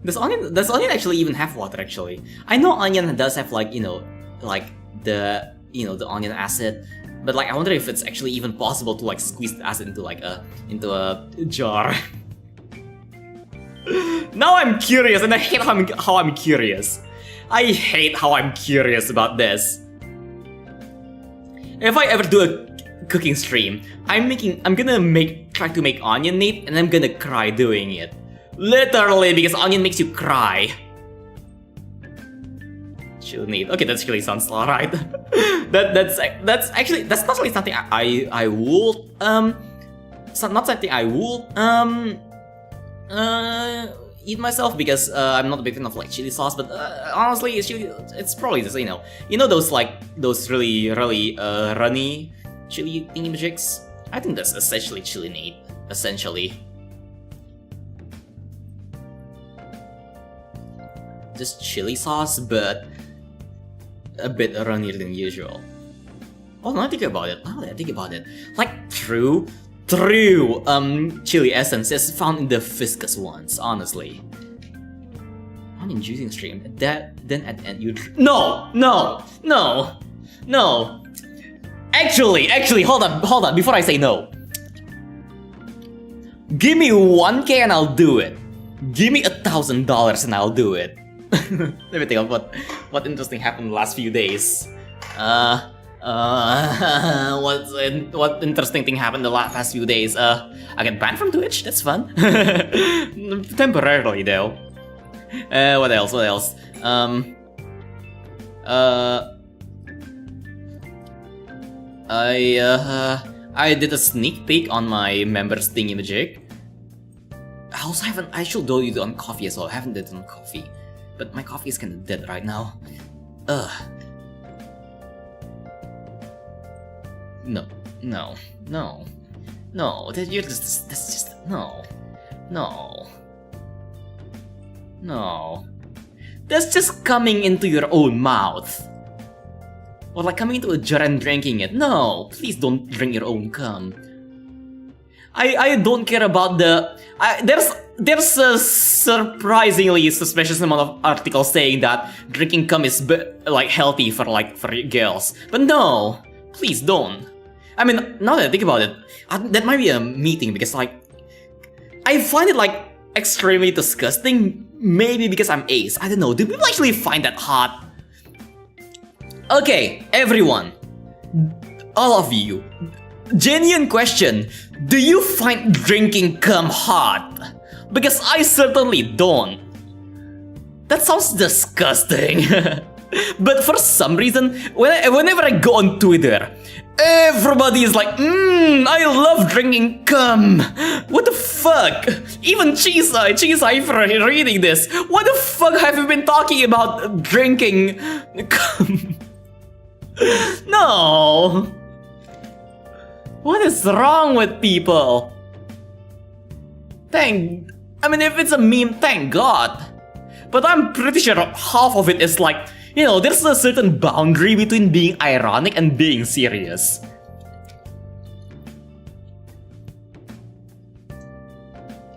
Does onion actually even have water actually? I know onion does have like, like the onion acid, but like I wonder if it's actually even possible to like squeeze the acid into a jar. Now I'm curious, and I hate how I'm curious. I hate how I'm curious about this. If I ever do cooking stream. I'm gonna try to make onion nate, and I'm gonna cry doing it. Literally, because onion makes you cry. Chili nate. Okay, that really sounds alright. that's not really something I would it's not something I would eat myself, because I'm not a big fan of like chili sauce, but honestly, it's probably just, you know those really runny chili thingy-majigs. I think that's essentially chili nate, essentially. Just chili sauce, but a bit runnier than usual. Oh, now I think about it, like true chili essence is found in the viscous ones, honestly. Onion juicing stream, then at the end you no. Actually, hold on, before I say no. Give me 1K and I'll do it. Give me $1,000 and I'll do it. Let me think of what interesting happened the last few days. What interesting thing happened the past few days? I get banned from Twitch. That's fun. Temporarily though. What else? I did a sneak peek on my members thingy-majig. I should do it on coffee as well. I haven't done it on coffee, but my coffee is kinda dead right now. No. That's just no. That's just coming into your own mouth. Or like coming into a jar and drinking it. No, please don't drink your own cum. I don't care about there's a surprisingly suspicious amount of articles saying that drinking cum is like healthy for girls. But no, please don't. I mean, now that I think about it, that might be a meeting, because like I find it like extremely disgusting. Maybe because I'm ace. I don't know. Do people actually find that hot? Okay, everyone, all of you, genuine question: do you find drinking cum hot? Because I certainly don't. That sounds disgusting. But for some reason, whenever I go on Twitter, everybody is like, I love drinking cum. What the fuck? Even Cheesai for reading this. What the fuck have you been talking about drinking cum? No. What is wrong with people? I mean, if it's a meme, thank God. But I'm pretty sure half of it is like, there's a certain boundary between being ironic and being serious.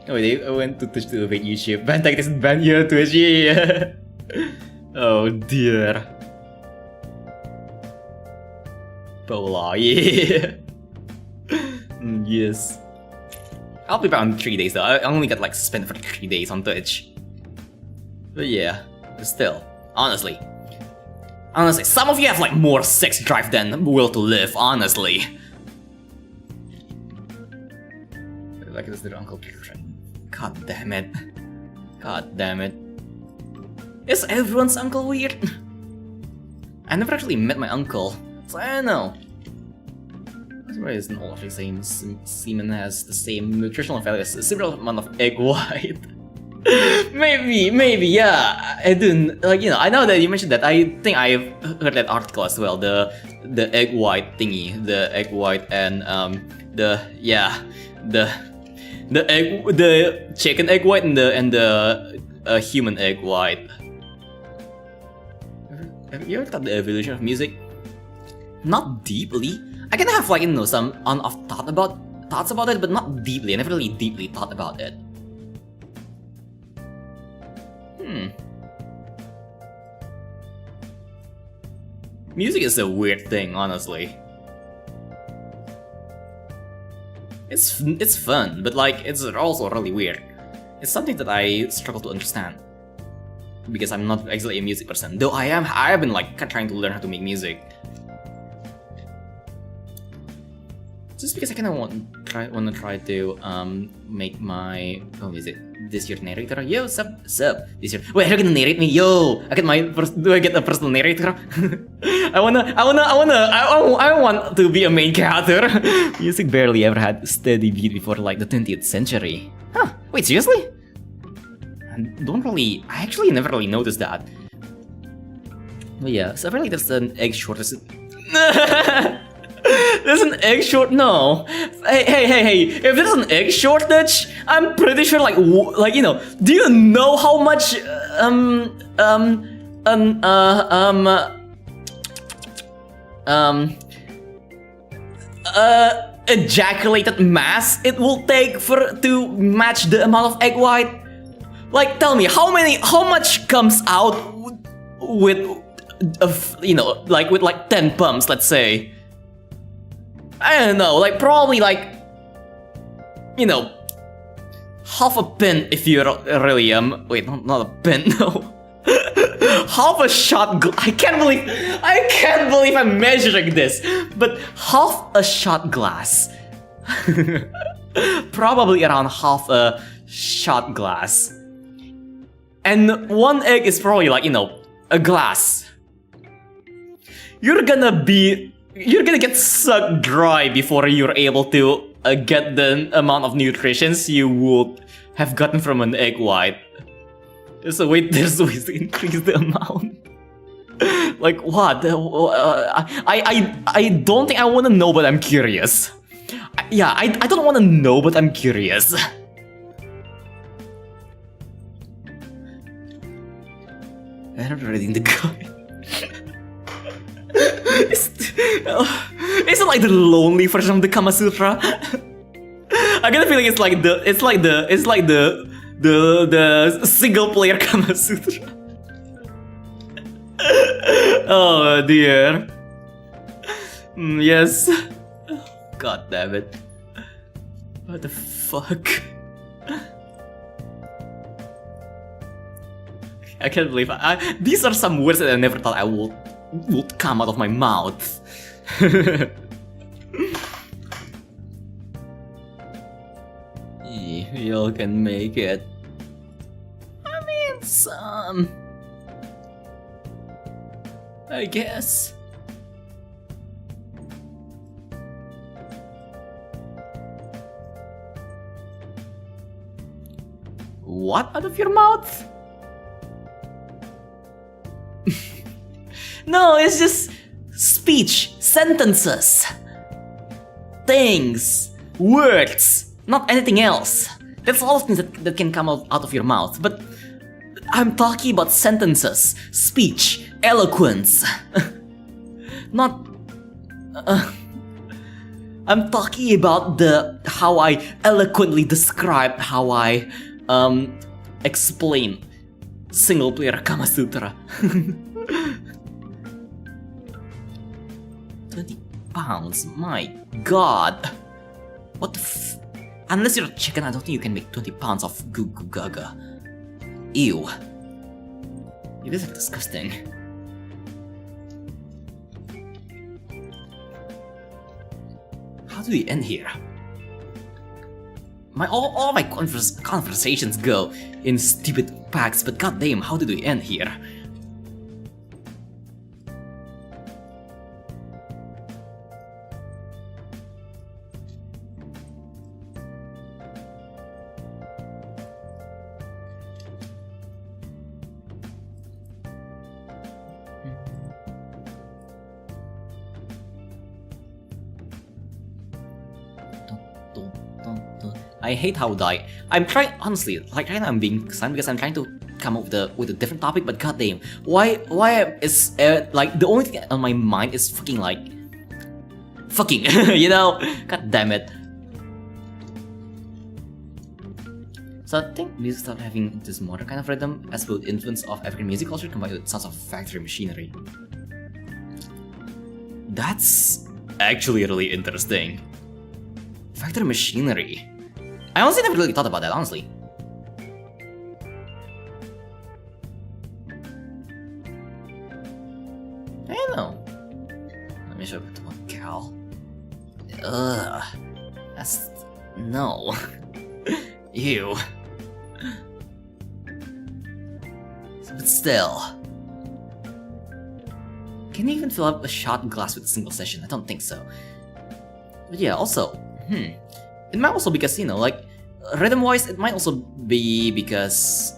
Oh, they went to Twitch to evade YouTube. Bantag doesn't ban you on Twitch, yeah. Oh dear. Pola, yeah. Yes. I'll be back in 3 days though. I only got like suspended for 3 days on Twitch. But yeah, still, honestly, some of you have like more sex drive than will to live, honestly. Like it's their uncle children. God damn it. Is everyone's uncle weird? I never actually met my uncle, so I don't know. Why isn't all of the same semen has the same nutritional value as a similar amount of egg white? maybe, yeah. I didn't I know that you mentioned that. I think I've heard that article as well. The egg white thingy, the egg white and the chicken egg white and the human egg white. Have you ever thought the evolution of music? Not deeply. I can have some on-off thoughts about it, but not deeply. I never really deeply thought about it. Music is a weird thing, honestly. It's fun, but it's also really weird. It's something that I struggle to understand, because I'm not exactly a music person. Though I have been trying to learn how to make music. Just because I kind of want to try to make my this your narrator? Yo, sup? This your wait, are you gonna narrate me? Yo, do I get a personal narrator? I want to be a main character. Music barely ever had steady beat before like the 20th century. Huh? Wait, seriously? I actually never really noticed that. But yeah, so apparently there's an egg shortage. There's an egg short. No, hey! If there's an egg shortage, I'm pretty sure, do you know how much ejaculated mass it will take to match the amount of egg white? Like, tell me how much comes out with with 10 pumps, let's say. I don't know, probably half a pin if you're really wait, not a pin, no. Half a shot I can't believe I'm measuring this, but half a shot glass. Probably around half a shot glass. And one egg is probably a glass. You're gonna get sucked dry before you're able to get the amount of nutrition you would have gotten from an egg white. There's ways to increase the amount. Like what? I don't think I want to know, but I'm curious. I don't want to know, but I'm curious. I'm reading the guide. Is it like the lonely version of the Kama Sutra? I get a feeling it's like the single player Kama Sutra. Oh dear. Yes. God damn it. What the fuck? I can't believe these are some words that I never thought I would come out of my mouth. Y'all can make it. I mean, some. I guess. What out of your mouth? No, it's just speech, sentences, things, words, not anything else. That's all things that can come out of your mouth. But I'm talking about sentences, speech, eloquence. Not. I'm talking about how I eloquently describe how I explain single player Kama Sutra. 20 pounds, my god. What the unless you're a chicken, I don't think you can make 20 pounds of goo goo gaga. Ew. You guys are disgusting. How do we end here? All my conversations go in stupid packs, but goddamn, how did we end here? I hate how I'm trying, honestly, right now I'm being stunned because I'm trying to come up with a different topic, but goddamn, why is the only thing on my mind is fucking, you know? God damn it. So I think music started having this modern kind of rhythm as both influence of African music culture combined with sounds of factory machinery. That's actually really interesting. Factory machinery. I honestly never really thought about that, honestly. I don't know. Let me show it to one gal. Ugh. That's... no. Ew. But still... can you even fill up a shot glass with a single session? I don't think so. But yeah, also... it might also because, you know, like... rhythm-wise, it might also be because...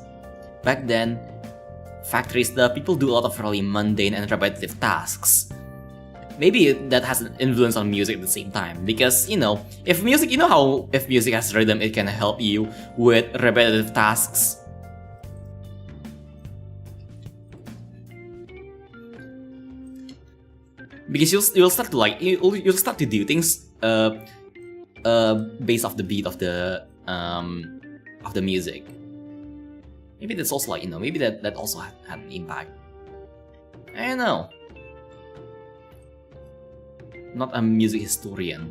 back then... factories, the people do a lot of really mundane and repetitive tasks. Maybe that has an influence on music at the same time, because, you know, if music, you know how if music has rhythm, it can help you with repetitive tasks. Because you'll start to like, you'll start to do things based off the beat of the music. Maybe that's also like, you know, maybe that also had an impact. I don't know. Not a music historian.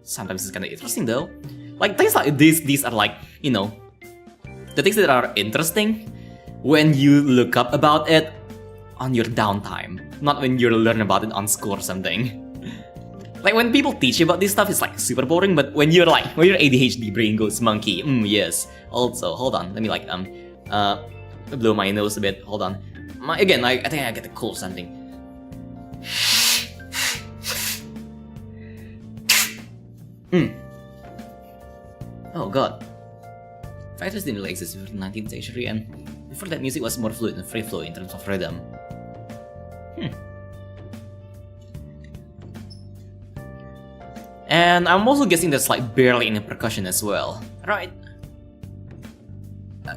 Sometimes it's kind of interesting though. Like things like these are like, you know, the things that are interesting when you look up about it on your downtime, not when you learn about it on school or something. Like when people teach you about this stuff, it's like super boring. But when your ADHD brain goes monkey, yes. Also, hold on, let me like blow my nose a bit. Hold on. I think I get a cold or something. Oh god. Fighters didn't really exist before the 19th century, and before that music was more fluid and free flow in terms of rhythm. And I'm also guessing there's like barely any percussion as well, right?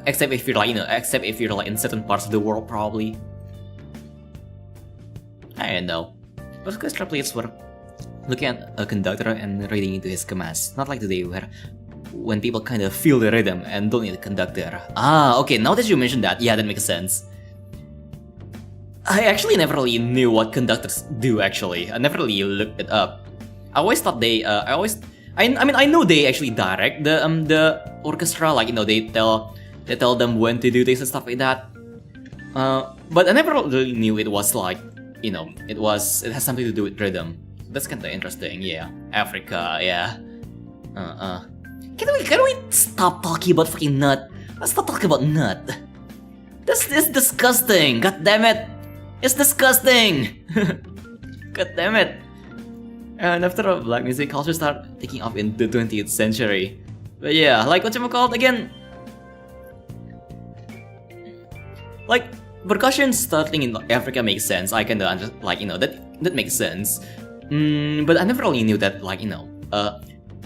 Except if you're like, you know, in certain parts of the world, probably. I don't know. But orchestra players were looking at a conductor and reading into his commands, not like today where when people kind of feel the rhythm and don't need a conductor. Ah, okay, now that you mentioned that, yeah, that makes sense. I actually never really knew what conductors do, actually. I never really looked it up. I always thought they, I mean, I know they actually direct the orchestra, like, you know, they tell them when to do this and stuff like that. But I never really knew it was like, you know, it has something to do with rhythm. That's kind of interesting, yeah. Africa, yeah. Can we stop talking about fucking nut? Let's stop talking about nut. This is disgusting. God damn it. It's disgusting. God damn it. And after all, black music culture started taking off in the 20th century. But yeah, like whatchamacallit again? Like, percussion starting in Africa makes sense. I kinda like, you know, that makes sense. But I never really knew that, like, you know,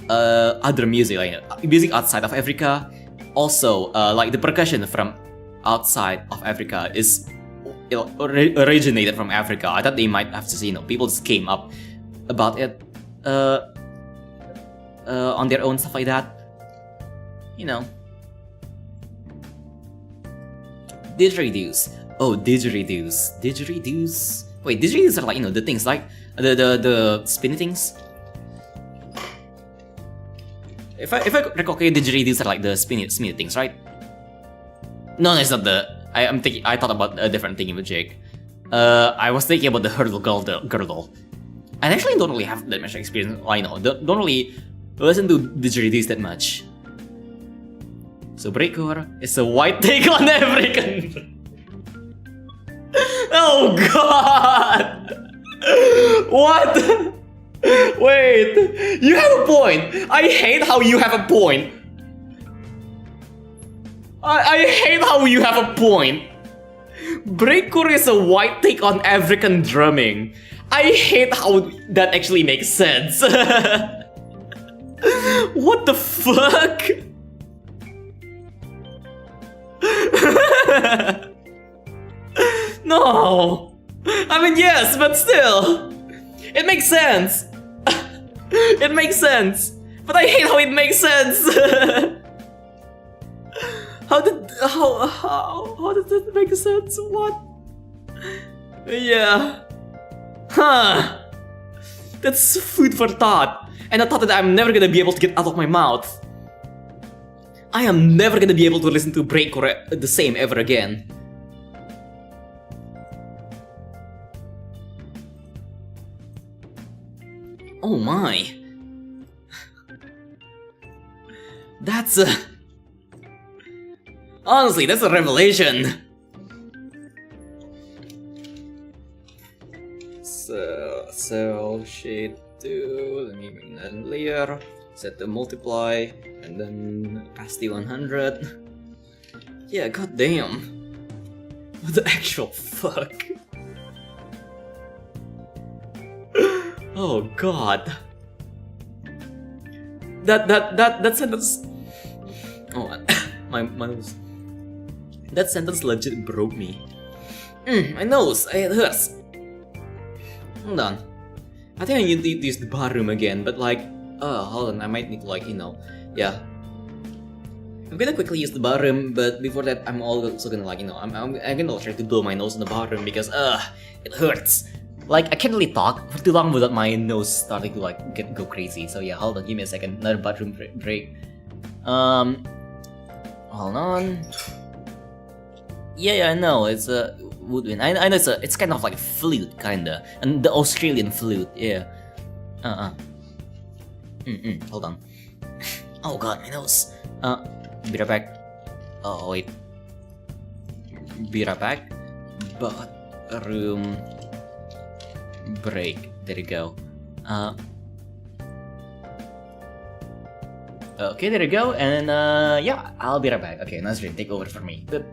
other music, like, you know, music outside of Africa, also, like the percussion from outside of Africa is originated from Africa. I thought they might have to say, you know, people just came up about it on their own, stuff like that. You know. Didgeridoos. Oh, didgeridoos. Didgeridoos. Wait, didgeridoos are like, you know, the things like the spinny things. If I recall, okay, didgeridoos are like the spinny things, right? No, it's not the. I thought about a different thing with Jake. I was thinking about the hurdle girdle. I actually don't really have that much experience. I know, don't really listen to didgeridoos that much. So breakcore is a white take on African. Oh god! What? Wait, you have a point. I hate how you have a point. I hate how you have a point. Breakcore is a white take on African drumming. I hate how that actually makes sense. What the fuck? No. I mean, yes, but still. It makes sense. It makes sense. But I hate how it makes sense. How did that make sense? What? Yeah. Huh. That's food for thought. And a thought that I'm never gonna be able to get out of my mouth. I am never gonna be able to listen to breakcore the same ever again. Oh my. That's a... Honestly, that's a revelation. So shade 2, let me make that layer, set the multiply, and then cast the 100. Yeah, goddamn. What the actual fuck? Oh god. That sentence. Oh, my nose. That sentence legit broke me. My nose, it hurts. Hold on. I think I need to use the bathroom again, but like, hold on, I might need to like, yeah. I'm gonna quickly use the bathroom, but before that, I'm also gonna like, I'm gonna try to blow my nose in the bathroom because, it hurts. Like, I can't really talk for too long without my nose starting to like go crazy. So yeah, hold on, give me a second. Another bathroom break. Hold on. Yeah, I know it's a woodwind. I know it's kind of like a flute, kinda, and the Australian flute. Yeah. Hold on. Oh god, my nose. Be right back. Oh wait. Be right back. Bathroom break. There you go. Okay, there you go. And then yeah, I'll be right back. Okay, Nazrin, take over for me. Good.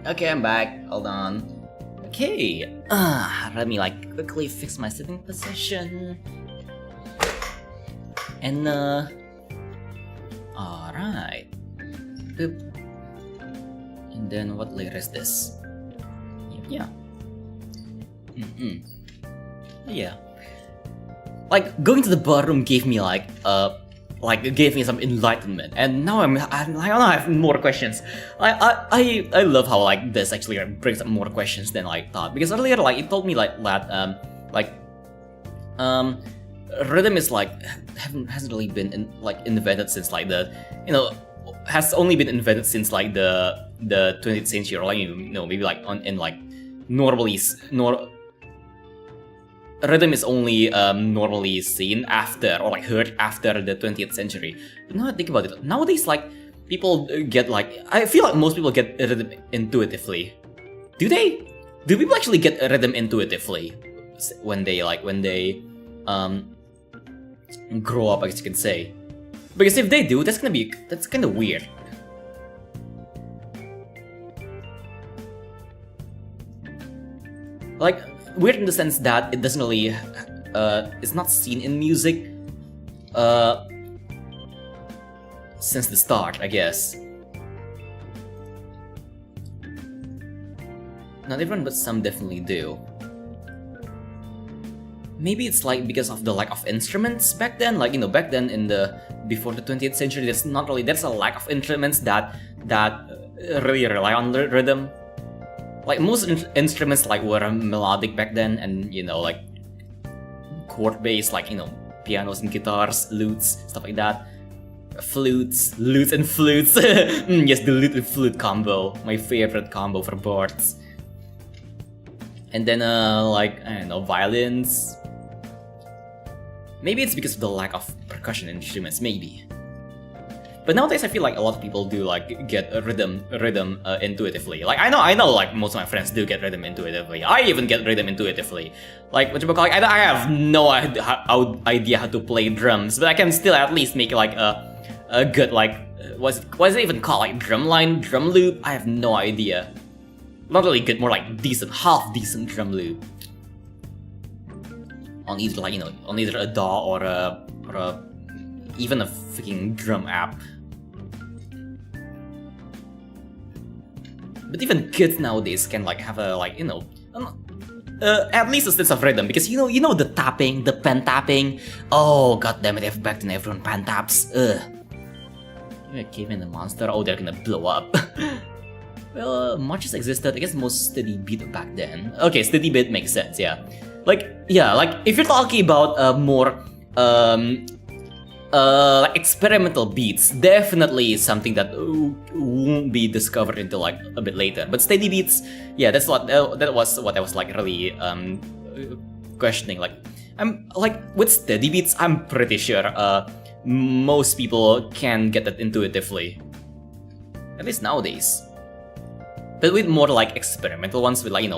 Okay, I'm back. Hold on. Okay. Let me like quickly fix my sitting position. And alright. Boop. And then what layer is this? Yeah. Yeah. Like going to the bathroom gave me like gave me some enlightenment, and now now I have more questions. I love how like this actually like, brings up more questions than I thought, because earlier like it told me like that rhythm is like hasn't really been invented since like the has only been invented since like the 20th century, or like maybe like rhythm is only normally seen after or like heard after the 20th century. But now I think about it, nowadays like people get like, I feel like most people get rhythm intuitively. Do they? Do people actually get rhythm intuitively when they grow up, I guess you can say? Because if they do, that's kind of weird. Like weird in the sense that it doesn't really it's not seen in music. since the start, I guess. Not everyone, but some definitely do. Maybe it's like because of the lack of instruments back then. Like, you know, back then in the before the 20th century, there's a lack of instruments that really rely on rhythm. Like most instruments like were melodic back then, and you know, like chord based, like, you know, pianos and guitars, lutes, stuff like that. Lutes and flutes. Yes, the lute and flute combo, my favorite combo for bards. And then like, I don't know, violins. Maybe it's because of the lack of percussion instruments, maybe. But nowadays I feel like a lot of people do like get a rhythm intuitively. Like I know like most of my friends do get rhythm intuitively. I even get rhythm intuitively. Like I have no idea how to play drums, but I can still at least make like a good like what's it even called, like drum line, drum loop? I have no idea. Not really good, more like decent, half decent drum loop. On either, like, you know, on either a DAW or a even a freaking drum app. But even kids nowadays can like have a, like, you know, at least a sense of rhythm, because you know the tapping, the pen tapping. Oh god damn it! Back then everyone pen taps. Ugh. A caveman and a monster. Oh, they're gonna blow up. Well, marches existed. I guess most steady beat back then. Okay, steady beat makes sense. Yeah. Like if you're talking about more like experimental beats, definitely something that won't be discovered until like a bit later. But steady beats, yeah, that was what I was like really questioning. Like, I'm like with steady beats, I'm pretty sure most people can get that intuitively, at least nowadays. But with more like experimental ones, with like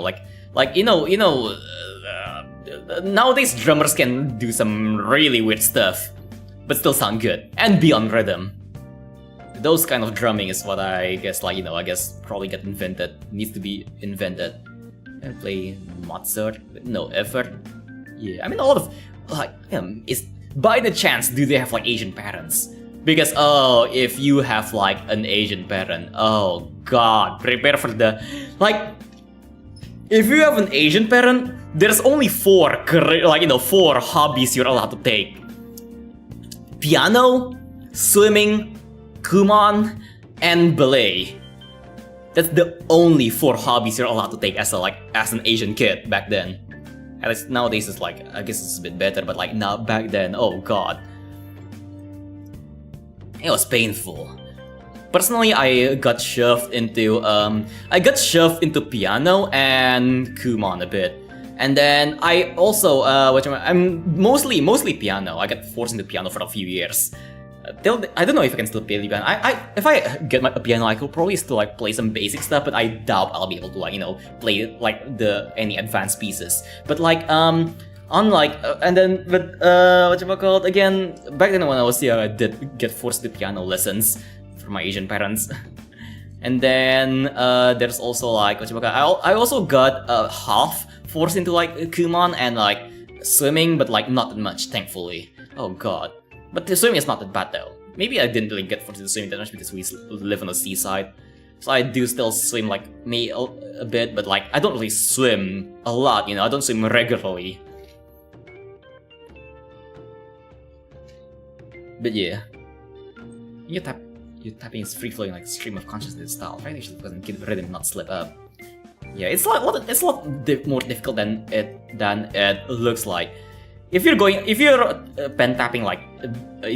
nowadays drummers can do some really weird stuff, but still sound good and be on rhythm. Those kind of drumming is what I guess, like, you know, I guess probably needs to be invented. And play Mozart with no effort. Yeah, I mean, a lot of like is by the chance do they have like Asian parents? Because if you have like an Asian parent, oh god, prepare for the like. If you have an Asian parent, there's only four hobbies you're allowed to take: piano, swimming, kumon, and ballet. That's the only 4 hobbies you're allowed to take as an Asian kid back then. At least nowadays it's like, I guess it's a bit better, but like now back then, oh god. It was painful. Personally, I got shoved into piano and kumon a bit, and then I also I'm mostly piano. I got forced into piano for a few years. I don't know if I can still play the piano. If I get a piano, I could probably still like play some basic stuff, but I doubt I'll be able to, like, you know, play like any advanced pieces. But like again, back then when I was young, I did get forced to piano lessons from my Asian parents. And then there's also like I also got half forced into like kumon and like swimming, but like not that much, thankfully. Oh god. But the swimming is not that bad though. Maybe I didn't really get forced into swimming that much because we live on the seaside. So I do still swim like a bit, but like I don't really swim a lot, you know, I don't swim regularly. But yeah. Your tapping is free flowing like stream of consciousness style, right? Actually, doesn't keep the rhythm not slip up. Yeah, it's a lot more difficult than it looks like. If you're pen tapping, like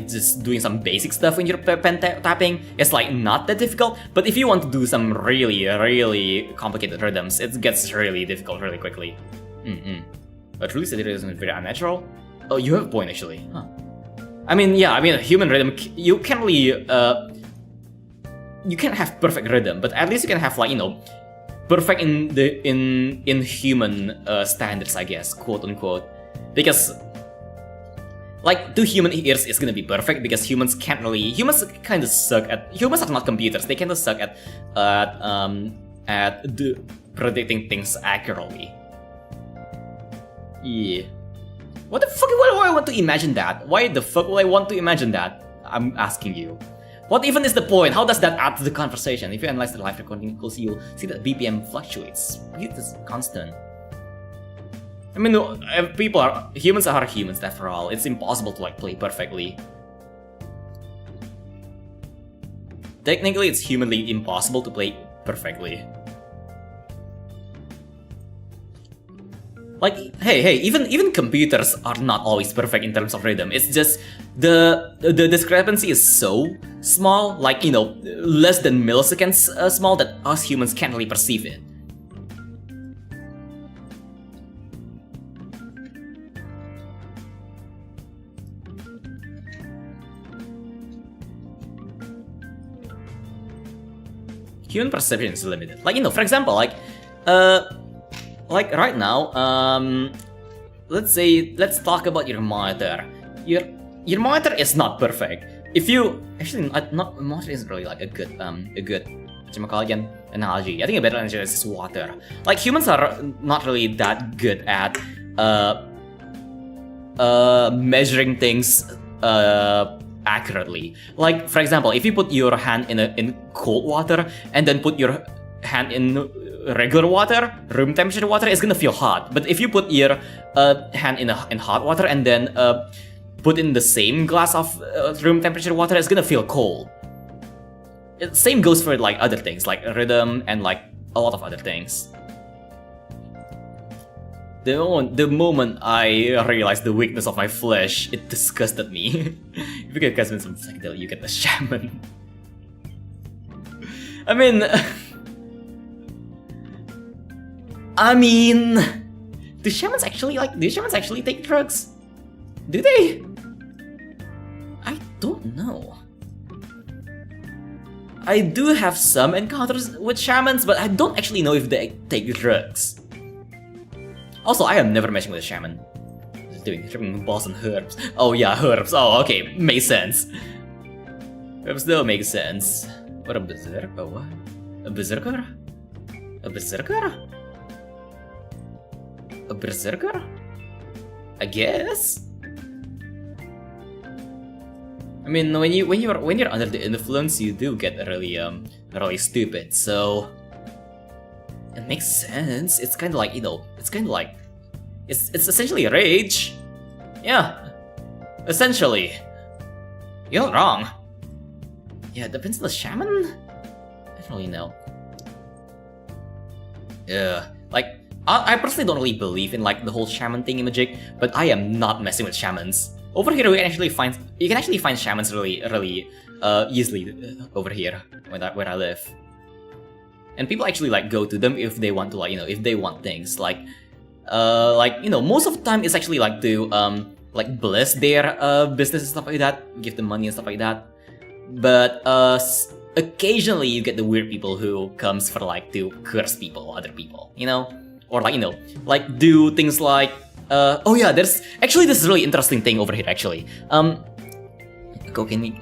just doing some basic stuff when you're pen tapping, it's like not that difficult. But if you want to do some really complicated rhythms, it gets really difficult really quickly. But really, it isn't very unnatural. Oh, you have a point actually. Huh. I mean, human rhythm, you can't really you can't have perfect rhythm, but at least you can have, like, you know, perfect in human standards, I guess, quote unquote. Because like to human ears it's gonna be perfect, because humans kind of suck at, humans are not computers, they kind of suck at predicting things accurately. Yeah. What the fuck? Why do I want to imagine that? Why the fuck will I want to imagine that? I'm asking you. What even is the point? How does that add to the conversation? If you analyze the live recording, you'll see that BPM fluctuates. It is constant. I mean, humans are humans after all. It's impossible to like play perfectly. Technically, it's humanly impossible to play perfectly. Like, hey, even computers are not always perfect in terms of rhythm. It's just the discrepancy is so small, like, you know, less than milliseconds small, that us humans can't really perceive it. Human perception is limited. Like, you know, for example, like right now, let's talk about your monitor. Your monitor is not perfect. If you actually not monitor isn't really like a good again analogy. I think a better analogy is water. Like, humans are not really that good at measuring things accurately. Like, for example, if you put your hand in cold water and then put your hand in regular water, room temperature water, it's gonna feel hot. But if you put your hand in hot water and then put in the same glass of room temperature water, it's gonna feel cold. Same goes for like other things, like rhythm and like a lot of other things. The moment I realized the weakness of my flesh, it disgusted me. If you get customers from psychedelic, you get the shaman. I mean, do shamans actually take drugs? Do they? I don't know. I do have some encounters with shamans, but I don't actually know if they take drugs. Also, I am never messing with a shaman. Just tripping balls and herbs. Oh yeah, herbs. Oh, okay, makes sense. Herbs though make sense. What a berserker? Oh, what? A berserker? A berserker? A berserker? I guess. I mean, when you're under the influence, you do get really stupid. So it makes sense. It's kind of like, you know, it's essentially rage. Yeah, essentially. You're not wrong. Yeah, it depends on the shaman. I don't really know. Yeah, like I personally don't really believe in like the whole shaman thing in Magic, but I am not messing with shamans. Over here, you can actually find shamans really easily over here where I live. And people actually like go to them if they want to, like, you know, if they want things like you know, most of the time it's actually like to like bless their business and stuff like that, give them money and stuff like that. But occasionally you get the weird people who comes for like to curse other people, you know, or like, you know, like do things like oh yeah, there's actually this really interesting thing over here actually. Cocaine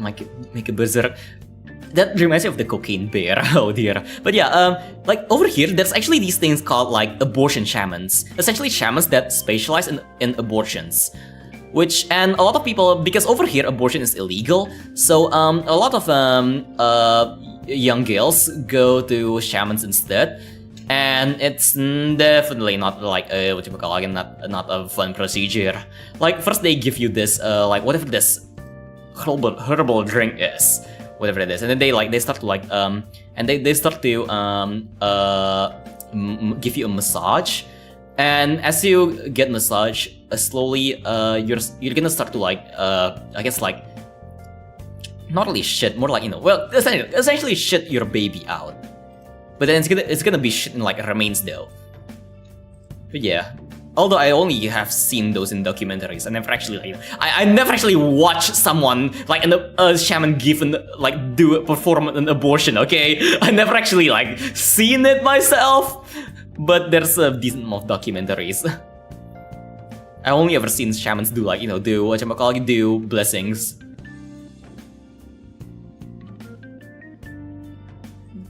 make a berserk. That reminds me of the cocaine bear. Oh dear. But yeah, like over here, there's actually these things called like abortion shamans. Essentially shamans that specialize in abortions. And a lot of people, because over here abortion is illegal, so a lot of young girls go to shamans instead. And it's definitely not like not a fun procedure. Like first they give you this like whatever this herbal drink is. Whatever it is, and then they start to like and they start to give you a massage, and as you get massage, slowly you're gonna start to like I guess like not really shit, more like, you know, well, essentially shit your baby out, but then it's gonna be shit in like remains though. But yeah. Although I only have seen those in documentaries, I never actually like, I never actually watched someone like a shaman perform an abortion. Okay, I never actually like seen it myself, but there's a decent amount of documentaries. I only ever seen shamans do like, you know, do blessings.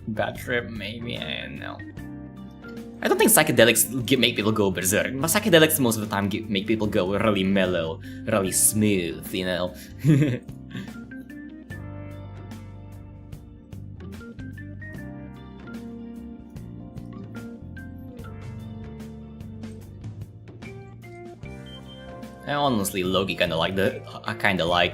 Bad trip, maybe, I don't know. I don't think psychedelics make people go berserk, but psychedelics most of the time make people go really mellow, really smooth, you know? I honestly, low-key kind of like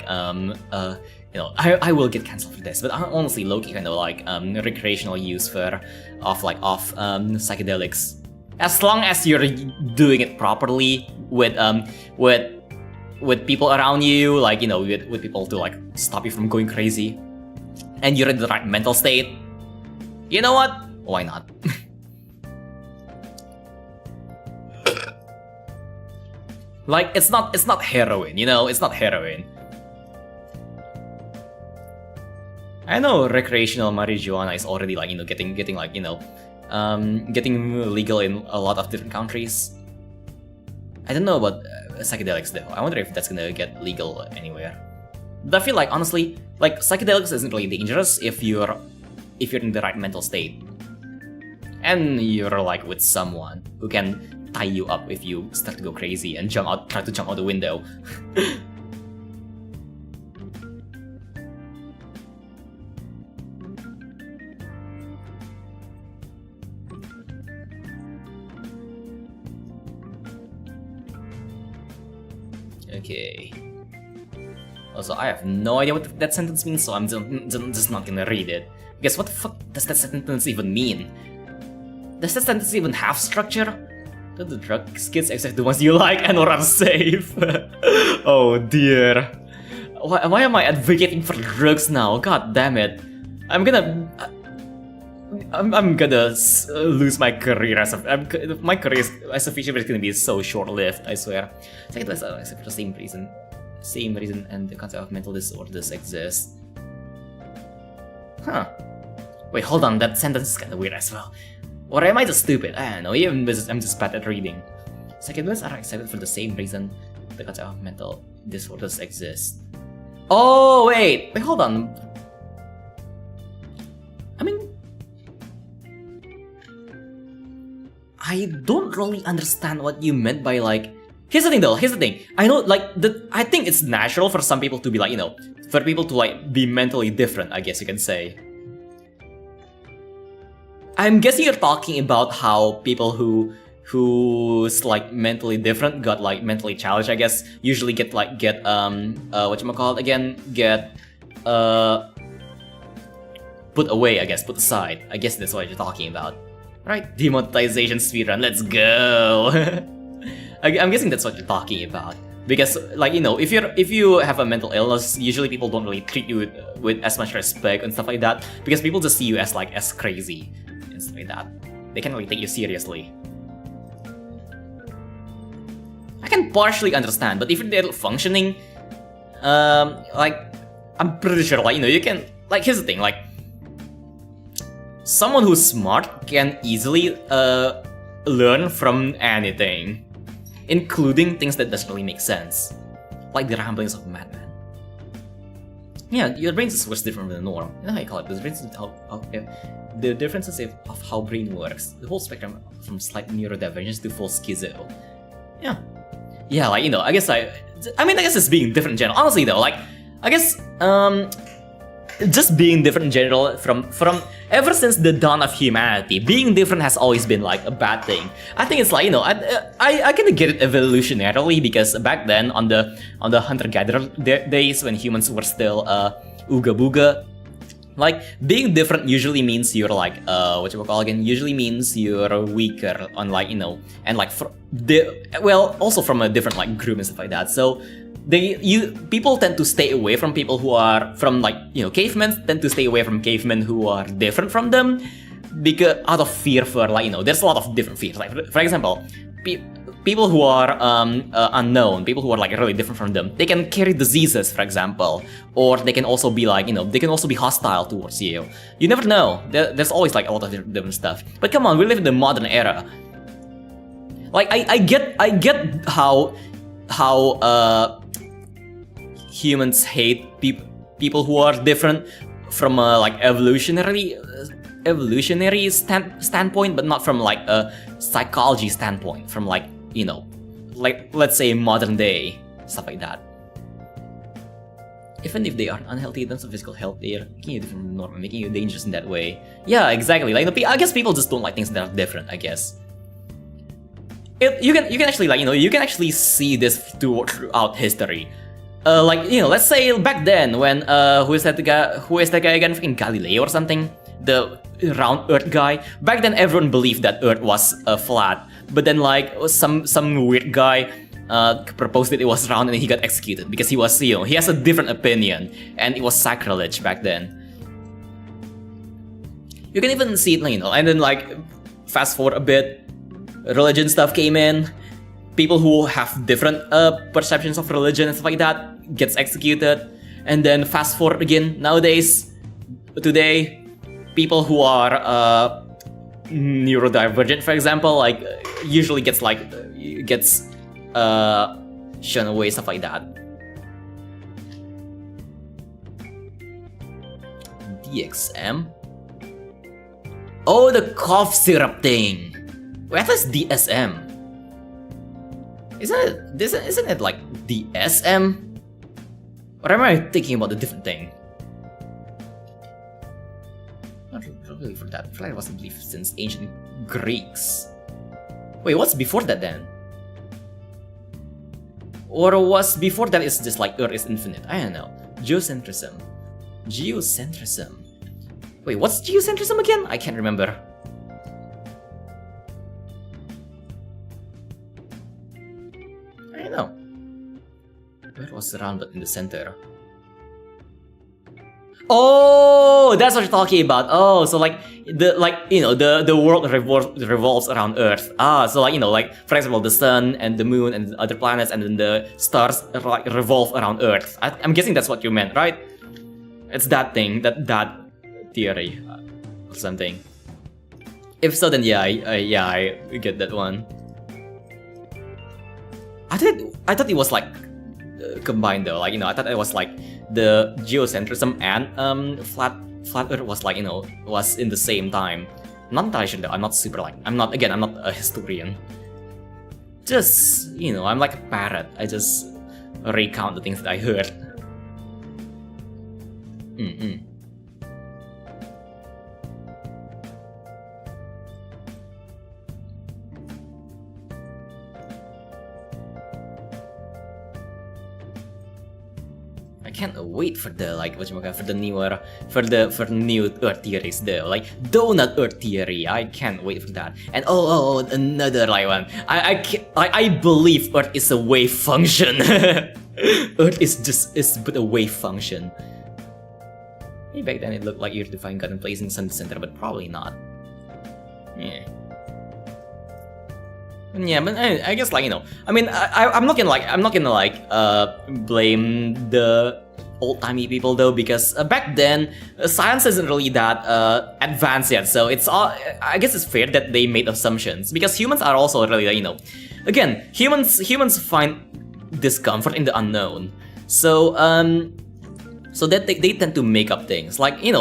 I will get cancelled for this, but I honestly low-key kind of like recreational use of psychedelics. As long as you're doing it properly with people around you, like, you know, with people to like stop you from going crazy, and you're in the right mental state, you know what? Why not? Like, it's not heroin, you know? It's not heroin. I know recreational marijuana is already like, you know, getting like, you know, getting legal in a lot of different countries. I don't know about psychedelics though. I wonder if that's gonna get legal anywhere. But I feel like, honestly, like, psychedelics isn't really dangerous if you're in the right mental state, and you're like with someone who can tie you up if you start to go crazy and try to jump out the window. Okay. Also, I have no idea what that sentence means, so I'm just not gonna read it. Because what the fuck does that sentence even mean? Does that sentence even have structure? Do the drug skits except the ones you like and or are safe? Oh dear. Why am I advocating for drugs now? God damn it. I'm gonna lose my career my career as a Vtuber is gonna be so short-lived, I swear. Except for the same reason, and the concept of mental disorders exists. Huh. Wait, hold on, that sentence is kinda weird as well. Or am I just stupid? I don't know, I'm just bad at reading. Psychedelics are accepted for the same reason the concept of mental disorders exists. Oh, wait, hold on. I mean, I don't really understand what you meant by like... Here's the thing. I know, like, I think it's natural for some people to be like, you know, for people to like be mentally different, I guess you can say. I'm guessing you're talking about how people who's like mentally different got like mentally challenged, I guess, usually get whatchamacallit again, get put away, I guess, put aside. I guess that's what you're talking about. Right, demonetization speedrun, let's go. I'm guessing that's what you're talking about. Because, like, you know, if you have a mental illness, usually people don't really treat you with as much respect and stuff like that, because people just see you as like as crazy and stuff like that. They can't really take you seriously. I can partially understand, but if they're functioning, like, I'm pretty sure, like, you know, you can, like, here's the thing, like, someone who's smart can easily learn from anything, including things that doesn't really make sense, like the ramblings of a madman. Yeah, your brain just works different from the norm. You know how you call it? The differences of how brain works. The whole spectrum from slight neurodivergence to full schizo. Yeah, like, you know, I guess it's being different in general. Honestly though, like, I guess just being different in general from ever since the dawn of humanity, being different has always been like a bad thing. I think it's like, you know, I kind of get it evolutionarily, because back then on the hunter-gatherer days when humans were still ooga booga, like, being different usually means you're like usually means you're weaker on, like, you know, and like also from a different like group and stuff like that. So people tend to stay away from people who are from, like, you know, cavemen tend to stay away from cavemen who are different from them, because out of fear for, like, you know, there's a lot of different fears. Like, for example, people who are unknown, people who are like really different from them, they can carry diseases, for example, or they can also be like, you know, they can also be hostile towards you. You never know. There's always like a lot of different stuff. But come on, we live in the modern era. Like, I get how humans hate people who are different from a like evolutionary standpoint, but not from like a psychology standpoint, from like, you know, like, let's say modern day stuff like that. Even if they are unhealthy in terms of physical health, they are making you different from normal, making you dangerous in that way. Yeah, exactly. Like, I guess people just don't like things that are different, I guess. you can actually like you can actually see this throughout history. Like let's say back then when who is that guy again, freaking Galileo or something, the round Earth guy. Back then everyone believed that Earth was flat, but then like some weird guy proposed that it was round and he got executed because he was he has a different opinion and it was sacrilege back then. You can even see it, and then like fast forward a bit, religion stuff came in. People who have different perceptions of religion and stuff like that gets executed. And then fast forward again, today, people who are neurodivergent, for example, like usually gets shown away, stuff like that. DXM? Oh, the cough syrup thing. Wait, that's DSM. Isn't it like DSM? Or am I thinking about a different thing? Not really for that. I feel like it was a belief since ancient Greeks. Wait, what's before that then? Or was before that is just like Earth is infinite? I don't know. Geocentrism. Wait, what's geocentrism again? I can't remember. I don't know. Where was rounded in the center? Oh, that's what you're talking about. Oh, so like the world revolves around Earth. Ah, so like for example the sun and the moon and the other planets and then the stars like revolve around Earth. I'm guessing that's what you meant, right? It's that thing, that theory or something. If so, then yeah, I get that one. I thought it was like combined though. Like I thought it was like the geocentrism and flat Earth was like was in the same time. Not entirely sure though. I'm not super like I'm not a historian. Just I'm like a parrot. I just recount the things that I heard. I can't wait for the new Earth theories though, like donut Earth theory. I can't wait for that. And oh another like one. I believe Earth is a wave function. Earth is but a wave function. Maybe back then it looked like Earth defying God and placing sun center, but probably not. Yeah, but I guess like I mean I'm not gonna blame the old-timey people though, because back then science isn't really that advanced yet, so it's all I guess it's fair that they made assumptions, because humans are also really again humans find discomfort in the unknown, so so that they tend to make up things like a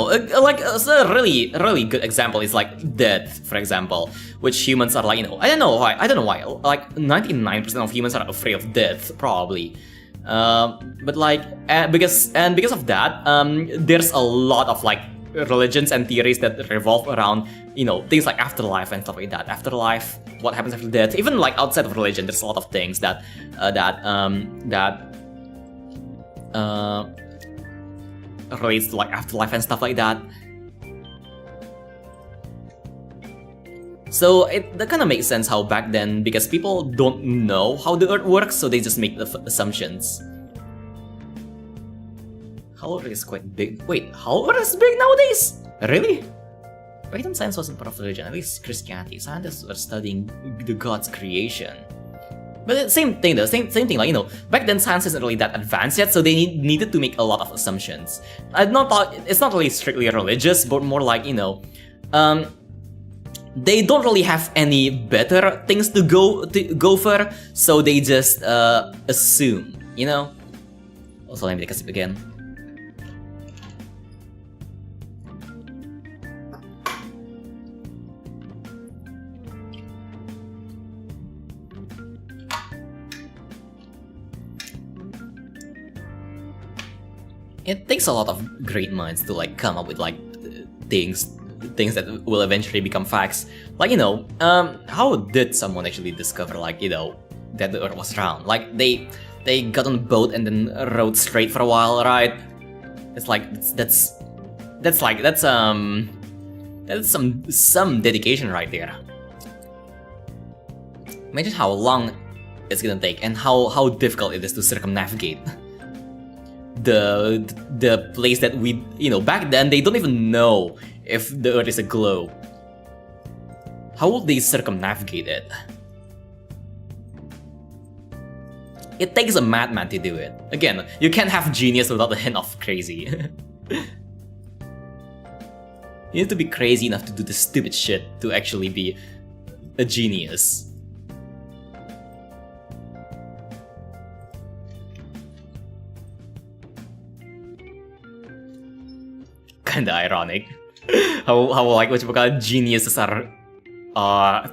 really good example is like death, for example, which humans are like I don't know why like 99% of humans are afraid of death probably, but like because of that there's a lot of like religions and theories that revolve around things like afterlife and stuff like that. Afterlife, what happens after death, even like outside of religion there's a lot of things that relates to like afterlife and stuff like that. So that kind of makes sense how back then, because people don't know how the Earth works, so they just make the assumptions. Hollow Earth is quite big. Wait, Hollow Earth is big nowadays? Really? Back then science wasn't part of religion, at least Christianity. Scientists were studying the God's creation. But same thing though, same thing, like back then science isn't really that advanced yet, so they needed to make a lot of assumptions. It's not really strictly religious, but more like they don't really have any better things to go for, so they just assume, Also, let me take a sip again. It takes a lot of great minds to like come up with like things things that will eventually become facts. Like, you know, how did someone actually discover, like, you know, that the Earth was round? Like, they got on a boat and then rode straight for a while, right? It's like that's some dedication right there. Imagine how long it's gonna take and how difficult it is to circumnavigate the place that we, you know, back then they don't even know if the Earth is a globe. How would they circumnavigate it? It takes a madman to do it. Again, you can't have genius without a hint of crazy. You need to be crazy enough to do the stupid shit to actually be a genius. Kinda ironic. how like what you call geniuses are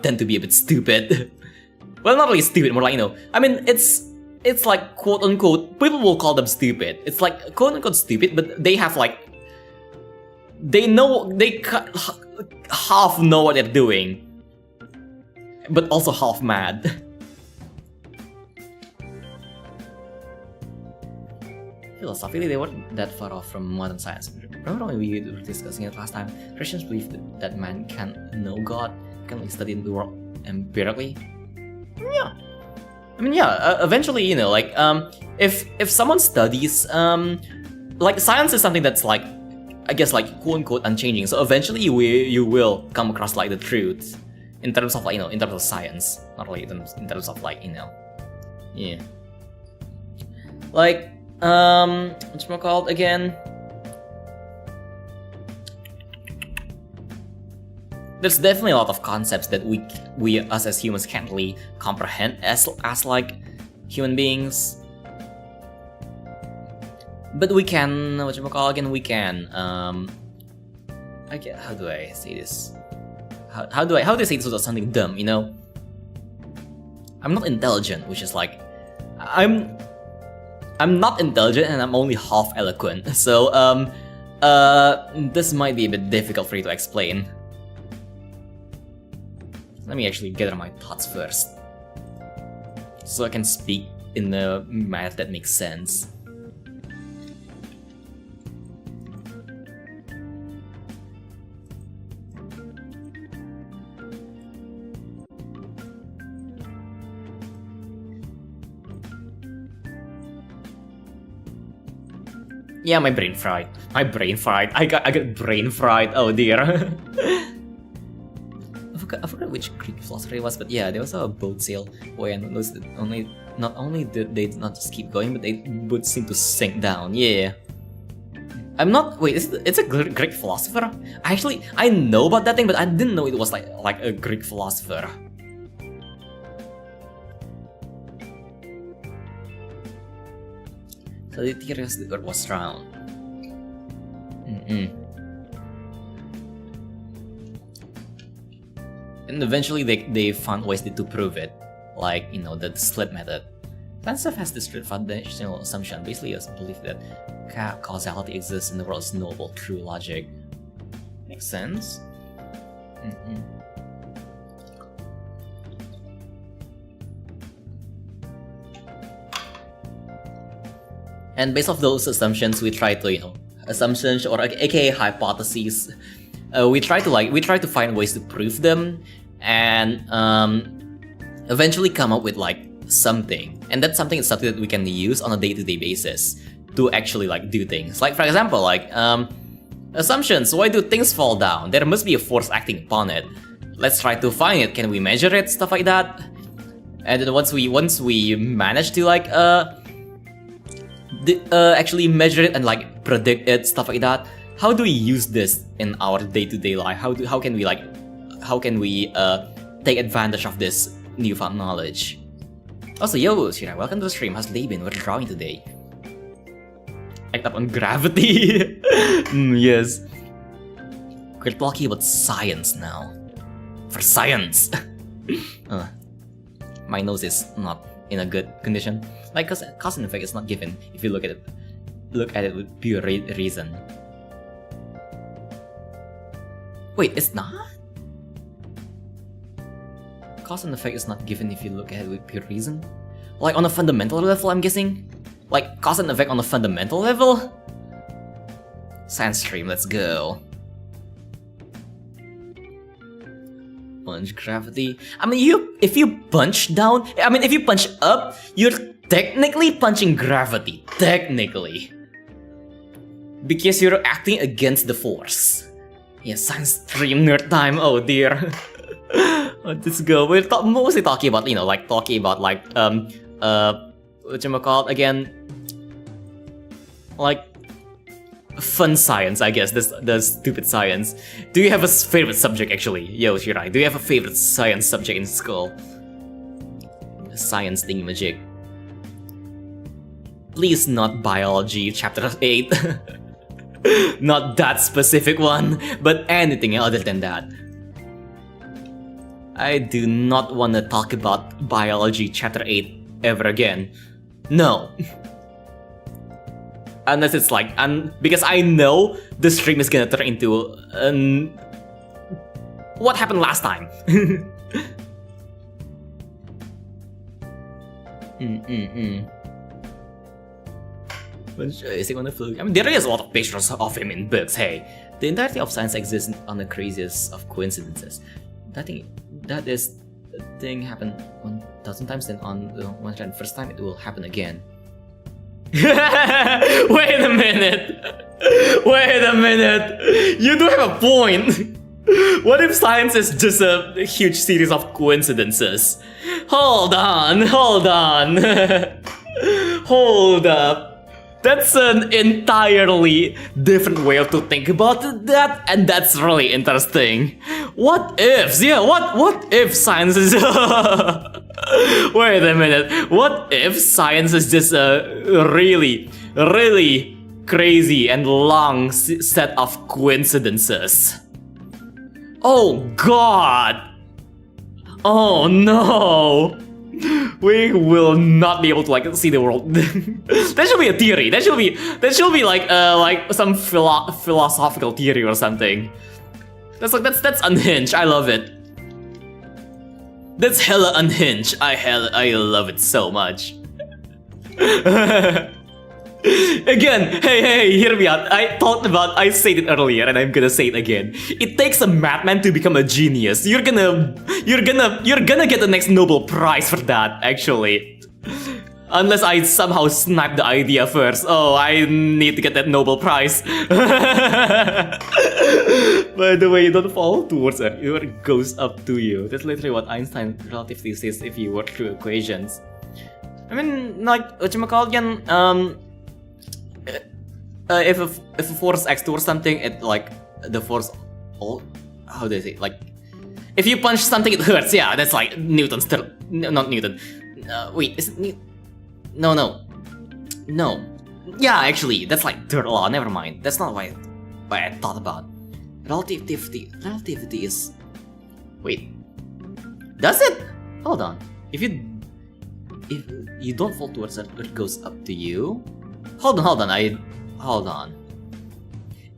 tend to be a bit stupid. Well, not really stupid, more like, you know, I mean, it's like quote unquote, people will call them stupid. It's like quote unquote stupid, but they have like, they half know what they're doing, but also half mad. Philosophically, they weren't that far off from modern science. Remember when we were discussing it last time? Christians believe that man can't know God, can only study the world empirically. Yeah. I mean, yeah, eventually, you know, like, if someone studies, like, science is something that's, like, I guess, like, quote-unquote unchanging, so eventually you will come across, like, the truth in terms of, like, you know, in terms of science, not really in terms of, like, you know, yeah. Like, what's it called again? There's definitely a lot of concepts that we us as humans can't really comprehend as like human beings. But we can, we can, I get, how do I say this? How do I say this without something dumb, you know? I'm not intelligent, which is like, I'm not intelligent and I'm only half eloquent, so, this might be a bit difficult for you to explain. Let me actually gather my thoughts first, so I can speak in a manner that makes sense. Yeah, my brain fried. I got brain fried. Oh dear. I forgot which Greek philosopher it was, but yeah, there was a boat sail where not only did they not just keep going, but they would seem to sink down. Yeah. I'm not. Wait, it's a Greek philosopher? I know about that thing, but I didn't know it was like a Greek philosopher. So the theory is the Earth was round. And eventually they found ways to prove it, like, you know, the slit method. That stuff has this foundational assumption, basically a belief that causality exists in the world is knowable through logic. Makes sense. And based off those assumptions, we try to, you know, assumptions or aka hypotheses, we try to find ways to prove them, and eventually come up with like something. And that something is something that we can use on a day-to-day basis to actually like do things. Like, for example, like assumptions. Why do things fall down? There must be a force acting upon it. Let's try to find it. Can we measure it? Stuff like that. And then once we manage to like actually measure it and like predict it, stuff like that, how do we use this in our day-to-day life? How can we take advantage of this newfound knowledge? Also, yo, Shira, welcome to the stream. How's the day been? We're drawing today. Act up on gravity. Yes. We're talking about science now. For science. My nose is not in a good condition. Like, cause and effect is not given if you look at it with pure reason. Wait, it's not? Cause and effect is not given if you look at it with pure reason? Like on a fundamental level, I'm guessing? Like cause and effect on a fundamental level? Science stream, let's go. Punch gravity. I mean, if you punch down, if you punch up, you're technically punching gravity. Technically. Because you're acting against the force. Yeah, science stream nerd time, oh dear. Let's go. We're mostly talking about, whatchamacallit again? Like, fun science, I guess. The stupid science. Do you have a favorite subject, actually? Yo, Shirai, do you have a favorite science subject in school? Science thingamajig. Please not biology, chapter 8. Not that specific one, but anything other than that. I do not want to talk about biology chapter 8 ever again. No. Unless it's like, because I know the stream is gonna turn into what happened last time. Is he gonna fluke? I mean, there is a lot of pictures of him in books, hey. The entirety of science exists on the craziest of coincidences. That is the thing happened 1,000 times, then on the 101st time it will happen again. Wait a minute! Wait a minute! You do have a point! What if science is just a huge series of coincidences? Hold on, hold on! Hold up! That's an entirely different way to think about that, and that's really interesting. What ifs? Yeah, what if science is... Wait a minute. What if science is just a really, really crazy and long set of coincidences? Oh god! Oh no! We will not be able to see the world. That should be a theory. That should be like some philosophical theory or something. That's unhinged. I love it. That's hella unhinged. I love it so much. Again, hey, hear me out. I said it earlier and I'm gonna say it again. It takes a madman to become a genius. You're gonna get the next Nobel Prize for that, actually. Unless I somehow snipe the idea first. Oh, I need to get that Nobel Prize. By the way, you don't fall towards Earth, Earth goes up to you. That's literally what Einstein relativity says if you work through equations. I mean, like, whatchamacallit, if a force acts towards something, it the force. Oh, how do I say? If you punch something, it hurts. Yeah, that's like Newton's third. No, not Newton. Wait, is it Newton? No. Yeah, actually, that's like third law. Never mind. That's not what I thought about. Relativity. Relativity is. Wait. Does it? Hold on. If you don't fall towards it, it goes up to you. Hold on.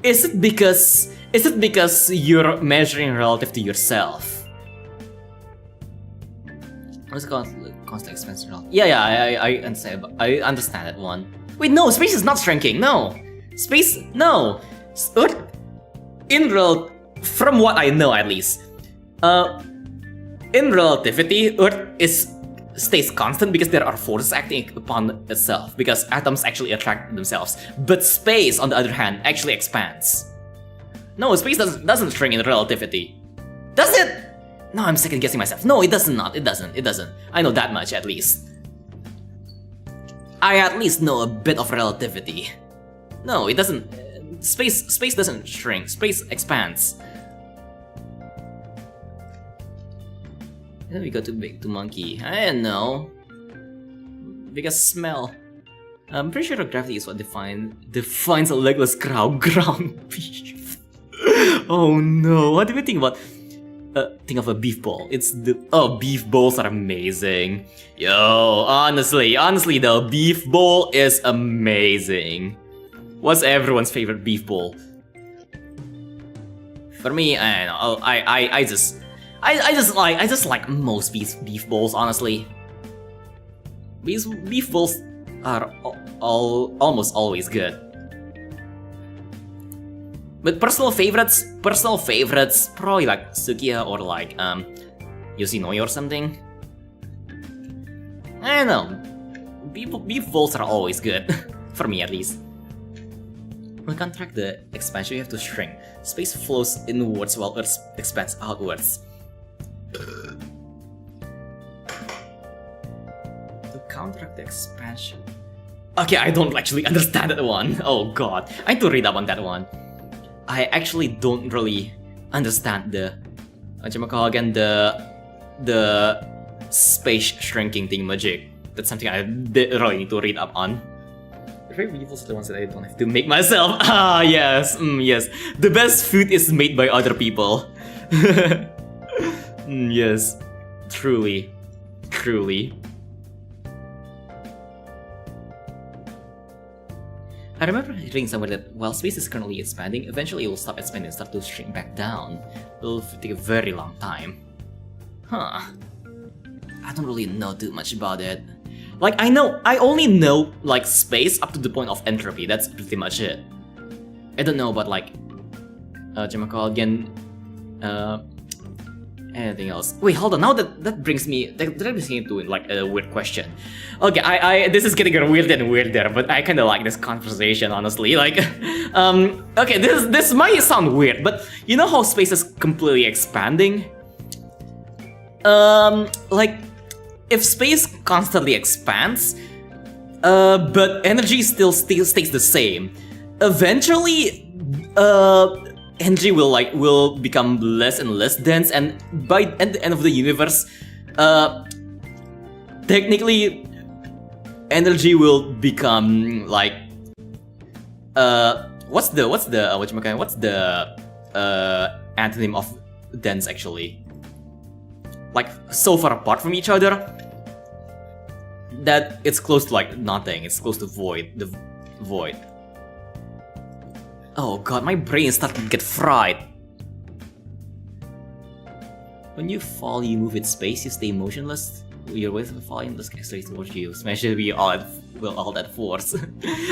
Is it because you're measuring relative to yourself? What's it called? Constant expansion relative. Yeah, I understand that one. Wait, no, space is not shrinking. No, space, no. Earth, from what I know at least, in relativity, Earth stays constant because there are forces acting upon itself, because atoms actually attract themselves. But space, on the other hand, actually expands. No, space doesn't shrink in relativity. Does it? No, I'm second guessing myself. No, it does not. It doesn't. I know that much at least. I at least know a bit of relativity. No, it doesn't. Space doesn't shrink. Space expands. Then we go too big to monkey. I don't know. Because smell. I'm pretty sure gravity is what defines a legless ground beef. Oh no, what do we think about? Think of a beef ball. Beef balls are amazing. Yo, honestly though, beef ball is amazing. What's everyone's favorite beef ball? For me, I don't know. I just like most beef bowls, honestly. Beef bowls are almost always good. But personal favorites, probably like Sukiya or like Yoshinoya or something. I don't know. Beef bowls are always good, for me at least. When contract the expansion, you have to shrink. Space flows inwards while Earth expands outwards. To counteract the expansion. Okay, I don't actually understand that one. Oh god, I need to read up on that one. I actually don't really understand the again the space shrinking thing magic. That's something I really need to read up on. The favorite evils are the ones that I don't have to make myself. Ah yes, yes. The best food is made by other people. Yes, truly. I remember reading somewhere that while space is currently expanding, eventually it will stop expanding and start to shrink back down. It will take a very long time. Huh. I don't really know too much about it. Like, I only know, like, space up to the point of entropy. That's pretty much it. I don't know about, like, anything else. Wait, hold on. Now that brings me into like a weird question. Okay, this is getting weirder and weirder, but I kind of like this conversation, honestly. Like, okay, this might sound weird, but you know how space is completely expanding? Like, if space constantly expands, but energy still stays the same, eventually, energy will become less and less dense, and at the end of the universe, technically, energy will become like what's the antonym of dense actually? Like so far apart from each other that it's close to like nothing. It's close to void. The void. Oh god, my brain is starting to get fried. When you fall, you move in space, you stay motionless. Your way of falling just accelerates towards you. Smash it with all that force.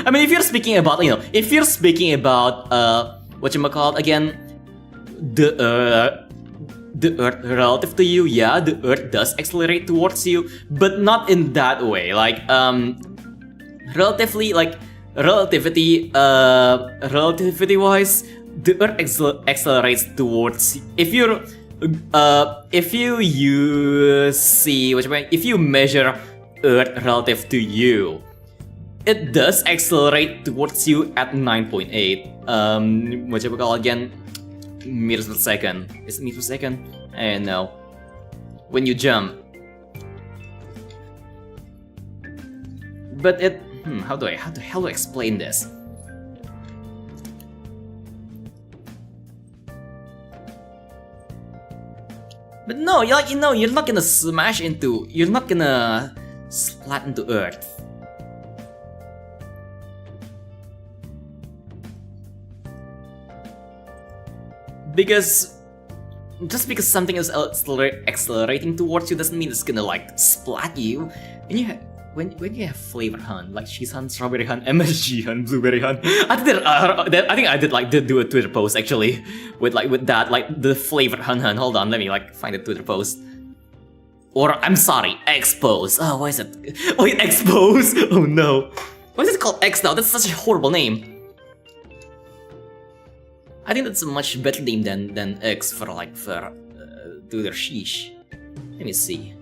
I mean, if you're speaking about, whatchamacallit again, the Earth relative to you, yeah, the Earth does accelerate towards you, but not in that way. Like, relativity-wise, the Earth accelerates towards. If you measure Earth relative to you, it does accelerate towards you at 9.8. Again, meters per second. Is it meters per second? I don't know. When you jump. But it. How the hell do I explain this? But no, you're not gonna smash into. You're not gonna splat into Earth. Because just because something is accelerating towards you doesn't mean it's gonna like splat you. When you have flavor hunt, like cheese hunt, strawberry hunt, MSG hunt, blueberry hunt, I think I did do a Twitter post actually with that, like the flavor hunt. Hold on, let me like find a Twitter post. Or I'm sorry, expose. Oh, why is it? Oh, expose. Oh no, why is it called X now? That's such a horrible name. I think that's a much better name than X for Twitter. Sheesh. Let me see.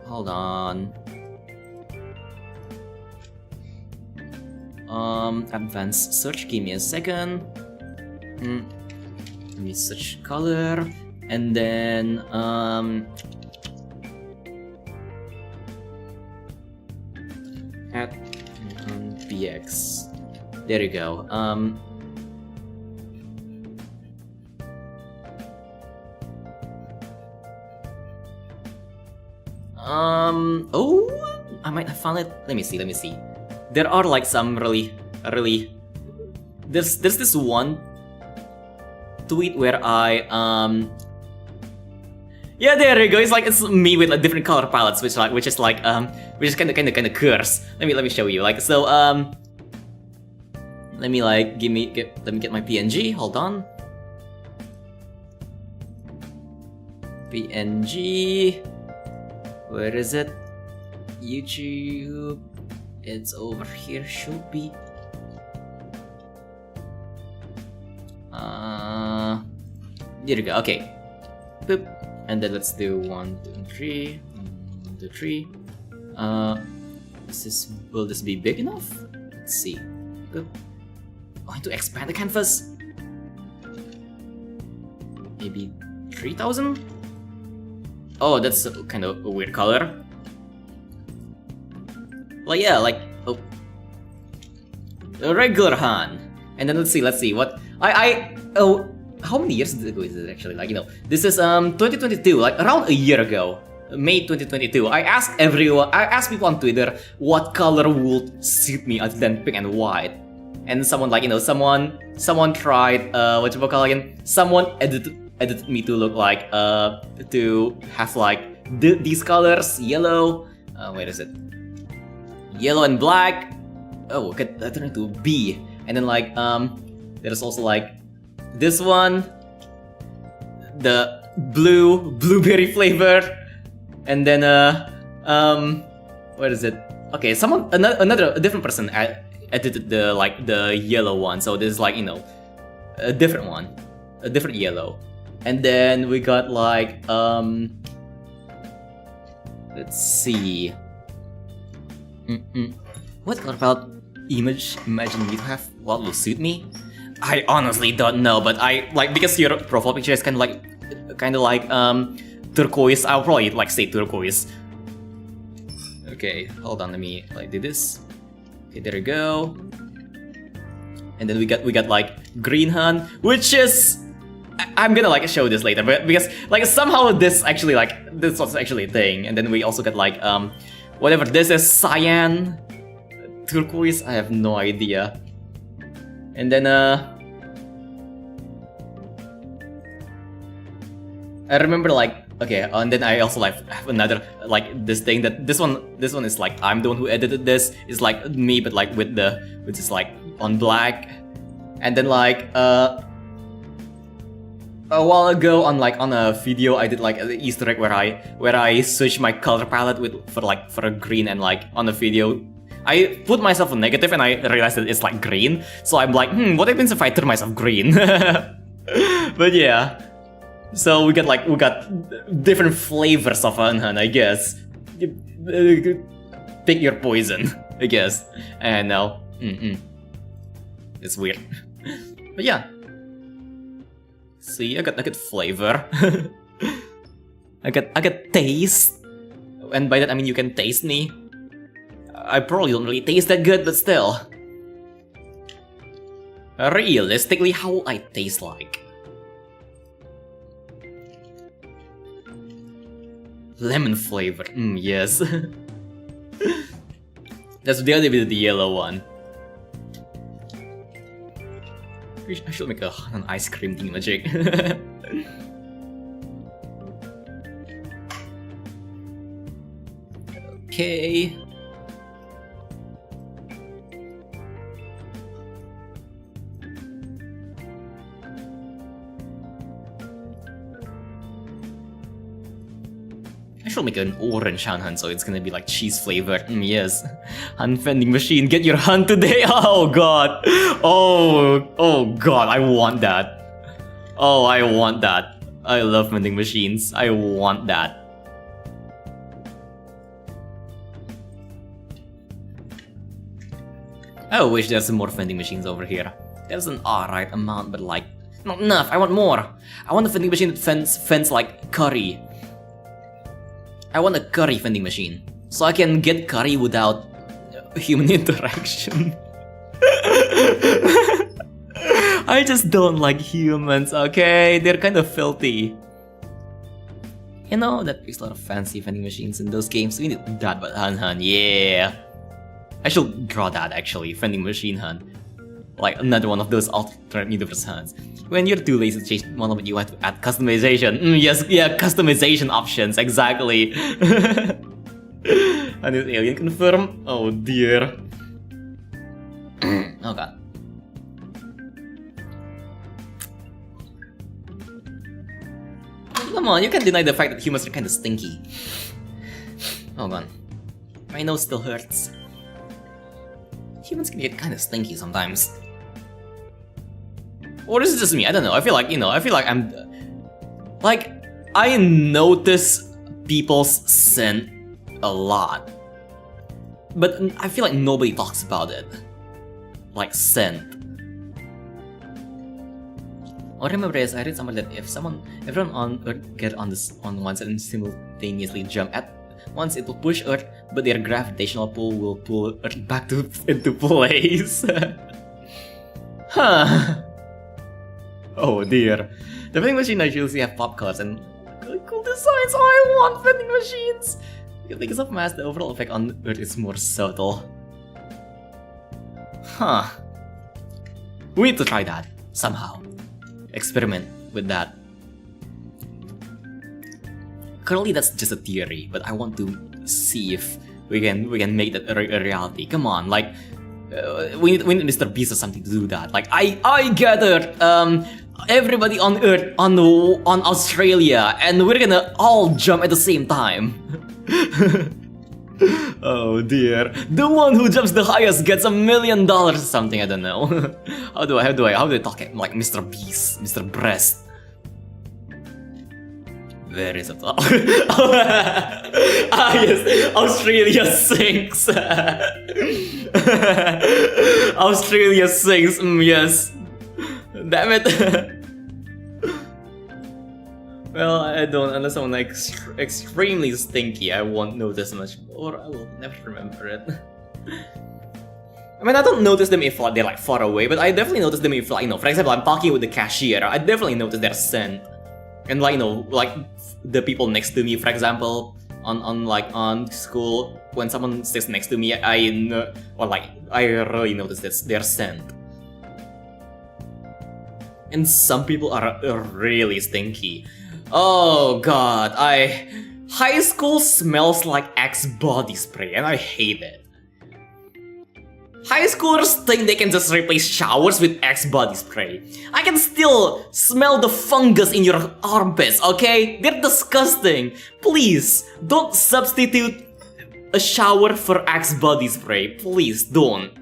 Hold on. Advanced search. Give me a second. Let me search color, and then at BX. There you go. Oh, I might have found it. Let me see. There are like some really there's this one tweet where I yeah, there you go. It's me with like different color palettes, which is kind of curse. Let me show you. Like so let me get my PNG. Hold on. PNG. Where is it? YouTube. It's over here. Should be. There you go. Okay. Boop. And then let's do 1, 2, 3. 1, 2, 3. Will this be big enough? Let's see. Boop. I want to expand the canvas. Maybe 3000? Oh, that's kind of a weird color. Well, yeah, like a regular Han. And then let's see what how many years ago is it actually? Like, this is 2022, like around a year ago, May 2022. I asked people on Twitter what color would suit me other than pink and white, and someone someone tried someone edited me to look like to have like these colors, yellow. Where is it? Yellow and black. Oh, okay, that turned into B, and then like there's also like this one, the blueberry flavor, and then where is it? Okay, a different person edited the yellow one, so this is like a different one, a different yellow, and then we got like let's see, what color palette imagine me to have? What will suit me? I honestly don't know, but I like, because your profile picture is kind of like turquoise. I'll probably like say turquoise. Okay, hold on, let me like do this. Okay, there we go. And then we got like green Han, which is I'm gonna like show this later, but because like somehow this was actually a thing. And then we also got like whatever this is, cyan, turquoise. I have no idea. And then I remember like, okay, and then I also like have another like this thing that this one is like I'm the one who edited this. It's like me, but like with is like on black. And then like a while ago on a video I did like an Easter egg where I switched my color palette for a green, and like on a video I put myself on negative and I realized that it's like green. So I'm like, what happens if I turn myself green? But yeah. So we got different flavors of Unhan, I guess. Pick your poison, I guess. And now, it's weird. But yeah. See, I got flavor. I got taste. And by that I mean you can taste me. I probably don't really taste that good, but still. Realistically, how will I taste like? Lemon flavor, yes. That's the other bit of the yellow one. I should make an ice cream thingamajig. Okay. I should make an orange Han, so it's gonna be like cheese flavored. Yes. Han vending machine, get your Han today! Oh god! Oh god, I want that. Oh, I want that. I love vending machines. I want that. I wish there's some more vending machines over here. There's an alright amount, but like, not enough. I want more. I want a vending machine that vents like curry. I want a curry vending machine, so I can get curry without human interaction. I just don't like humans, okay? They're kind of filthy. You know, that makes a lot of fancy vending machines in those games. We need that, but Han, yeah. I should draw that actually, vending machine Han. Like another one of those alternate universe hunts. When you're too lazy to change one of it, you have to add customization. Yes, yeah, customization options, exactly. And this alien confirm. Oh dear. Oh god. Come on, you can't deny the fact that humans are kinda stinky. Oh god. My nose still hurts. Humans can get kinda stinky sometimes. Or is it just me? I don't know. I feel like, I'm... Like, I notice people's scent a lot. But I feel like nobody talks about it. Like, scent. Or remember this, I read somewhere that if everyone on Earth get on once and simultaneously jump at once, it will push Earth, but their gravitational pull will pull Earth back into place. Huh. Oh dear. The vending machine usually have pop cards and cool designs. Oh, I want vending machines! Because of mass, the overall effect on Earth is more subtle. Huh. We need to try that, somehow. Experiment with that. Currently that's just a theory, but I want to see if we can make that a reality. Come on, like we need Mr. Beast or something to do that. Like I gathered everybody on Earth on Australia, and we're gonna all jump at the same time. Oh dear. The one who jumps the highest gets $1 million or something, I don't know. How do I talk like Mr. Beast, Mr. Breast? Where is it? Ah yes, Australia sinks. Australia sinks, yes. Damn it. Well, I don't, unless I'm like extremely stinky, I won't notice much, or I will never remember it. I mean, I don't notice them if they're like far away, but I definitely notice them if, like, for example, I'm talking with the cashier, I definitely notice their scent. And like, like the people next to me, for example, on school, when someone sits next to me, I really notice their scent. And some people are really stinky. Oh god, high school smells like Axe body spray and I hate it. High schoolers think they can just replace showers with Axe body spray. I can still smell the fungus in your armpits, okay? They're disgusting. Please, don't substitute a shower for Axe body spray. Please don't.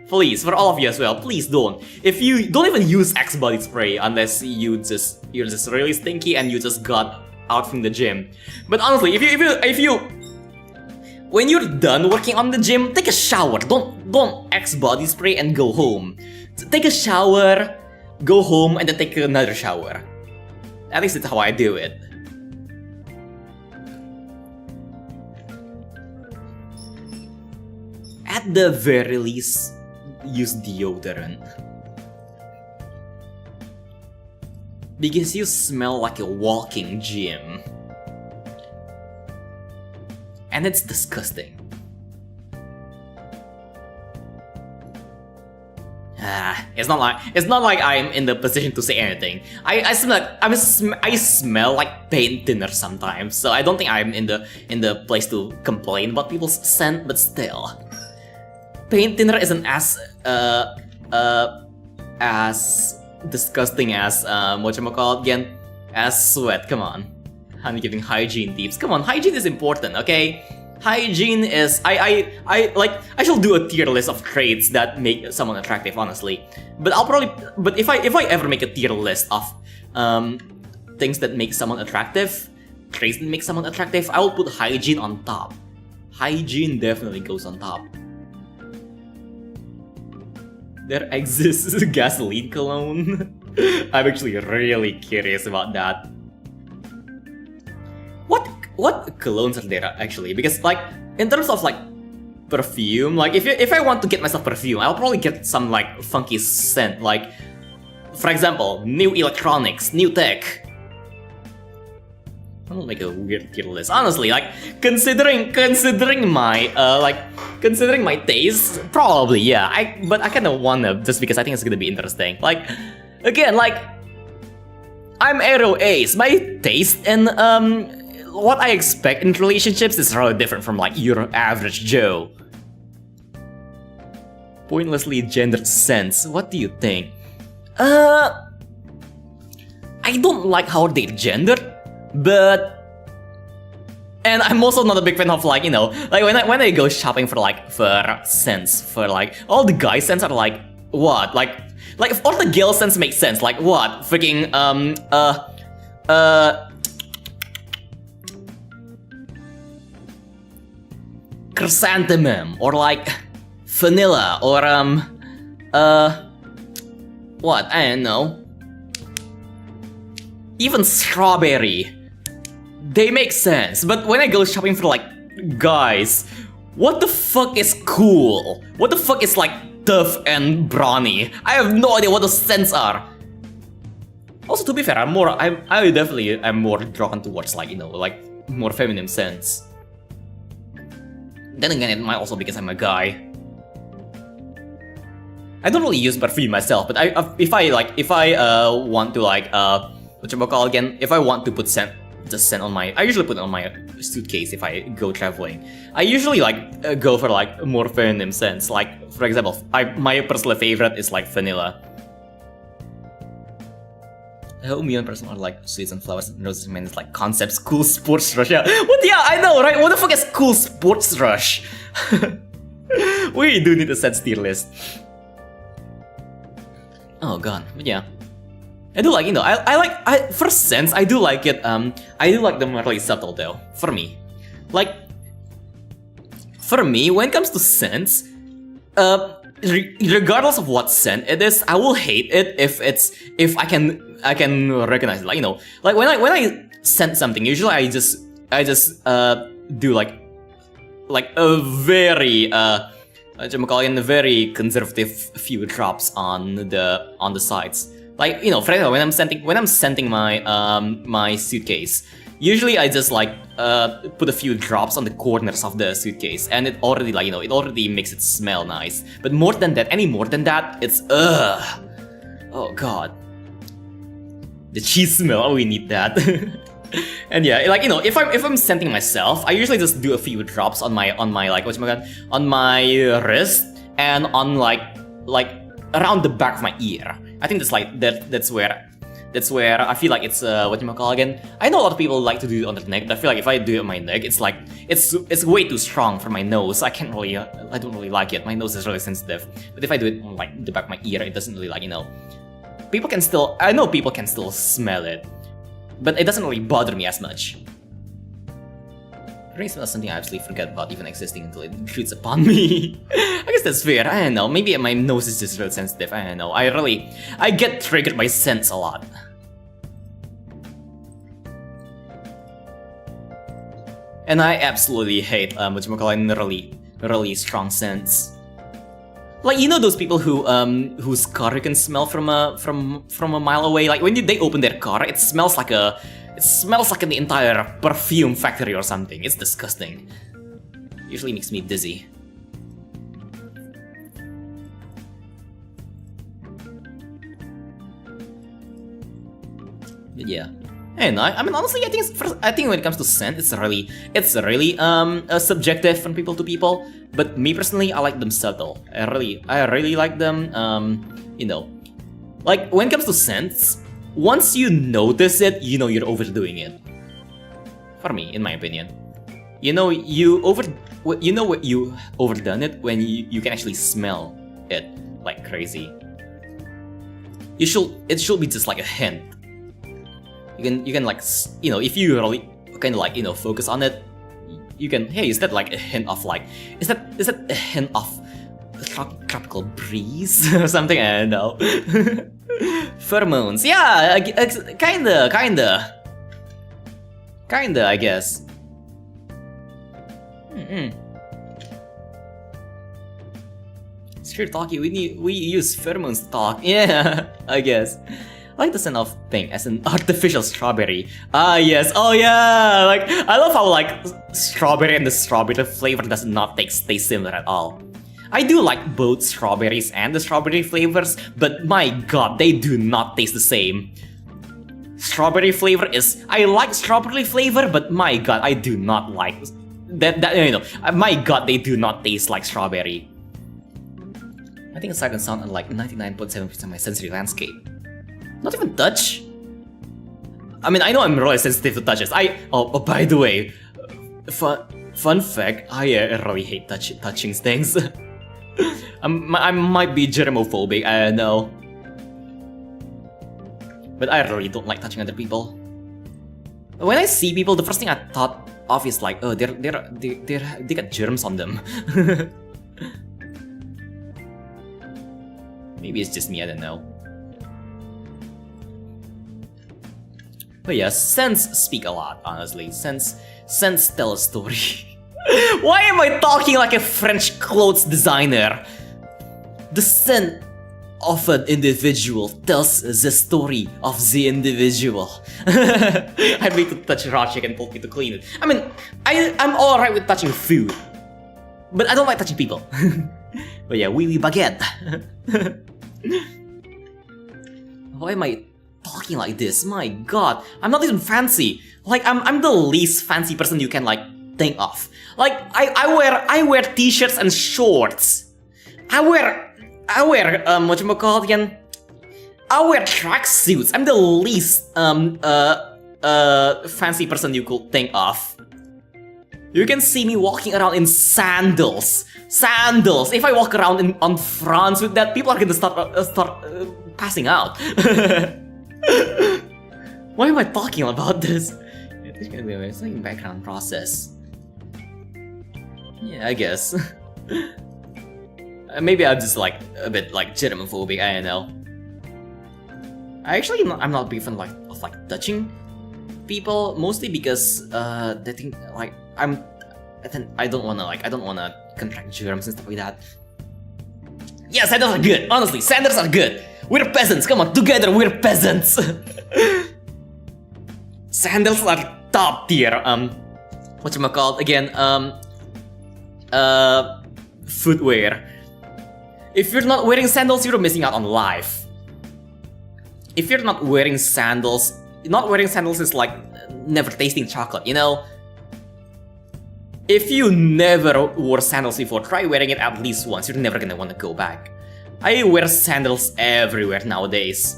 Please, for all of you as well, please don't. If you don't even use Axe body spray unless you're just really stinky and you just got out from the gym. But honestly, if you when you're done working on the gym, take a shower. Don't Axe body spray and go home. Take a shower, go home, and then take another shower. At least that's how I do it. At the very least, use deodorant. Because you smell like a walking gym. And it's disgusting. It's not like I'm in the position to say anything. I smell like paint thinner sometimes, so I don't think I'm in the place to complain about people's scent, but still. Paint thinner isn't as disgusting as whatchamacallit again, as sweat. Come on, I'm giving hygiene tips. Come on, hygiene is important, okay? Hygiene is I shall do a tier list of traits that make someone attractive, honestly. But if I ever make a tier list of things that make someone attractive, traits that make someone attractive, I will put hygiene on top. Hygiene definitely goes on top. There exists gasoline cologne. I'm actually really curious about that. What colognes are there actually? Because like in terms of like perfume, like if I want to get myself perfume, I'll probably get some like funky scent. Like for example, new electronics, new tech. I'm gonna make a weird tier list. Honestly, like considering my taste, probably yeah. But I kind of wanna just because I think it's gonna be interesting. Like again, like I'm Aero Ace. My taste and what I expect in relationships is really different from like your average Joe. Pointlessly gendered sense. What do you think? I don't like how they're gendered, but and I'm also not a big fan of like, you know, like when I go shopping for scents, for like all the guy scents are like what? Like if all the girl scents make sense, like what? Freaking chrysanthemum or like vanilla or what? I don't know. Even strawberry. They make sense, but when I go shopping for like guys, what the fuck is cool? What the fuck is like tough and brawny? I have no idea what the scents are. Also, to be fair, I definitely am more drawn towards like, you know, like more feminine scents. Then again, it might also be because I'm a guy. I don't really use perfume myself, but if I want to like whatchamacallit again, if I want to put scent on my, I usually put it on my suitcase if I go traveling. I usually like go for like more feminine scents. Like for example, my personal favorite is like vanilla. I hope me and person are like sweets and flowers and roses, man. It's like concepts, cool sports rush. Yeah, what? Yeah, I know, right? What the fuck is cool sports rush? We do need a set tier list. Oh god, but yeah. I do like, you know, I for scents, I do like it, I do like them really subtle though, for me. Like, for me, when it comes to scents, regardless of what scent it is, I will hate it if I can recognize it. Like, you know, like when I scent something, usually I just do like a very a very conservative few drops on the sides. Like, you know, for example, when I'm scenting my my suitcase, usually I just like put a few drops on the corners of the suitcase, and it already, like, you know, it already makes it smell nice. But more than that, it's oh god, the cheese smell. Oh, we need that. And yeah, like, you know, if I'm scenting myself, I usually just do a few drops on my like on my wrist and on like around the back of my ear. I think that's like that's where I feel like it's whatchamacallit again. I know a lot of people like to do it on their neck, but I feel like if I do it on my neck, it's like it's way too strong for my nose. I don't really like it. My nose is really sensitive. But if I do it on like the back of my ear, it doesn't really, like, you know, I know people can still smell it, but it doesn't really bother me as much. Rain smell is something I absolutely forget about even existing until it intrudes upon me. I guess that's fair. I don't know. Maybe my nose is just real sensitive. I don't know. I get triggered by scents a lot. And I absolutely hate really strong scents. Like, you know those people who whose car you can smell from a mile away. Like when they open their car, it smells like an entire perfume factory or something. It's disgusting. Usually makes me dizzy. But yeah. And I mean, honestly, I think when it comes to scent, it's really subjective from people to people. But me personally, I like them subtle. I really like them. You know, like when it comes to scents, once you notice it, you know you're overdoing it. For me, in my opinion, you know you overdone it when you can actually smell it like crazy. It should be just like a hint. You can like, you know, if you really kind of like, you know, focus on it, you can, hey, is that like a hint of like, is that a hint of tropical breeze or something? I don't know. Pheromones, yeah, kinda, I guess. It's true talkie. We use pheromones to talk. Yeah, I guess. like the scent of pink as an artificial strawberry. Ah, yes. Oh, yeah. Like, I love how, like, strawberry and the strawberry flavor does not taste similar at all. I do like both strawberries and the strawberry flavors, but my god, they do not taste the same. Strawberry flavor is... I like strawberry flavor, but my god, I do not like... my god, they do not taste like strawberry. I think sight and sound are like 99.7% of my sensory landscape. Not even touch? I mean, I know I'm really sensitive to touches. Oh, by the way, fun fact, I really hate touching things. I might be germophobic, I don't know. But I really don't like touching other people. When I see people, the first thing I thought of is like, oh, they got germs on them. Maybe it's just me, I don't know. But yeah, scents speak a lot, honestly. Scents tell a story. Why am I talking like a French clothes designer? The scent of an individual tells the story of the individual. I made to touch raw chicken and told me to clean it. I mean, I'm alright with touching food, but I don't like touching people. But yeah, oui baguette. Why am I talking like this? My god, I'm not even fancy. Like, I'm the least fancy person you can like think of. Like, I wear t-shirts and shorts. I wear whatchamacallit again? I wear tracksuits. I'm the least fancy person you could think of. You can see me walking around in sandals. Sandals! If I walk around on France with that, people are gonna start passing out. Why am I talking about this? It's gonna be a background process. Yeah, I guess. Maybe I'm just like a bit like germophobic, I don't know. I'm not a big fan of touching people, mostly because they think like I don't wanna contract germs and stuff like that. Yeah, sandals are good. Honestly, sandals are good. We're peasants. Come on, together we're peasants. Sandals are top tier. Whatchamacallit again? Footwear. If you're not wearing sandals, you're missing out on life. If you're not wearing sandals, is like never tasting chocolate, you know? If you never wore sandals before, try wearing it at least once. You're never gonna want to go back. I wear sandals everywhere nowadays.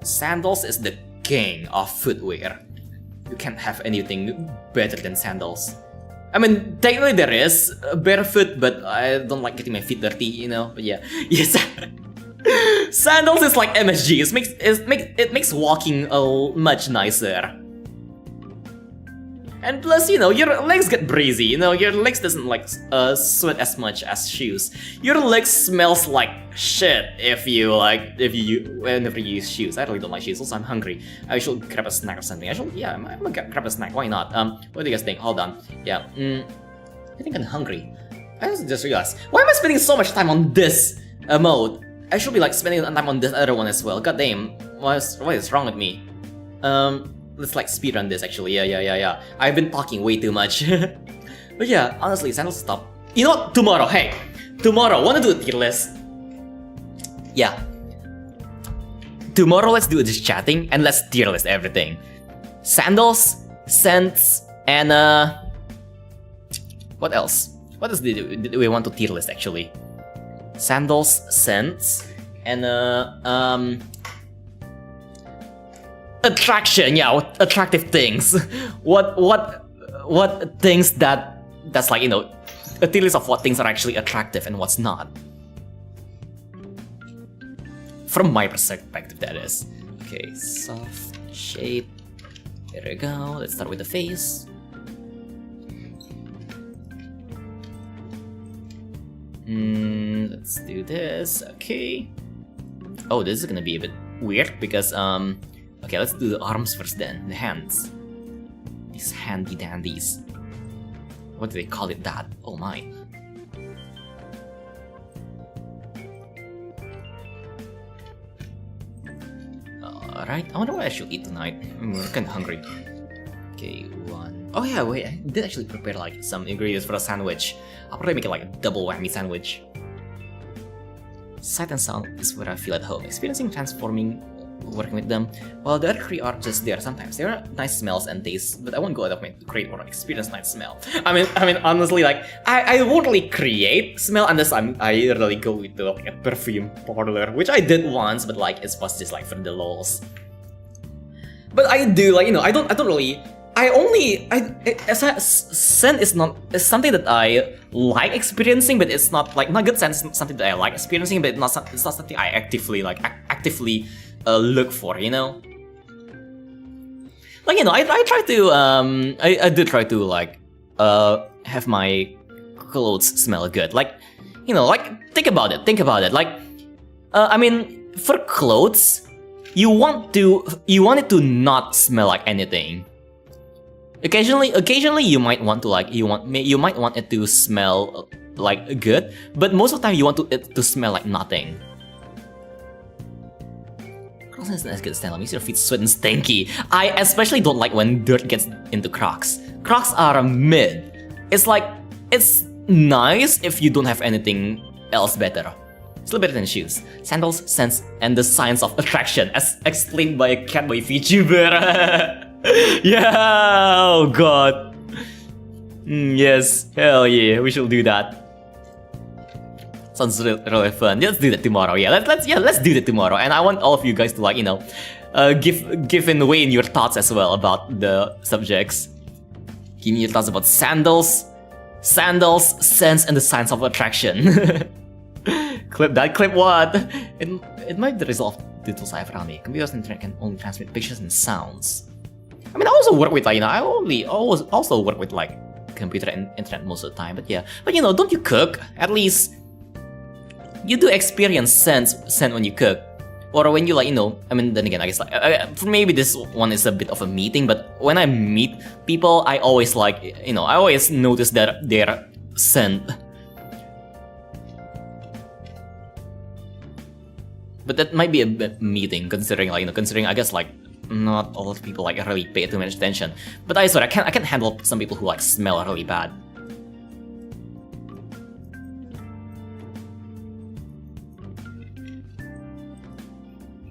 Sandals is the king of footwear. You can't have anything better than sandals. I mean, technically there is barefoot, but I don't like getting my feet dirty, you know? But yeah, yes. Sandals is like MSG. It makes walking much nicer. And plus, you know, your legs get breezy, you know, your legs doesn't like sweat as much as shoes. Your legs smells like shit whenever you use shoes. I really don't like shoes, also I'm hungry. I should grab a snack or something. I'm gonna grab a snack, why not? What do you guys think? Hold on. Yeah, I think I'm hungry. I just realized, why am I spending so much time on this mode? I should be like spending time on this other one as well. God damn, what is wrong with me? Let's like speedrun this actually. Yeah. I've been talking way too much. But yeah, honestly, sandals stop. You know what? Tomorrow, wanna do a tier list? Yeah. Tomorrow, let's do this chatting and let's tier list everything. Sandals, scents, and what else? What else do we want to tier list actually? Sandals, scents, and attraction, yeah, attractive things. What things that's like, you know, a tier list of what things are actually attractive and what's not. From my perspective, that is. Okay, soft shape. Here we go. Let's start with the face. Let's do this. Okay. Oh, this is gonna be a bit weird because okay, let's do the arms first then. The hands. These handy dandies. What do they call it that? Oh my. Alright, I wonder what I should eat tonight. I'm kinda hungry. Okay, one. Oh yeah, wait, I did actually prepare like some ingredients for a sandwich. I'll probably make it like a double whammy sandwich. Sight and sound is where I feel at home. Experiencing, transforming, working with them. While the other three are just there sometimes. There are nice smells and tastes, but I won't go out of my to create or experience nice smell. I mean, honestly, like I won't really create smell unless I really go with like a perfume parlor, which I did once, but like it was just like for the lols. But I do like I don't really. Scent is something that I like experiencing, but it's not like not good sense. Something that I like experiencing, but it's not something I actively look for. Like I do try to like have my clothes smell good. Like think about it. Like I mean, for clothes, you want it to not smell like anything. Occasionally you might want to you might want it to smell like good, but most of the time you want it to smell like nothing. Crocs isn't as good as stand. Makes your feet sweat and stinky. I especially don't like when dirt gets into Crocs. Crocs are mid. It's like it's nice if you don't have anything else better. Still better than shoes. Sandals, sense, and the science of attraction, as explained by a cat by Vtuber. Yeah, oh god. Yes, hell yeah, we should do that. Sounds really fun. Let's do that tomorrow. Yeah, let's do that tomorrow. And I want all of you guys to give in way in your thoughts as well about the subjects. Give me your thoughts about sandals, sense, and the science of attraction. Clip what? It might be the result of the tools I have around me. Computers and internet can only transmit pictures and sounds. I mean, I also work with I always also work with like computer and internet most of the time. But yeah, don't you cook? At least you do experience scent when you cook, or when you I mean, then again, I guess maybe this one is a bit of a meeting. But when I meet people, I always I always notice that their scent. But that might be a bit meeting, considering I guess not all of people really pay too much attention. But I swear I can't handle some people who smell really bad.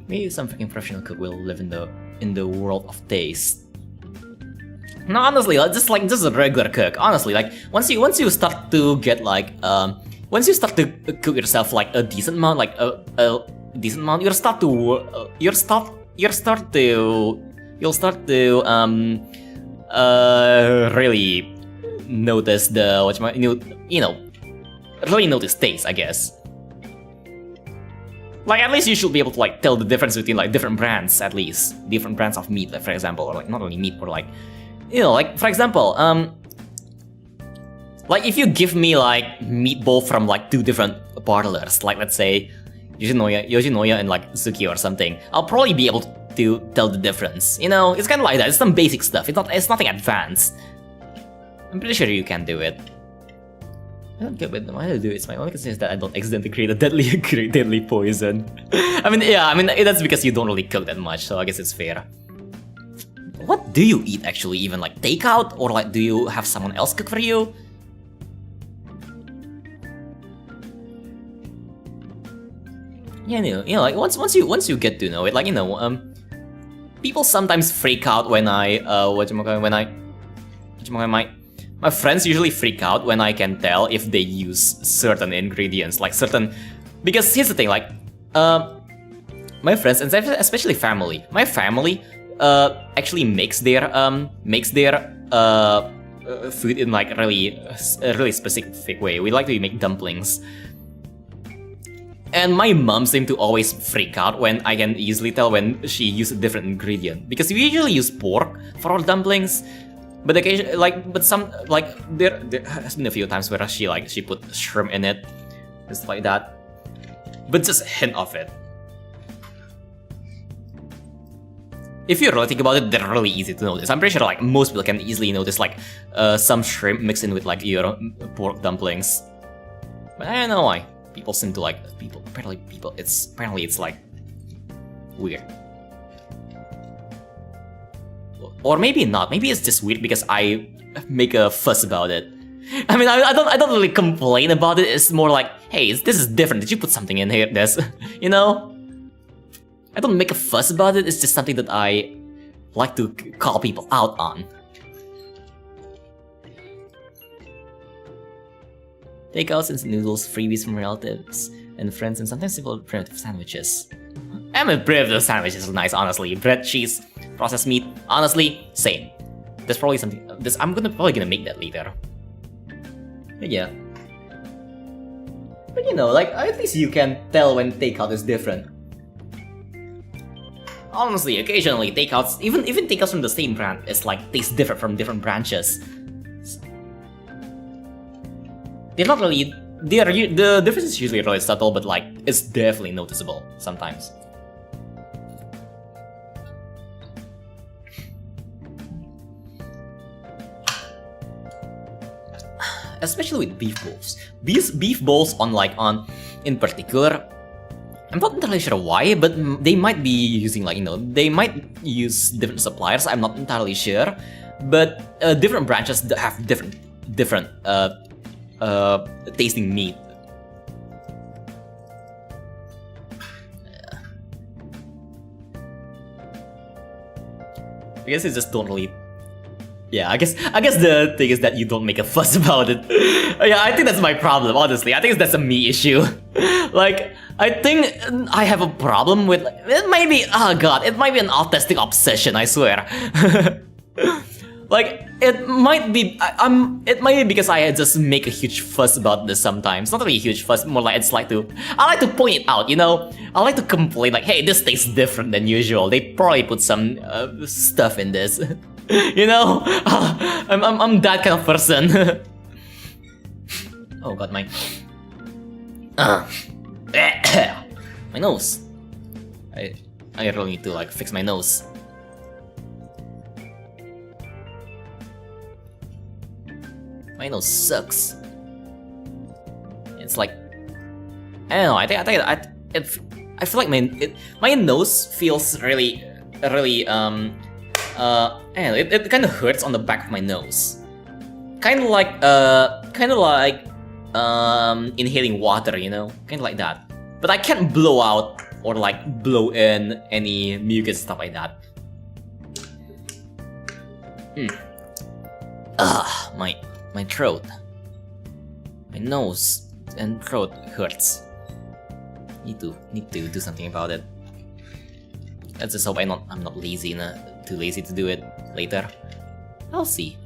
Maybe some freaking professional cook will live in the world of taste. No, honestly, just a regular cook. Honestly, once you start to get once you start to cook yourself a decent amount, a decent amount, you'll start to really notice really notice taste, I guess. At least you should be able to tell the difference between different brands, at least different brands of meat, for example, or not only meat, or for example, if you give me meatball from two different parlors, let's say Yoshinoya and Suki or something, I'll probably be able to tell the difference. It's kind of like that. It's some basic stuff. It's nothing advanced. I'm pretty sure you can do it. I don't get with them. I do. It's my only concern is that I don't accidentally create a deadly poison. I mean, that's because you don't really cook that much, so I guess it's fair. What do you eat actually? Even takeout, or do you have someone else cook for you? Yeah, once you get to know it, people sometimes freak out when my friends usually freak out when I can tell if they use certain ingredients, because here's the thing, my friends, and especially family, my family actually makes their food in a really specific way. We like to make dumplings. And my mom seemed to always freak out when I can easily tell when she used a different ingredient, because we usually use pork for our dumplings, but occasionally, there has been a few times where she put shrimp in it, just like that, but just a hint of it. If you really think about it, they're really easy to notice. I'm pretty sure most people can easily notice some shrimp mixed in with your pork dumplings, but I don't know why. People seem to apparently it's weird. Or maybe not. Maybe it's just weird because I make a fuss about it. I mean, I don't really complain about it. It's more like, hey, this is different. Did you put something in here? This, you know? I don't make a fuss about it. It's just something that I like to call people out on. Takeouts, instant noodles, freebies from relatives and friends, and sometimes simple primitive sandwiches. I mean, primitive sandwiches are nice, honestly. Bread, cheese, processed meat. Honestly, same. There's probably something. I'm probably gonna make that later. But yeah. But you know, like, at least you can tell when takeout is different. Honestly, occasionally takeouts, even takeouts from the same brand, it's like taste different from different branches. They're not really. The difference is usually really subtle, but like it's definitely noticeable sometimes. Especially with beef bowls. Beef bowls in particular, I'm not entirely sure why, but they might be using they might use different suppliers. I'm not entirely sure, but different branches have different tasting meat. I guess it's just don't really. Yeah, I guess the thing is that you don't make a fuss about it. Yeah, I think that's my problem, honestly. I think that's a me issue. Like, I think I have a problem with it might be it might be an autistic obsession, I swear. Like, it might be because I just make a huge fuss about this sometimes. Not really a huge fuss, more like I like to point it out, you know? I like to complain like, hey, this tastes different than usual. They probably put some stuff in this. You know? I'm that kind of person. Oh god, my nose. I really need to fix my nose. My nose sucks. It's like I don't know. I feel like my nose feels really it kind of hurts on the back of my nose. Kind of like inhaling water, you know, kind of like that. But I can't blow out or blow in any mucus, stuff like that. My throat, my nose and throat hurts. Need to do something about it. Let's just hope I'm not lazy too lazy to do it later. I'll see.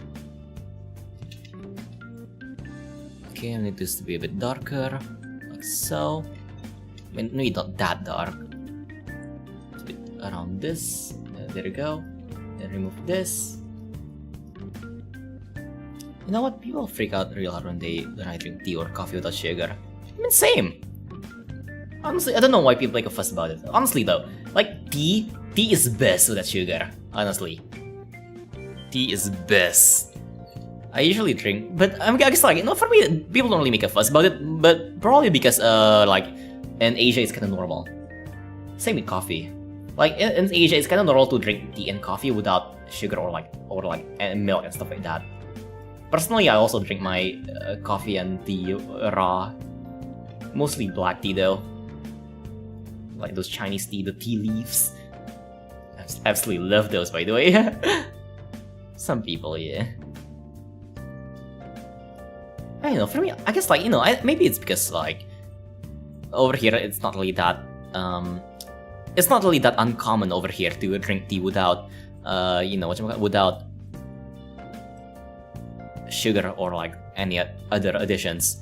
Okay, I need this to be a bit darker, like so. I mean, maybe not that dark. A bit around this. There we go. Then remove this. You know what? People freak out real hard when I drink tea or coffee without sugar. I mean, same. Honestly, I don't know why people make a fuss about it. Honestly though, like tea is best without sugar. Honestly, tea is best. I usually drink, but I guess for me, people don't really make a fuss about it. But probably because in Asia it's kind of normal. Same with coffee. Like in Asia, it's kind of normal to drink tea and coffee without sugar or milk and stuff like that. Personally, I also drink my coffee and tea raw. Mostly black tea though. Like those Chinese tea, the tea leaves. I absolutely love those, by the way. Some people, yeah. I don't know, for me, I guess maybe it's because over here it's not really that uncommon over here to drink tea without without sugar or any other additions.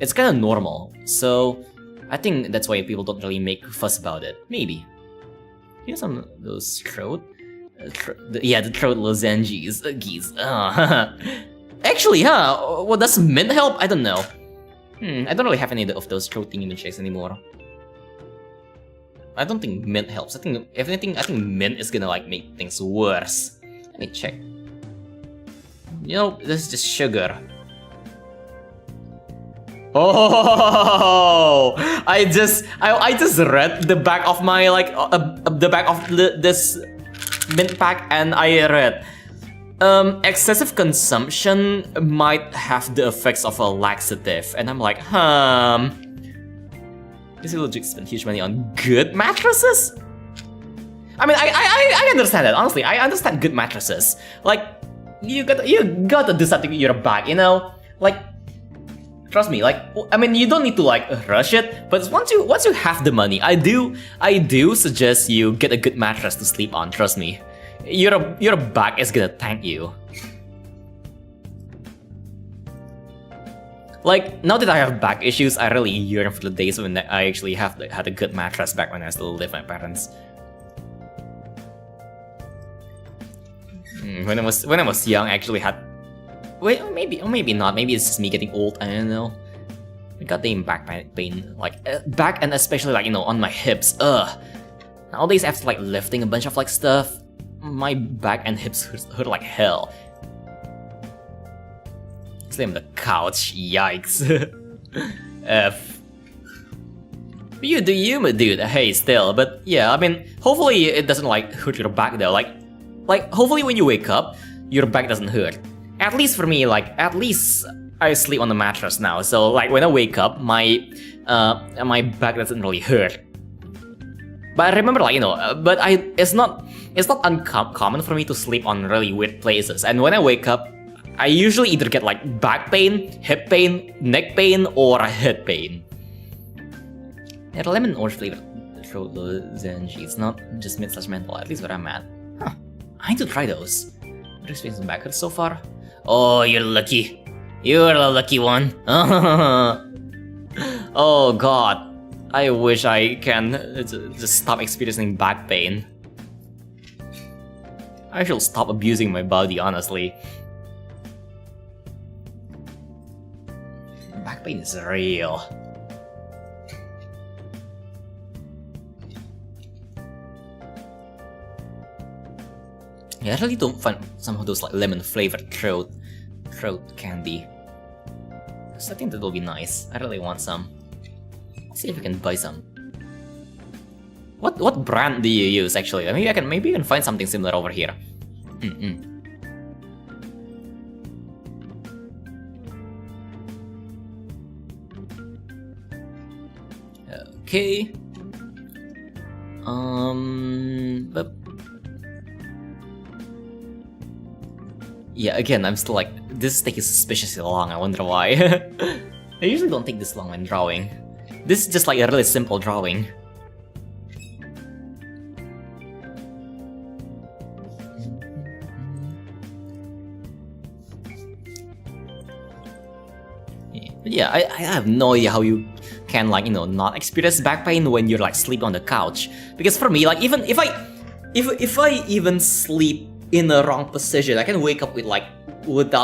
It's kind of normal, so I think that's why people don't really make a fuss about it. Maybe. Here's some of those throat. The throat lozenges. Geez. Actually, well, does mint help? I don't know. I don't really have any of those throat thingy shakes anymore. I don't think mint helps. If anything, I think mint is gonna make things worse. Let me check. You know, this is just sugar. Oh! I just read the back of my the back of this mint pack and I read excessive consumption might have the effects of a laxative, and I'm like, is it legit spend huge money on good mattresses? I mean, I understand that, honestly. I understand good mattresses. Like, you gotta do something with your back, you know? Like, trust me, like, I mean, you don't need to like rush it, but once you have the money, I do suggest you get a good mattress to sleep on, trust me. Your back is gonna thank you. Like, now that I have back issues, I really yearn for the days when I actually had a good mattress back when I still lived with my parents. When I was young, I actually had. Wait, or maybe not. Maybe it's just me getting old. I don't know. I got the back pain, like back and especially like on my hips. Nowadays after like lifting a bunch of like stuff, my back and hips hurt like hell. Sleep on the couch. Yikes. F. You do you, my dude. Hey, still, but yeah, I mean, hopefully it doesn't like hurt your back though. Like hopefully when you wake up, your back doesn't hurt. At least for me, like at least I sleep on the mattress now. So like when I wake up, my back doesn't really hurt. But I remember like but it's not uncommon for me to sleep on really weird places. And when I wake up, I usually either get like back pain, hip pain, neck pain, or a head pain. Yeah, the lemon orange flavor throat lozenge. It's not just mid/mental, at least where I'm at. Huh. I need to try those. What experience some back hurts so far? Oh, you're lucky. You're the lucky one. Oh god. I wish I can just stop experiencing back pain. I should stop abusing my body, honestly. Back pain is real. Yeah, I really don't find some of those like lemon flavored throat candy. So I think that will be nice. I really want some. Let's see if we can buy some. What brand do you use actually? Maybe you can find something similar over here. Okay. But yeah, again, I'm still like, this is taking suspiciously long, I wonder why. I usually don't take this long when drawing. This is just like a really simple drawing. But yeah, I have no idea how you can like, not experience back pain when you're like sleeping on the couch. Because for me, like even if I even sleep in the wrong position, I can wake up with like with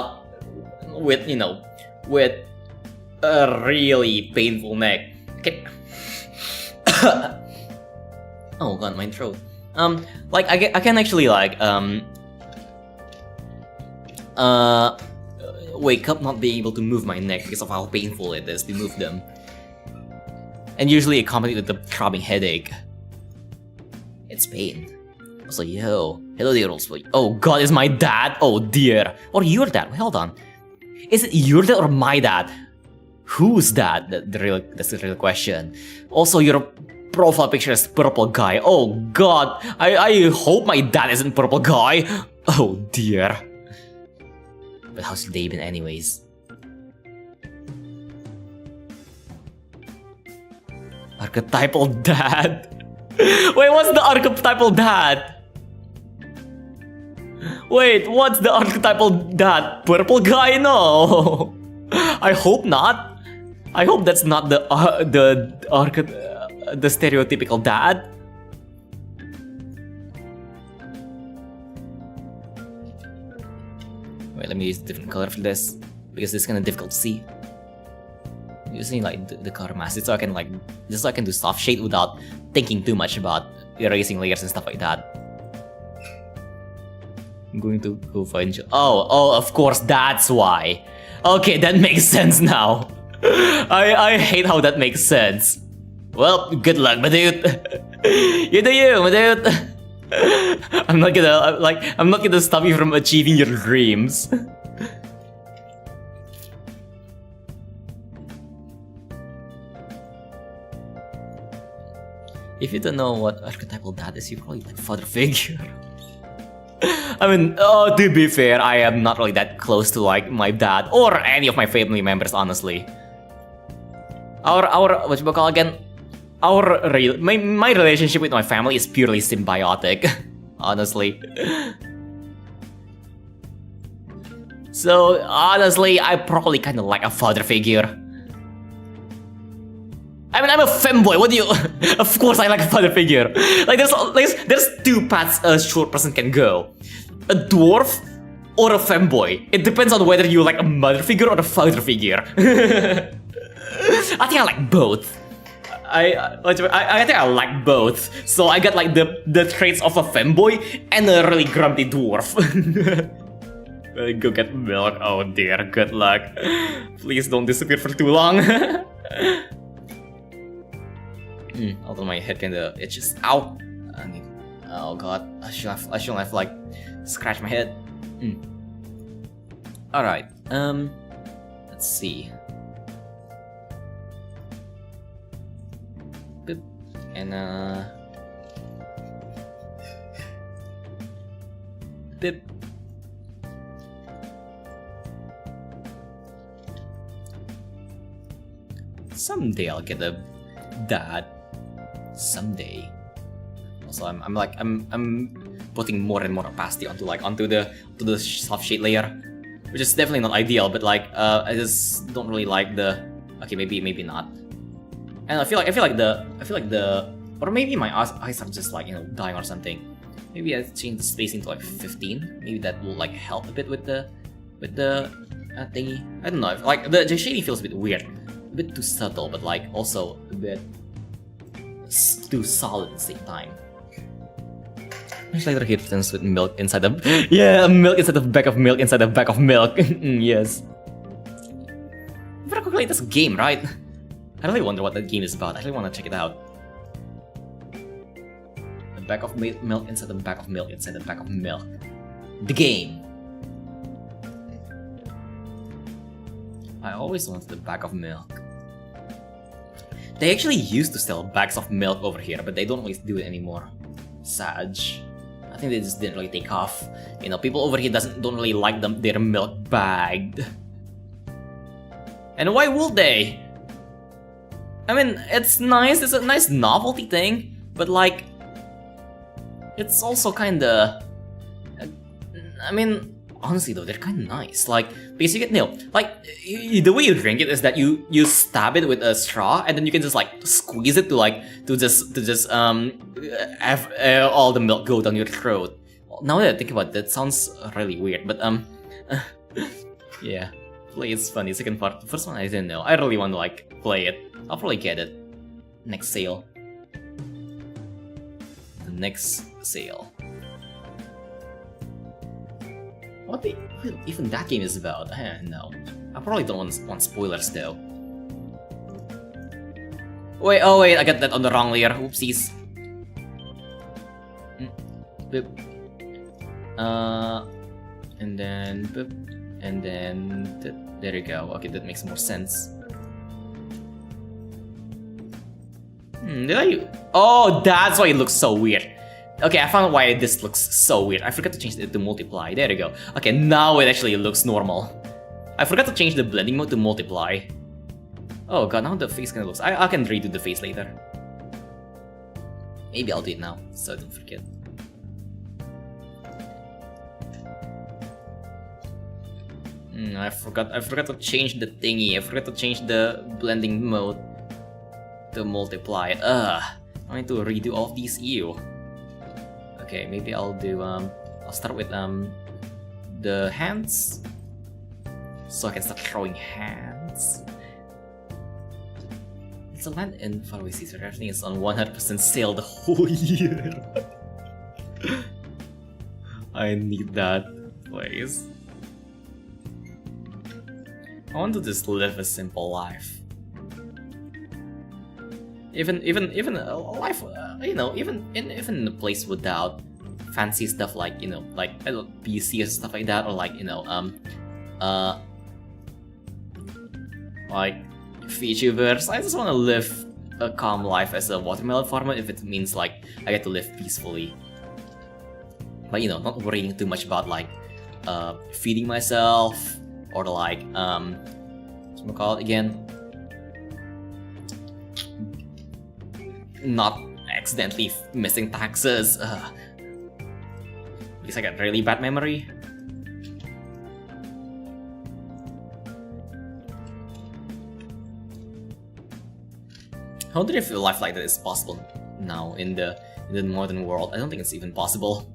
a really painful neck. Okay. Oh god, my throat. Like I can actually like wake up not being able to move my neck because of how painful it is to move them. And usually accompanied with a throbbing headache. It's pain. Also, yo, hello dear old boy. Oh god, is my dad? Oh dear. Or your dad? Hold on. Is it your dad or my dad? Who's that? That's the real question. Also, your profile picture is purple guy. Oh god, I hope my dad isn't purple guy. Oh dear. But how's your day been anyways? Archetypal dad? Wait, what's the archetypal dad? Wait, what's the archetypal dad? Purple guy? No. I hope not. I hope that's not the stereotypical dad. Wait, let me use a different color for this because this is kind of difficult to see. I'm using like the color mask so I can like just so I can do soft shade without thinking too much about erasing layers and stuff like that. I'm going to go find you. Oh, of course, that's why. Okay, that makes sense now. I hate how that makes sense. Well, good luck, my dude. You do you, my dude. I'm not gonna stop you from achieving your dreams. If you don't know what archetypal dad is, you're probably like father figure. I mean, to be fair, I am not really that close to like my dad or any of my family members, honestly. Our what you call again? My relationship with my family is purely symbiotic, honestly. So honestly, I probably kind of like a father figure. I mean, I'm a femboy. What do you? Of course, I like a father figure. Like, there's two paths a short person can go: a dwarf or a femboy. It depends on whether you like a mother figure or a father figure. I think I like both. I think I like both. So I got like the traits of a femboy and a really grumpy dwarf. Go get milk. Oh dear, good luck. Please don't disappear for too long. Although my head kinda itches. Ow! Oh god, I shouldn't have like scratched my head. Alright, let's see. Boop. And boop. Someday I'll get a dad. Someday. Also, I'm putting more and more opacity onto the soft shade layer, which is definitely not ideal. But like, I just don't really like the. Okay, maybe not. And I feel like the or maybe my eyes are just like dying or something. Maybe I change the spacing to like 15. Maybe that will like help a bit with the thingy. I don't know. Like the shading feels a bit weird, a bit too subtle, but like also a bit too solid at the same time. Much later hit things with milk inside the milk inside the bag of milk inside the bag of milk. Yes. I'm gonna calculate this game, right? I really wonder what that game is about. I really want to check it out. The bag of milk inside the bag of milk inside the bag of milk. The game. I always wanted the bag of milk. They actually used to sell bags of milk over here, but they don't always do it anymore. Sag. I think they just didn't really take off. People over here don't really like their milk bagged. And why would they? I mean, it's nice. It's a nice novelty thing, but like, it's also kinda. I mean, honestly though, they're kinda nice. Like, because you get like the way you drink it is that you stab it with a straw and then you can just like squeeze it to just have all the milk go down your throat. Now that I think about it, that sounds really weird, but yeah, play it's funny. Second part, the first one I didn't know. I really want to like play it. I'll probably get it next sale. The next sale. What even that game is about? No. I probably don't want spoilers though. Wait, oh wait, I got that on the wrong layer. Oopsies. Boop. And then boop. And then there you go. Okay, that makes more sense. Did I? Oh, that's why it looks so weird. Okay, I found why this looks so weird. I forgot to change it to multiply. There you go. Okay, now it actually looks normal. I forgot to change the blending mode to multiply. Oh god, now the face kind of looks... I can redo the face later. Maybe I'll do it now, so I don't forget. I forgot to change the thingy. I forgot to change the blending mode to multiply. I need to redo all of these. Ew. Okay, maybe I'll do I'll start with the hands, so I can start throwing hands. It's a land in faraway seas where everything is on 100% sale the whole year. I need that place. I want to just live a simple life. Even a life, even in a place without fancy stuff like, you know, like I don't know, PC or stuff like that, or like, you know, like Vtubers. I just want to live a calm life as a watermelon farmer if it means like I get to live peacefully. But you know, not worrying too much about like feeding myself or like what's it called again? Not accidentally missing taxes. Because I got really bad memory. I wonder if a life like that is possible now in the modern world. I don't think it's even possible.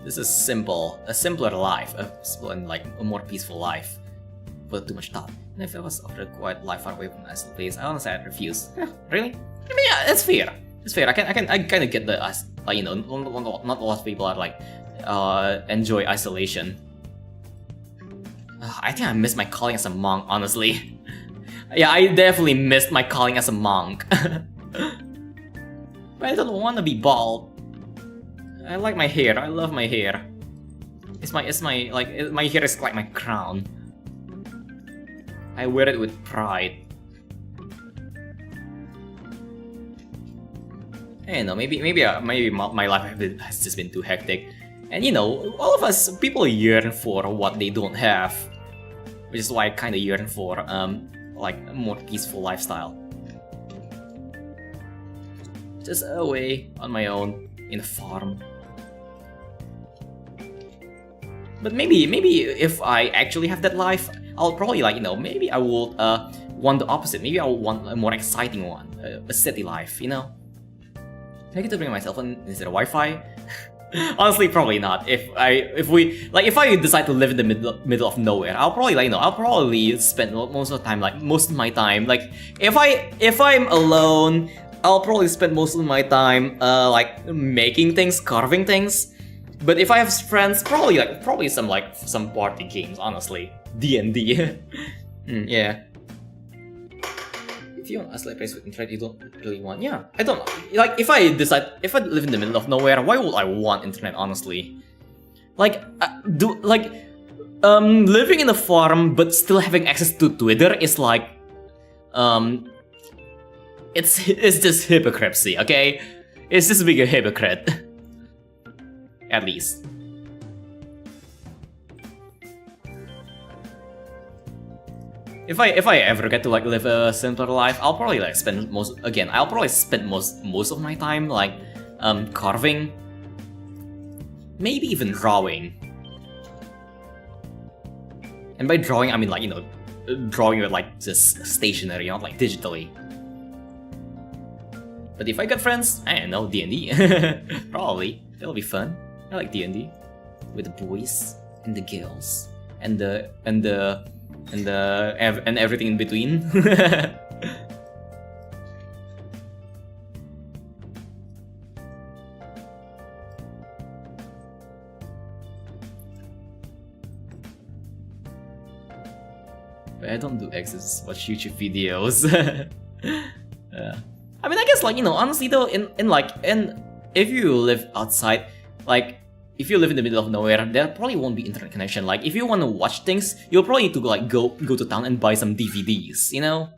This is simple, a simpler life, a simple and like a more peaceful life, without too much thought. And if I was offered a quiet life far away from a nice place, I honestly I'd refuse. Really? I mean, yeah, that's fair. It's fair. I kind of get the like, you know, not a lot of people are like enjoy isolation. I think I missed my calling as a monk, honestly. Yeah, I definitely missed my calling as a monk. But I don't want to be bald. I like my hair. I love my hair. It's my like my hair is like my crown. I wear it with pride. I don't know. Maybe my life has just been too hectic, and you know, all of us people yearn for what they don't have, which is why I kind of yearn for like a more peaceful lifestyle. Just away on my own in a farm. But maybe if I actually have that life, I'll probably like, you know, maybe I will want the opposite. Maybe I will want a more exciting one, a city life, you know. I get to bring myself in instead of Wi-Fi. Honestly, probably not. If I decide to live in the middle of nowhere, I'll probably like, you know, I'll probably spend most of my time like if I'm alone, I'll probably spend most of my time like making things, carving things. But if I have friends, probably some party games, honestly. D&D. Yeah. If you want a slight place with internet you don't really want, yeah, I don't know. Like if I live in the middle of nowhere, why would I want internet, honestly? Like living in a farm but still having access to Twitter is like it's just hypocrisy, okay? It's just being a hypocrite. At least. If I ever get to like live a simpler life, I'll probably like spend most of my time like carving, maybe even drawing. And by drawing, I mean like, you know, drawing with like just stationery, not like digitally. But if I got friends, I don't know, D&D. Probably it'll be fun. I like D&D with the boys and the girls and everything in between. But I don't do X's, watch YouTube videos. I mean, I guess like, you know, honestly though, if you live outside, like if you live in the middle of nowhere, there probably won't be internet connection. Like if you want to watch things, you'll probably need to like go to town and buy some DVDs, you know?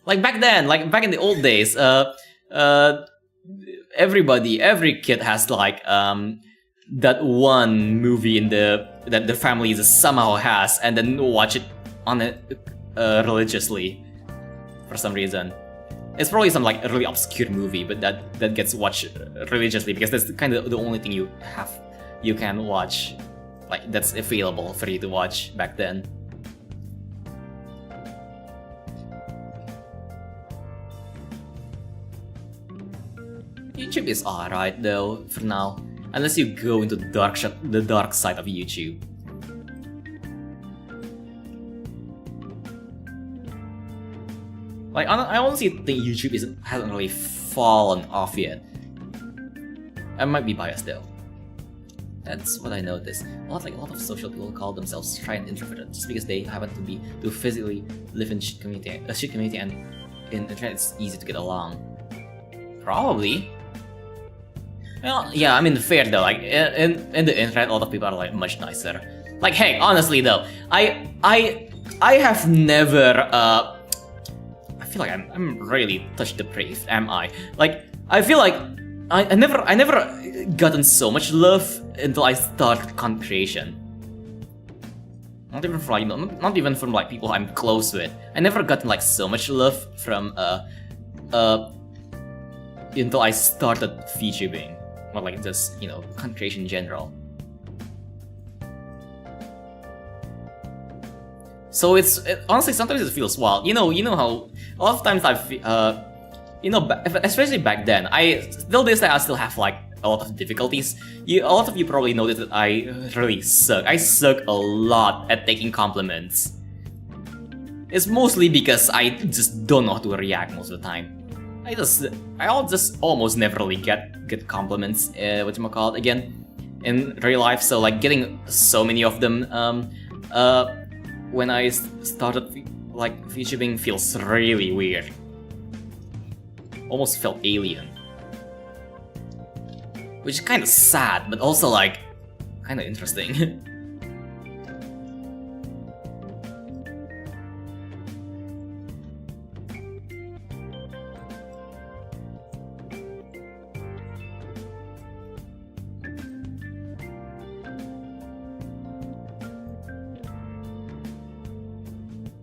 Like back then, like back in the old days, every kid has like that one movie that the family somehow has, and then watch it on it religiously for some reason. It's probably some like really obscure movie, but that gets watched religiously because that's kind of the only thing you can watch, like that's available for you to watch back then. YouTube is alright though for now, unless you go into the dark side of YouTube. Like I honestly think YouTube hasn't really fallen off yet. I might be biased though. That's what I noticed. A lot of social people call themselves shy and introverted just because they happen to physically live in a shit community, and in internet it's easy to get along. Probably. Well, yeah, I mean, fair though. Like in the internet, a lot of people are like much nicer. Like, hey, honestly though, I have never I feel like I'm really touch depraved, am I? Like, I feel like I never gotten so much love until I started content creation. Not even from like, not even from like people I'm close with. I never gotten like so much love from until I started VTubing, or like just, you know, content creation in general. So honestly, sometimes it feels wild. You know how a lot of times you know, especially back then, till this day I still have like a lot of difficulties. A lot of you probably noticed that I really suck. I suck a lot at taking compliments. It's mostly because I just don't know how to react most of the time. I just almost never really get compliments, whatchamacallit, again, in real life. So like getting so many of them when I started like VTubing feels really weird. Almost felt alien. Which is kind of sad, but also like kind of interesting.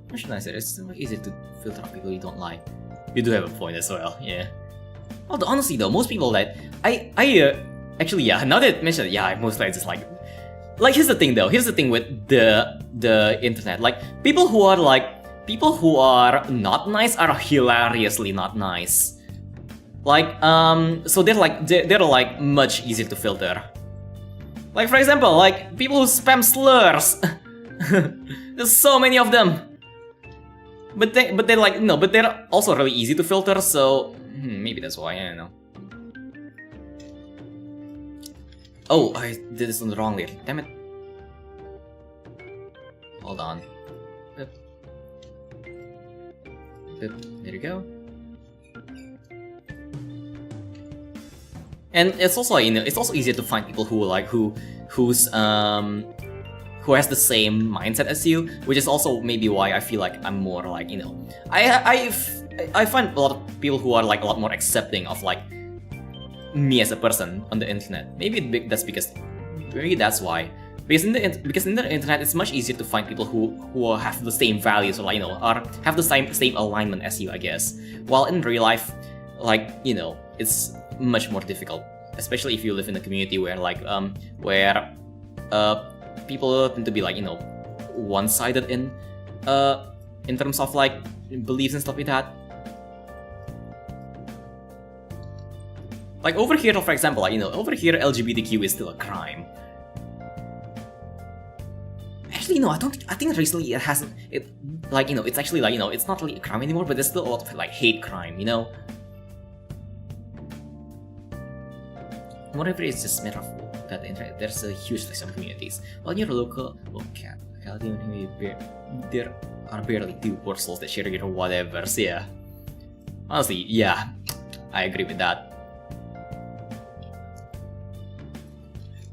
What should I say? It's so easy to filter out people you don't like. You do have a point as well, yeah. Although honestly though, most people that actually, yeah, now that I mentioned it, yeah, I mostly just like here's the thing though. Here's the thing with the internet. Like people who are not nice are hilariously not nice. Like so they're like much easier to filter. Like for example, like people who spam slurs. There's so many of them. But they're like no, but they're also really easy to filter. So maybe that's why, I don't know. Oh, I did this on the wrong layer. Damn it. Hold on. Boop. Boop. There you go. And it's also, you know, it's also easier to find people who like who has the same mindset as you, which is also maybe why I feel like I'm more like, you know, I find a lot of people who are like a lot more accepting of like me as a person on the internet. Maybe that's why. Because in the internet it's much easier to find people who have the same values, or like, you know, or have the same alignment as you, I guess. While in real life, like, you know, it's much more difficult, especially if you live in a community where like people tend to be like, you know, one-sided in terms of like beliefs and stuff like that. Like over here, for example, like, you know, over here LGBTQ is still a crime. Actually, no, I think recently it hasn't. It like, you know, it's actually like, you know, it's not really a crime anymore, but there's still a lot of like hate crime, you know. Whatever, it's just a matter of that the internet, there's a huge list of communities. While in your local locality, there are barely 2 portals that share your whatever. So yeah, honestly, yeah, I agree with that.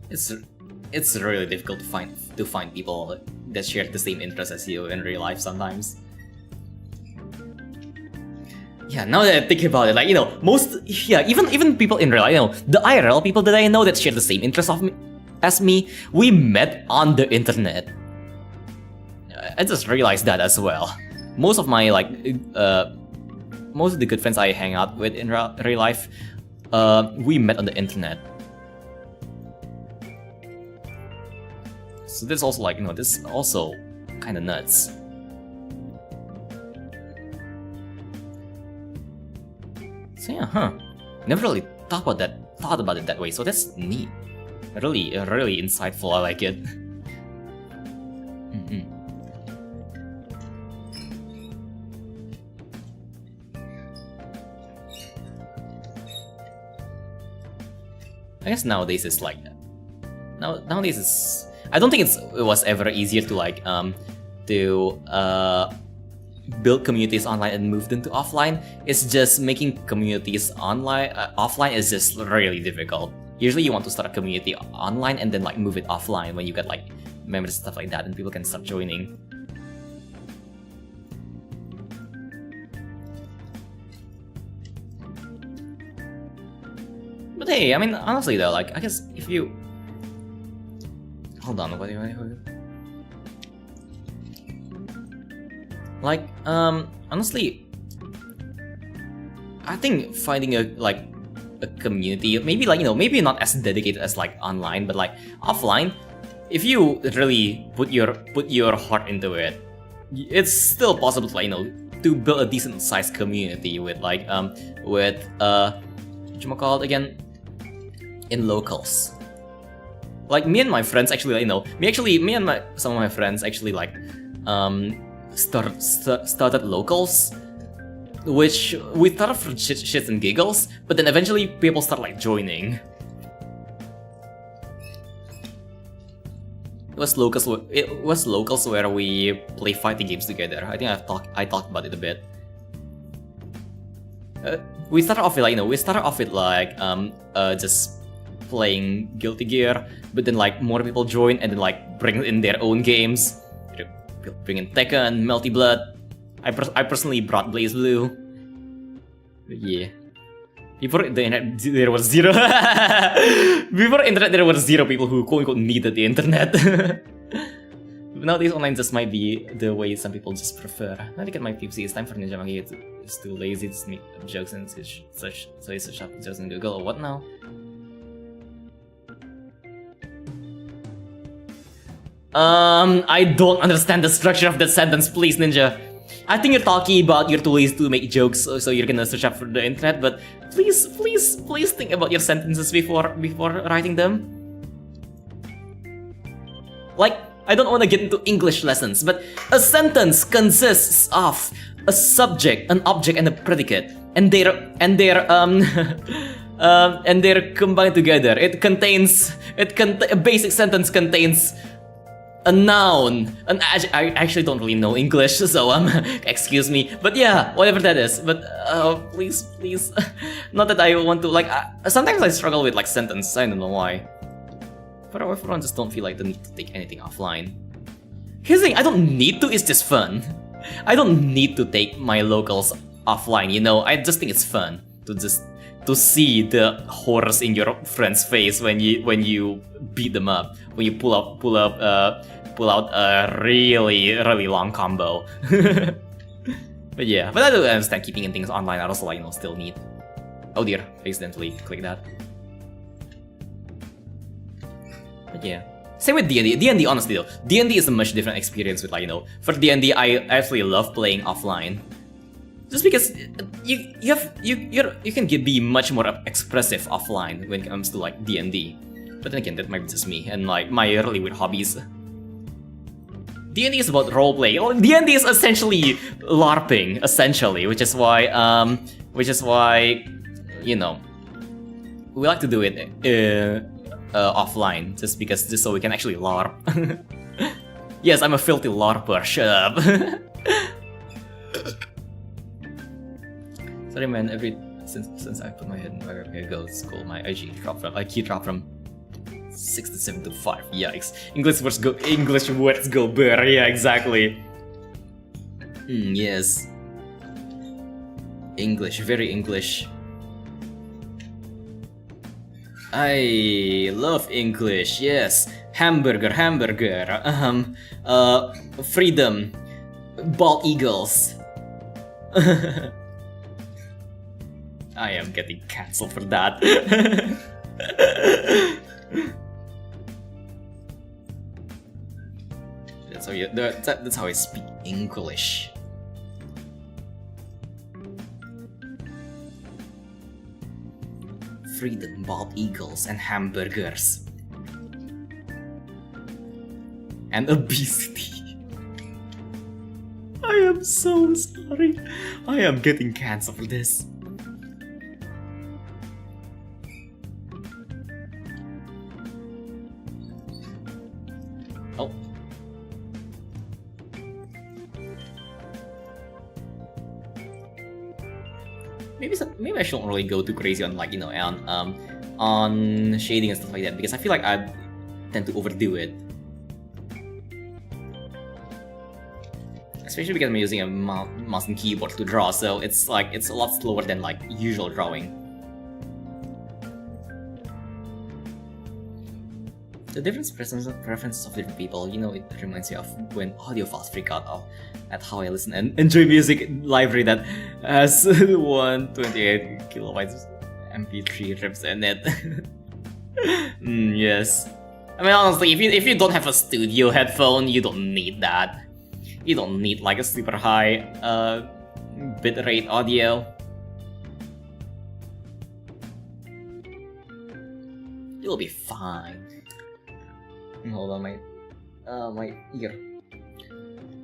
It's really difficult to find people that share the same interests as you in real life sometimes. Yeah, now that I think about it, like, you know, even people in real life, you know, the IRL people that I know that share the same interests as me, we met on the internet. I just realized that as well. Most of my like, most of the good friends I hang out with in real life, we met on the internet. So this also like, you know, this is also kind of nuts. So yeah, never really thought about it that way. So that's neat. Really insightful. I like it. I guess nowadays it's like that. Nowadays it's. I don't think it was ever easier to like build communities online and move them to offline. It's just making communities offline is just really difficult. usually you want to start a community online and then like move it offline when you get like members and stuff like that, and people can start joining. But hey, I mean, honestly though, like, I guess if you... Hold on, what do you... Like, honestly, I think finding a community, maybe like, you know, maybe not as dedicated as like online, but like offline, if you really put your heart into it, it's still possible to, like, you know, to build a decent sized community with like whatchamacallit again, in locals. Like me and my friends actually, you know, me and some of my friends actually like started locals, which we started for shits and giggles, but then eventually people start like joining. It was locals where we play fighting games together. I think I talked about it a bit. We started off with like, you know, just playing Guilty Gear, but then like more people join and then like bring in their own games. Bring in Tekken, Melty Blood. I personally brought Blaze Blue. But yeah. Before the internet, there was zero. Before internet, there were zero people who quote unquote needed the internet. But nowadays, online just might be the way some people just prefer. Now look at my PPC. It's time for Ninja Monkey. It's too lazy to make jokes and such. So it's search up jokes in Google. What now? I don't understand the structure of that sentence, please, Ninja. I think you're talking about you're too lazy to make jokes, so you're gonna search up for the internet, but please think about your sentences before writing them. Like, I don't want to get into English lessons, but a sentence consists of a subject, an object, and a predicate, and they're and they're combined together. A basic sentence contains a noun, an adjective. I actually don't really know English, so excuse me. But yeah, whatever that is. But please, not that I want to like. Sometimes I struggle with like sentence. I don't know why. But everyone just don't feel like the need to take anything offline. Here's the thing: I don't need to. It's just fun. I don't need to take my locals offline. You know, I just think it's fun to see the horrors in your friend's face when you beat them up, when you pull out a really long combo. But yeah, but I do understand keeping things online. I also like, you know, still need. Oh dear, I accidentally clicked that. But yeah, same with D&D. D&D, honestly though, D&D is a much different experience with, like, you know, for D&D I actually love playing offline. Just because you can be much more expressive offline when it comes to like D&D. But then again, that might be just me and like my really weird hobbies. D&D is about roleplay. Well, D&D is essentially LARPing, essentially, which is why you know, we like to do it offline, just so we can actually LARP. Yes, I'm a filthy LARPer. Shut up. Sorry man, since I put my head in where I go to school, my IG dropped from 67 to 5. Yikes. English words go burr. Yeah, exactly. Yes. English, very English. I love English. Yes. Hamburger. Freedom. Bald eagles. I am getting cancelled for that. That's how I speak English. Freedom, bald eagles, and hamburgers. And obesity. I am so sorry. I am getting cancelled for this. Oh. Maybe I shouldn't really go too crazy on, like, you know, on shading and stuff like that, because I feel like I tend to overdo it. Especially because I'm using a mouse and keyboard to draw, so it's a lot slower than like usual drawing. The different preferences of different people, you know, it reminds me of when audiophiles freak out at how I listen and enjoy music library that has 128 kilobytes MP3 rips in it. Yes. I mean, honestly, if you don't have a studio headphone, you don't need that. You don't need like a super high bitrate audio. You'll be fine. Hold on, my ear.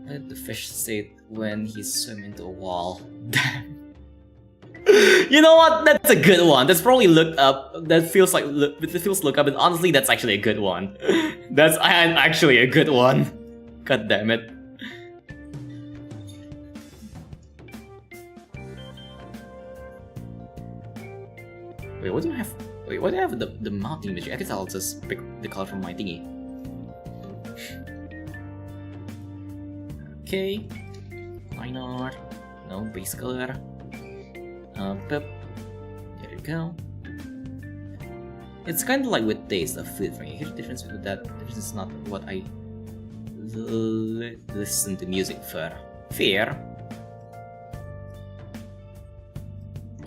What did the fish say when he swam into a wall? Damn. You know what? That's a good one. That's probably looked up. That feels looked up, and honestly, that's actually a good one. That's actually a good one. God damn it. Wait, what do I have? Wait, why do I have the mounting image? I guess I'll just pick the color from my thingy. Okay. Minor. No, base color. Pip. There you go. It's kind of like with taste of food for me. Here's the difference with that. The difference is not what I listen to music for. Fair.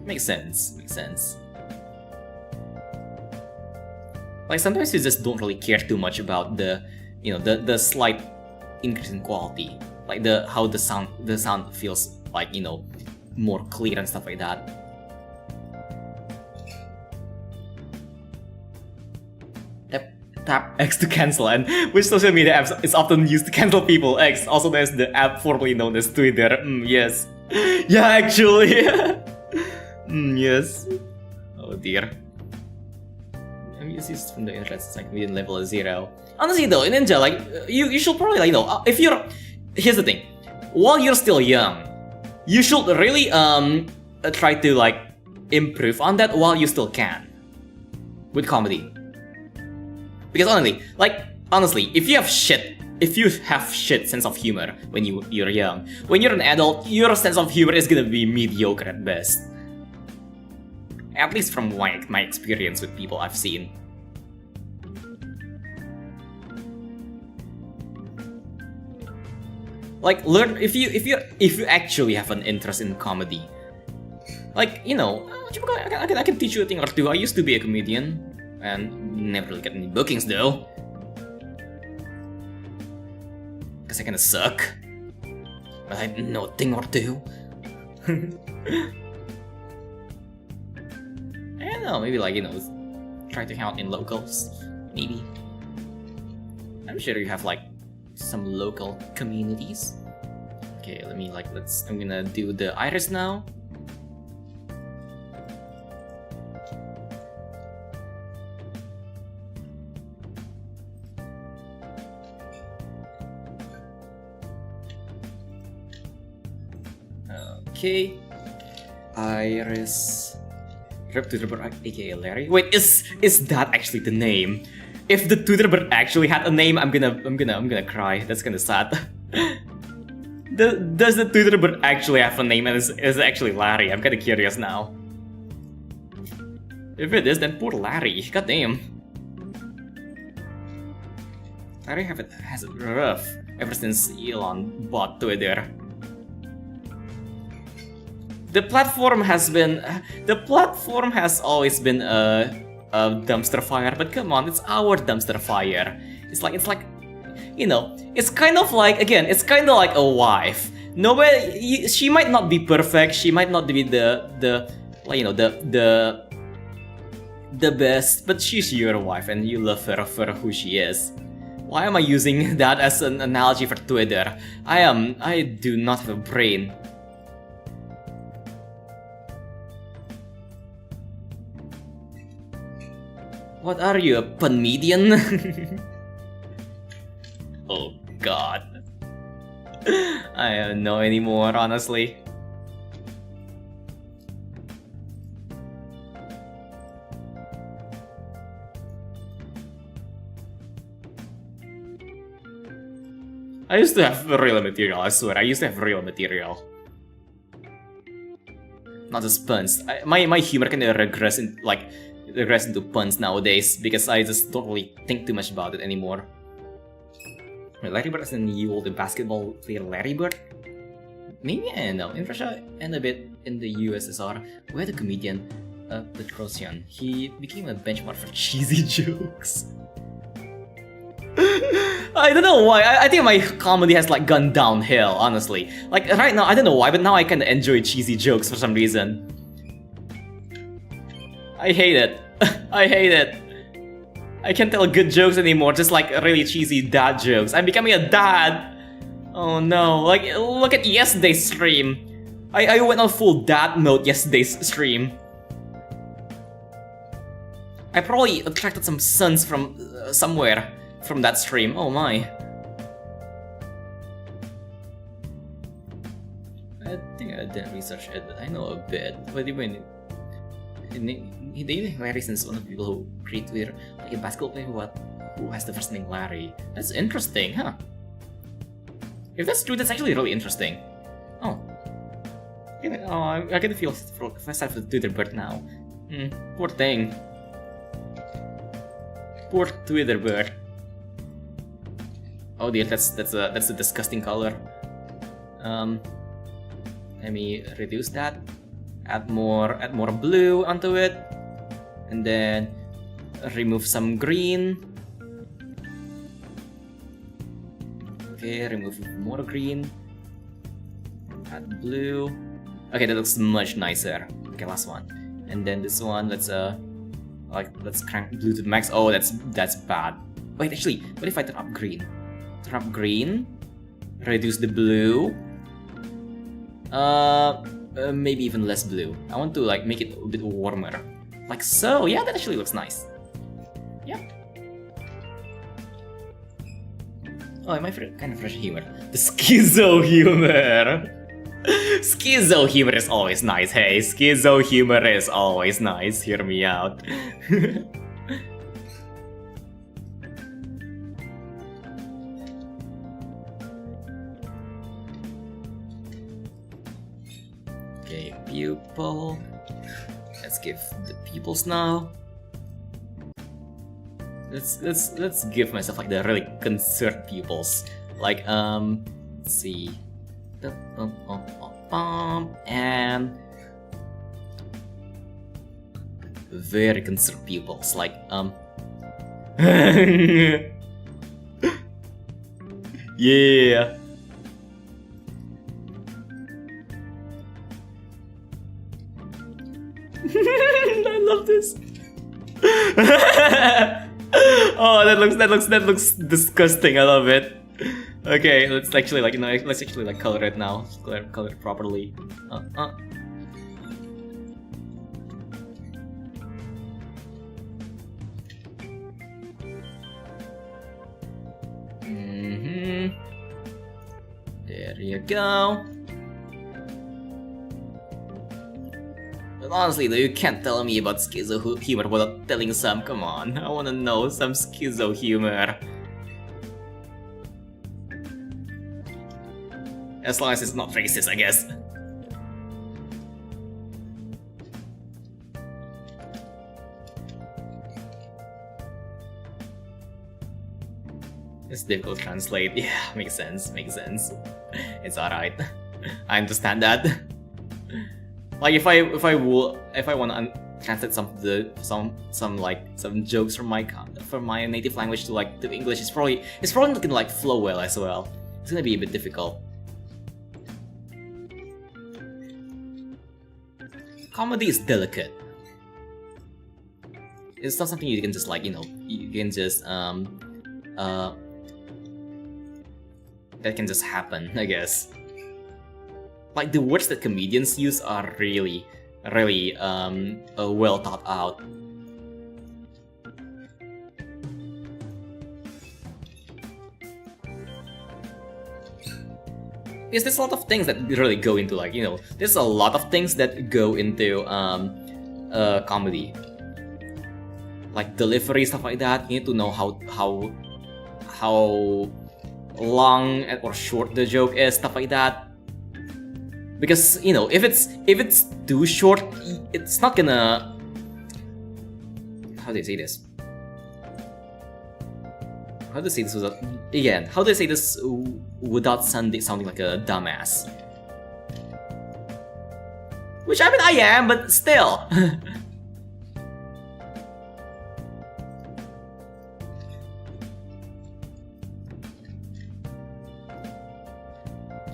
Makes sense. Makes sense. Like sometimes you just don't really care too much about the, you know, the slight increase in quality, like how the sound feels like, you know, more clear and stuff like that. Tap X to cancel, and which social media apps is often used to cancel people? X, also there's the app formerly known as Twitter. Yes. Yeah, actually. Yes. Oh dear. I mean, this is from the internet, it's like median level is 0. Honestly though, in Ninja, like, you should probably, like, you know, if you're... Here's the thing. While you're still young, you should really, try to, like, improve on that while you still can. With comedy. Because honestly, if you have shit sense of humor when you're young, when you're an adult, your sense of humor is gonna be mediocre at best. At least from my experience with people I've seen. Like, learn if you actually have an interest in comedy. Like, you know, I can teach you a thing or two. I used to be a comedian and never really get any bookings though. Cause I kinda suck. But I know a thing or two. I don't know, maybe like, you know, try to hang out in locals, maybe. I'm sure you have like some local communities. Okay, let me I'm gonna do the iris now. Okay, iris. Vtuber, aka Larry. Wait, is that actually the name? If the Vtuber actually had a name, I'm gonna cry. That's kinda sad. Does the Vtuber actually have a name and is actually Larry? I'm kinda curious now. If it is, then poor Larry. God damn. Larry has it rough ever since Elon bought Twitter. The platform has always been a dumpster fire, but come on, it's our dumpster fire. It's like, you know, it's kind of like, again, it's kind of like a wife. Nobody, she might not be perfect, she might not be the best, but she's your wife and you love her for who she is. Why am I using that as an analogy for Twitter? I do not have a brain. What are you, a panmedian? Oh god. I don't know anymore, honestly. I used to have real material, I swear, I used to have real material. Not just puns. My humor can regress into puns nowadays because I just don't really think too much about it anymore. Larry Bird is the new old basketball player Larry Bird? Maybe, I don't know. In Russia and a bit in the USSR, we had a comedian, Petrosian. He became a benchmark for cheesy jokes. I don't know why. I think my comedy has like gone downhill, honestly. Like right now, I don't know why, but now I kinda enjoy cheesy jokes for some reason. I hate it. I hate it. I can't tell good jokes anymore, just like really cheesy dad jokes. I'm becoming a dad. Oh no, like look at yesterday's stream. I went on full dad mode yesterday's stream. I probably attracted some sons from somewhere from that stream. Oh my. I think I didn't research it, but I know a bit. But even Larry since one of the people who create Twitter, like a basketball player who has the first name Larry. That's interesting, huh? If that's true, that's actually really interesting. Oh. I can feel sad for the Twitter bird now. Poor thing. Poor Twitter bird. Oh dear, that's a disgusting color. Let me reduce that. Add more blue onto it, and then remove some green. Okay, remove more green. Add blue. Okay, that looks much nicer. Okay, last one, and then this one. Let's crank blue to the max. Oh, that's bad. Wait, actually, what if I turn up green? Turn up green. Reduce the blue. Maybe even less blue. I want to like make it a bit warmer, like so. Yeah, that actually looks nice. Yeah. Oh, my favorite kind of fresh humor, the schizo humor. Schizo humor is always nice. Hey, schizo humor is always nice. Hear me out. Okay, pupil. Let's give the pupils now. Let's give myself like the really concerned pupils. Like let's see. And very concerned pupils. Like yeah. I love this. Oh, that looks disgusting. I love it. Okay, let's actually let's actually color it now. Color it properly. There you go. But honestly though, you can't tell me about schizo humor without telling some. Come on, I wanna know some schizo humor. As long as it's not racist, I guess. It's difficult to translate. Yeah, makes sense. It's alright. I understand that. Like if I want to translate some jokes from my native language to English, it's probably not gonna like flow well as well. It's gonna be a bit difficult. Comedy is delicate. It's not something you can just that can just happen, I guess. Like the words that comedians use are really well thought out. Because there's a lot of things that really go into there's a lot of things that go into comedy. Like delivery, stuff like that. You need to know how long or short the joke is, stuff like that. Because, you know, if it's too short, it's not gonna... How do you say this? How do you say this without... Again, how do I say this without sounding like a dumbass? Which, I mean, I am, but still.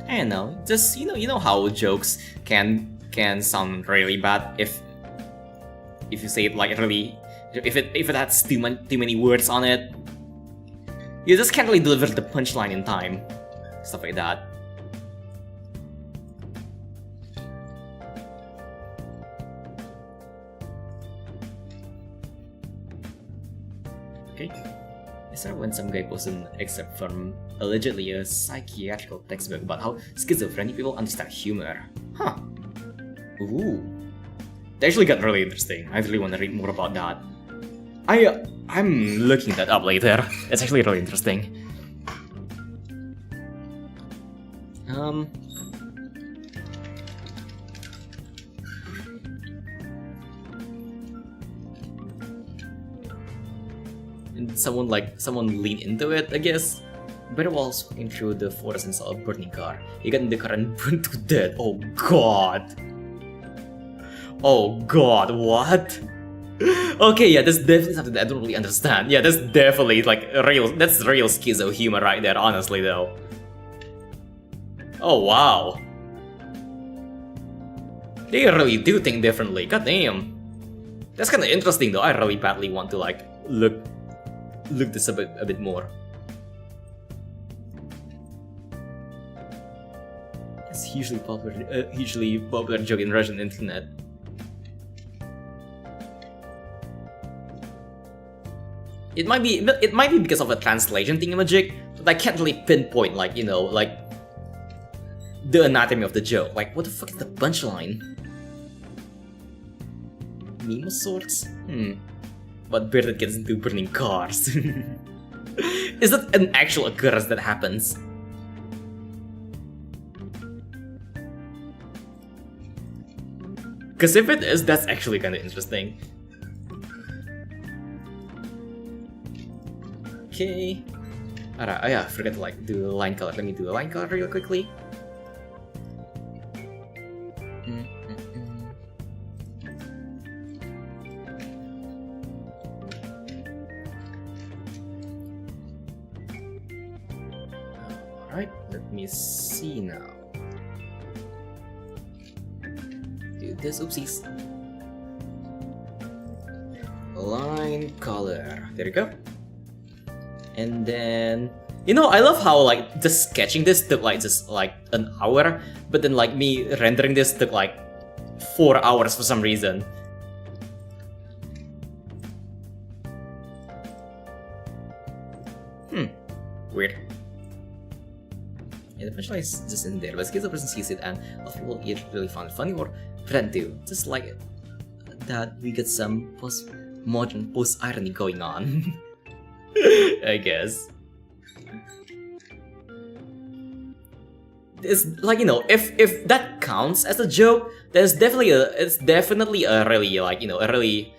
I don't know, just you know how jokes can sound really bad if you say it like really, if it has too many words on it. You just can't really deliver the punchline in time, stuff like that. Okay. Is that when some guy posts an excerpt from allegedly a psychiatrical textbook about how schizophrenic people understand humor? Huh. Ooh. That actually got really interesting. I really want to read more about that. I'm looking that up later. It's actually really interesting. And someone leaned into it, I guess. Better while walking through the forest and saw a burning car. He got in the car and burned to death. Oh god. Oh god, what? Okay, yeah, that's definitely something that I don't really understand. Yeah, that's definitely like that's real schizo humor right there, honestly though. Oh wow. They really do think differently, god damn. That's kinda interesting though. I really badly want to like look this a bit more. It's hugely popular joke in Russian internet. It might be because of a translation thingamajig, but I can't really pinpoint like, you know, like the anatomy of the joke. Like, what the fuck is the punchline? Meme of sorts? But bear that gets into burning cars. Is that an actual occurrence that happens? Because if it is, that's actually kind of interesting. Okay. Alright, oh yeah, I forgot to like do a line color. Let me do a line color real quickly. Alright, let me see now. Do this, oopsies. Line color. There you go. And then, you know, I love how like just sketching this took like just like an hour, but then like me rendering this took like 4 hours for some reason. Weird. Yeah, the punchline is just in there, but schizo person sees it and a lot of people either really found it funny or pretend to. Just like that we get some modern post-irony going on. I guess. It's like, you know, if that counts as a joke, it's definitely a really like, you know, a really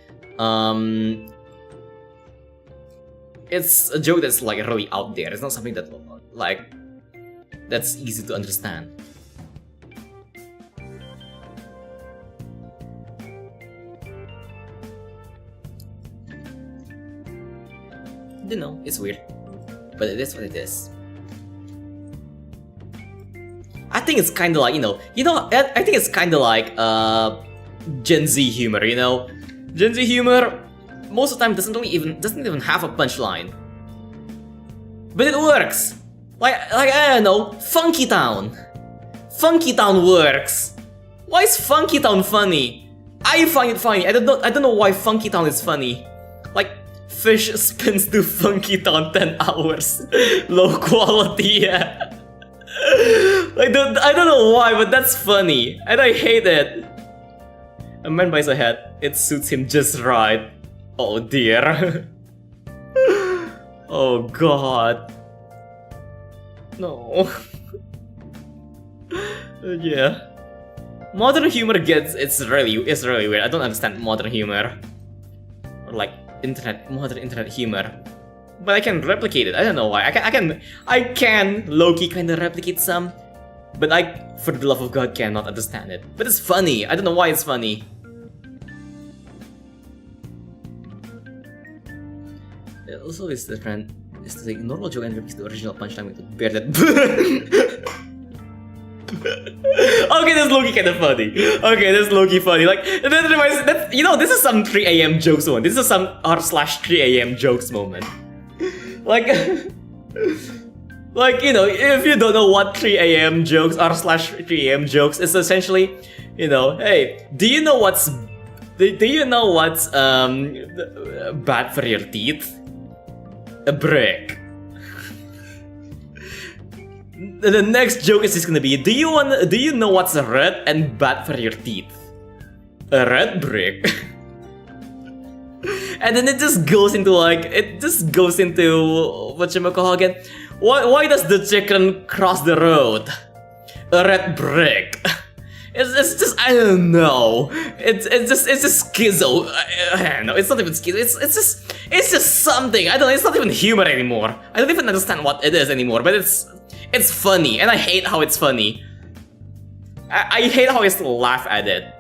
it's a joke that's like really out there. It's not something that like that's easy to understand. I don't know, it's weird, but it is what it is. I think it's kind of like, you know, I think it's kind of like Gen Z humor, you know? Gen Z humor most of the time doesn't even have a punchline. But it works! Like I don't know, Funky Town! Funky Town works! Why is Funky Town funny? I find it funny, I don't know why Funky Town is funny. Like, fish spins to Funky Town 10 hours. Low quality, yeah. I don't know why, but that's funny, and I hate it. A man buys a hat, it suits him just right. Oh dear. Oh god. No. Yeah. Modern humor it's really weird. I don't understand modern humor. Or like modern internet humor. But I can replicate it. I don't know why. I can low-key kind of replicate some, but I, for the love of God, cannot understand it. But it's funny. I don't know why it's funny. Also, it's the trend. It's the normal joke and replace the original punchline with a bearded. Okay, that's low-key kind of funny. Okay, that's low-key funny. Like that reminds that, you know, this is some 3 a.m. jokes moment. This is some r/3 a.m. jokes moment. Like, like, you know, if you don't know what 3 a.m. jokes r/3 a.m. jokes, it's essentially, you know, hey, do you know what's bad for your teeth? A brick. The next joke is just gonna be, do you know what's red and bad for your teeth? A red brick. And then it just goes into whatchamacallit again? Why does the chicken cross the road? A red brick. It's just, I don't know. It's just schizo. No, it's not even schizo. It's just something. I don't know. It's not even humor anymore. I don't even understand what it is anymore. But it's funny, and I hate how it's funny. I hate how I still laugh at it.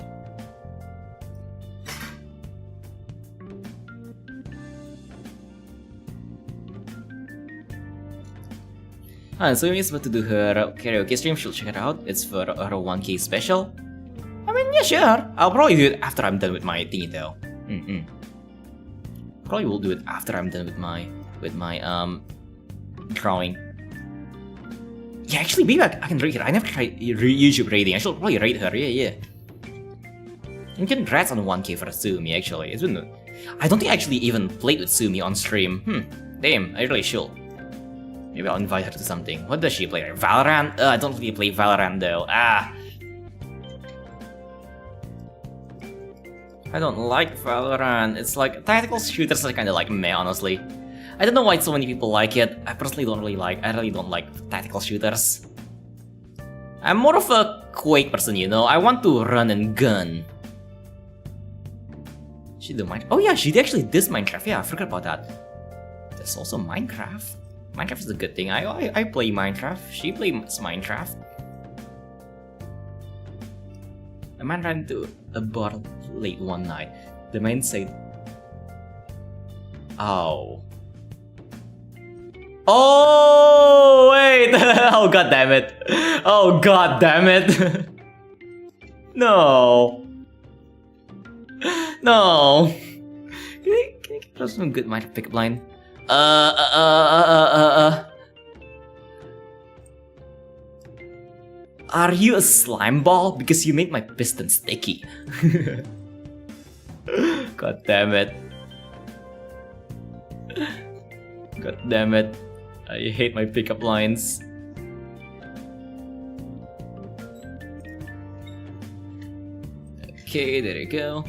So Yumi's about to do her karaoke stream. She'll check it out. It's for her 1K special. I mean, yeah, sure. I'll probably do it after I'm done with my thingy though. Probably will do it after I'm done with my drawing. Yeah, actually, maybe I can rate her. I never tried YouTube rating. I should probably rate her. Yeah. You can rats on 1K for Sumi. Actually, it's been. I don't think I actually even played with Sumi on stream. Damn, I really should. Maybe I'll invite her to something. What does she play? Valorant? I don't really play Valorant though. I don't like Valorant. It's like tactical shooters are kind of like meh, honestly. I don't know why so many people like it. I personally don't really like. I really don't like tactical shooters. I'm more of a Quake person, you know. I want to run and gun. She did Minecraft. Oh yeah, she actually did Minecraft. Yeah, I forgot about that. There's also Minecraft. Minecraft is a good thing. I play Minecraft. She plays Minecraft. A man ran into a bar late one night. The man said, "Oh. Oh, wait! Oh, god damn it! Oh, god damn it! No! No! Can you give us some good Minecraft pickup line? Are you a slime ball? Because you made my piston sticky. God damn it. God damn it. I hate my pickup lines. Okay, there you go.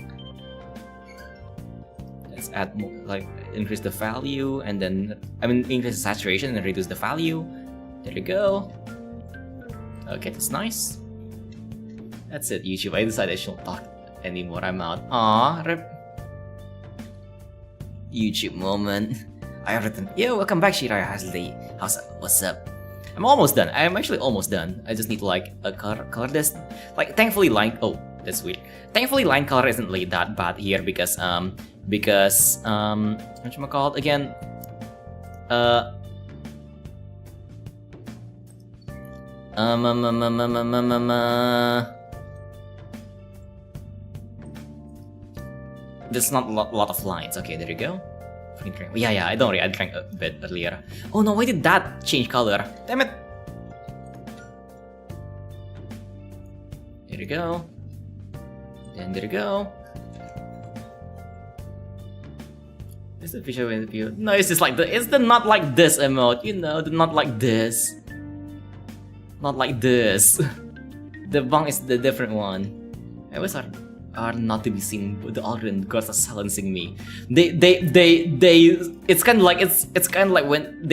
Let's add more, like, increase the value, and then, increase the saturation and reduce the value. There you go. Okay, that's nice. That's it, YouTube. I decided I shouldn't talk anymore. I'm out. Aww, rip. YouTube moment. I have written, yo, welcome back, Shiraya. What's up? I'm almost done. I'm actually almost done. I just need to like color this. Like, thankfully, oh, that's weird. Thankfully, line color isn't really that bad here because whatchamacallit again? There's not a lot of lines. Okay, there you go. Yeah, I don't worry. I drank a bit earlier. Oh no, why did that change color? Damn it! There you go. Then there you go. Is the visual in the view? No, it's just like it's the not like this emote. You know, the not like this. Not like this. The bang is the different one. I always are not to be seen, but the algorithm gods are silencing me. It's kind of like when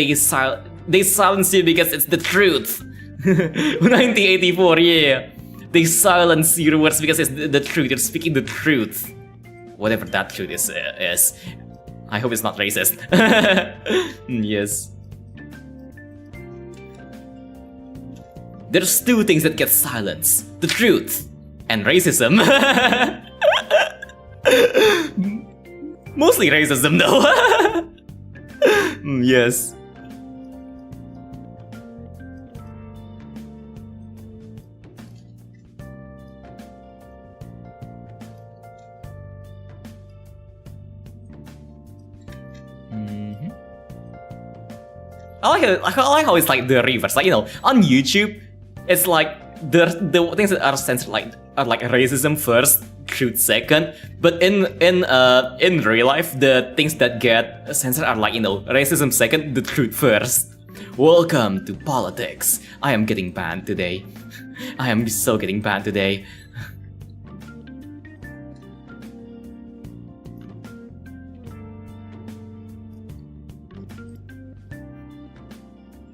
They silence you because it's the truth. 1984, yeah. They silence your words because it's the truth. You're speaking the truth. Whatever that truth is. I hope it's not racist. Yes. There's two things that get silenced. The truth and racism. Mostly racism though. Yes. I like how it's like the reverse. Like, you know, on YouTube, it's like the things that are censored are like racism first, truth second. But in real life, the things that get censored are like, you know, racism second, the truth first. Welcome to politics. I am getting banned today. I am so getting banned today.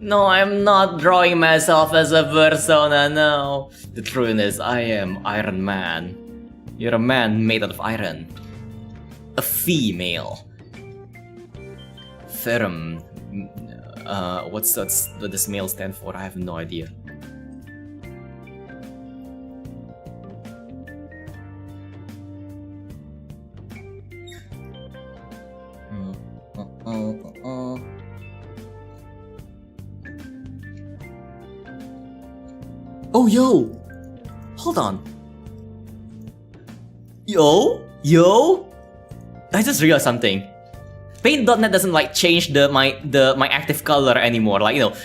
No, I'm not drawing myself as a persona, no. The truth is, I am Iron Man. You're a man made out of iron. A female. Firm. What does male stand for? I have no idea. Oh, yo! Hold on. Yo! I just realized something. Paint.net doesn't like change my active color anymore. Like, you know,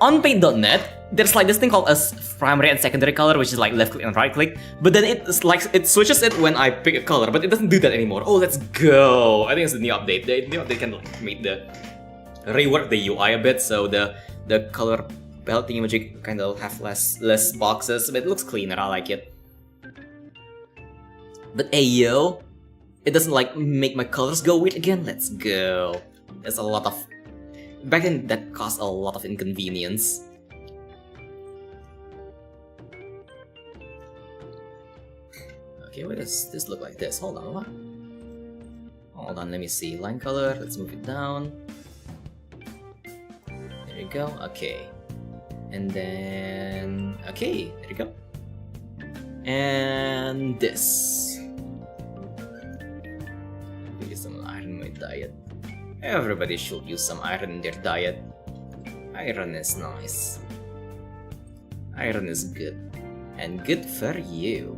on Paint.net, there's like this thing called as primary and secondary color, which is like left click and right click. But then it switches it when I pick a color, but it doesn't do that anymore. Oh, let's go! I think it's the new update. The new update can like make rework the UI a bit, so the color palette thingamajig kind of have less boxes, but it looks cleaner. I like it. But hey yo, it doesn't like make my colors go weird again. Let's go. There's a lot of back then that caused a lot of inconvenience. Okay, why does this look like this? Hold on, what? Hold on, let me see. Line color, let's move it down. There you go, okay. And then, okay, there you go. And this. Use some iron in my diet. Everybody should use some iron in their diet. Iron is nice. Iron is good. And good for you.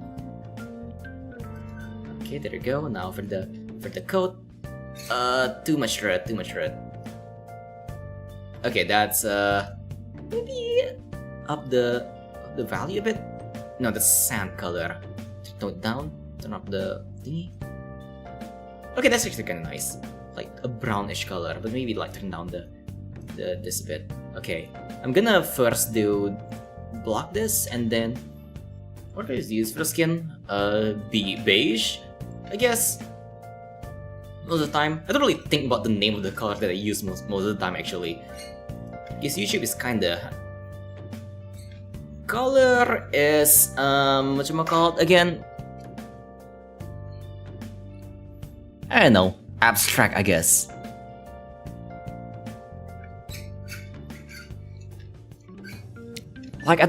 Okay, there you go. Now for the coat. Too much red. Okay, that's maybe up the value a bit. No, the sand color. Tone it down. Turn up the thingy. Okay, that's actually kind of nice. Like a brownish color, but maybe like turn down this a bit. Okay, I'm gonna first do block this, and then what do I use for the skin? Beige, I guess. Most of the time, I don't really think about the name of the color that I use most of the time actually. Because YouTube is kinda. Color is whatchamacallit again? I don't know. Abstract, I guess. Like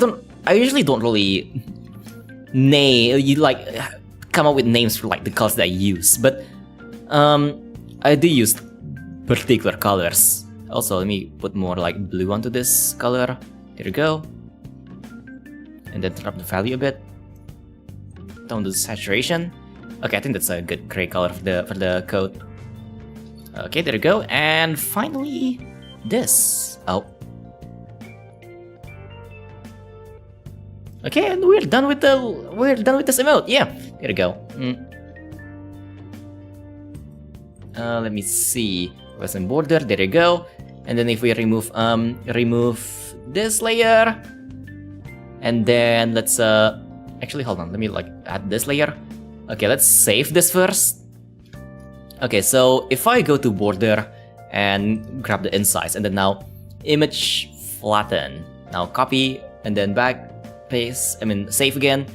I usually don't really come up with names for like the colors that I use, but I do use particular colors. Also, let me put more like blue onto this color. There you go. And then turn up the value a bit. Down the saturation. Okay, I think that's a good gray color for the coat. Okay, there you go. And finally, this. Oh. Okay, and we're done with this emote. Yeah, there you go. Let me see. Where's some border? There you go. And then if we remove this layer, and then let's actually hold on. Let me like add this layer. Okay, let's save this first. Okay, so if I go to border and grab the insides, and then now image flatten. Now copy and then back, paste, save again.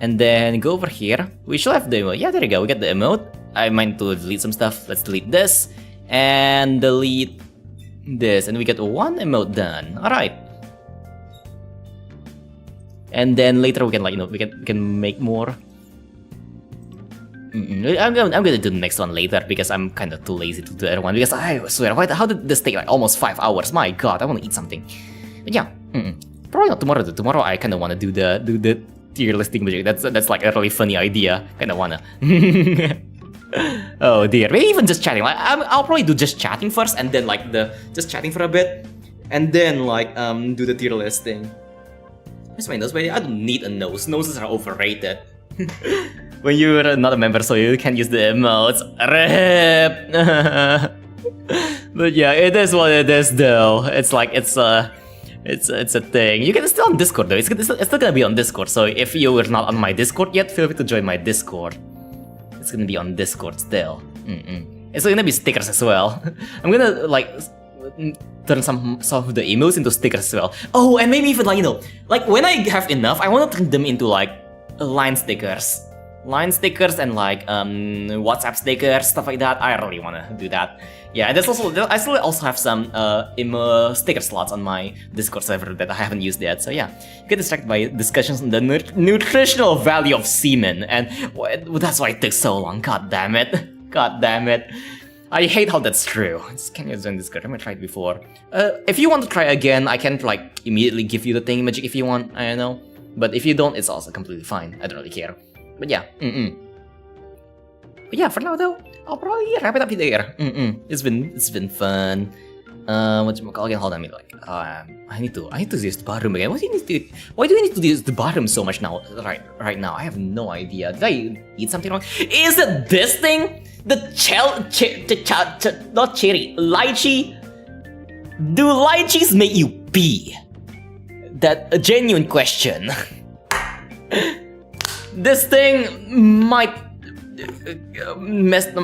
And then go over here. We should have the emote. Yeah, there you go. We got the emote. I might to delete some stuff. Let's delete this and delete this, and we get one emote done. All right. And then later we can we can make more. I'm gonna do the next one later because I'm kind of too lazy to do the other one, because I swear, how did this take like almost 5 hours? My God, I want to eat something. But yeah, probably not tomorrow though. Tomorrow I kind of want to do the tier listing magic. That's like a really funny idea. Kind of wanna. Oh dear, maybe even just chatting. Like I'll probably do just chatting first, and then like just chatting for a bit, and then like do the tier listing. Where's my nose? But I don't need a nose. Noses are overrated. When you're not a member, so you can use the emotes. RIP. But yeah, it is what it is, though. It's like it's a thing. You can still on Discord though. It's still gonna be on Discord. So if you are not on my Discord yet, feel free to join my Discord. It's gonna be on Discord still. It's gonna be stickers as well. I'm gonna like turn some of the emotes into stickers as well. Oh, and maybe even like when I have enough, I want to turn them into like line stickers and like WhatsApp stickers, stuff like that. I really want to do that. Yeah, and I still also have some sticker slots on my Discord server that I haven't used yet. So yeah, get distracted by discussions on the nutritional value of semen, and that's why it took so long. God damn it. God damn it. I hate how that's true. Can you join Discord? I'm gonna try it before. If you want to try again, I can like immediately give you the thing magic if you want. I don't know. But if you don't, it's also completely fine. I don't really care. But yeah, But yeah, for now though, I'll probably wrap it up here. It's been fun. Whatchamacallit? Hold on, I need to use the bathroom again. Why do you need to use the bathroom so much now? Right now, I have no idea. Did I eat something wrong? Is it this thing? The not cherry, lychee? Do lychees make you pee? That's a genuine question. This thing might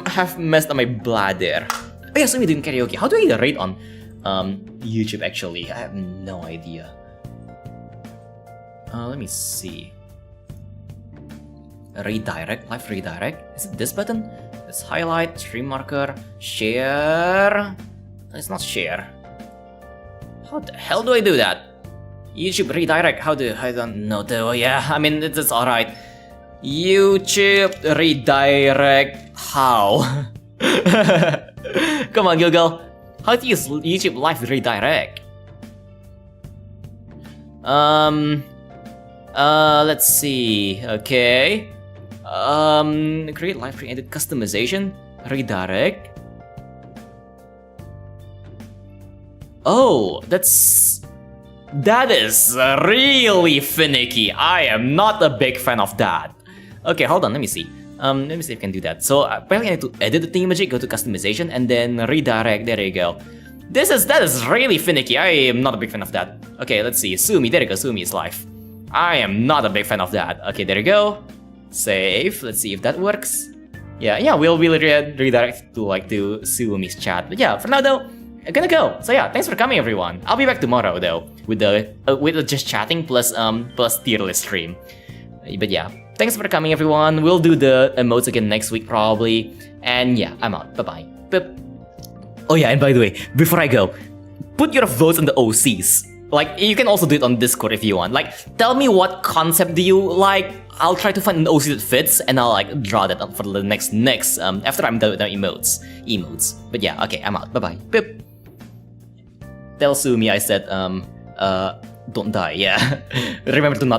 have messed up my bladder. Oh yeah, so we're doing karaoke. How do I rate on YouTube actually? I have no idea. Let me see. Redirect, live redirect. Is it this button? It's highlight, stream marker, share. It's not share. How the hell do I do that? YouTube redirect, I don't know though. Yeah, I mean, it's alright. YouTube redirect, how? Come on, Google. How to use YouTube live redirect? Let's see. Okay. Create live pre-edited customization, redirect. Oh, that is really finicky. I am not a big fan of that. Okay, hold on, let me see. Let me see if I can do that. So apparently I need to edit the thingamajig, go to customization, and then redirect. There you go. That is really finicky. I am not a big fan of that. Okay, let's see. Sue me. There you go. Sue me is live. I am not a big fan of that. Okay, there you go. Save. Let's see if that works. Yeah, we'll redirect to Suumi's chat. But yeah, for now though, I'm gonna go. So yeah, thanks for coming everyone. I'll be back tomorrow though with the just chatting plus tier list stream. But yeah, thanks for coming everyone. We'll do the emotes again next week probably. And yeah, I'm out. Bye-bye. Boop. Oh yeah, and by the way, before I go, put your votes on the OCs. Like, you can also do it on Discord if you want. Like, tell me what concept do you like. I'll try to find an OC that fits, and I'll like draw that up for the next after I'm done with the emotes. But yeah, okay, I'm out. Bye-bye. Boop. Tell Sumi I said, don't die, yeah. Remember to not die.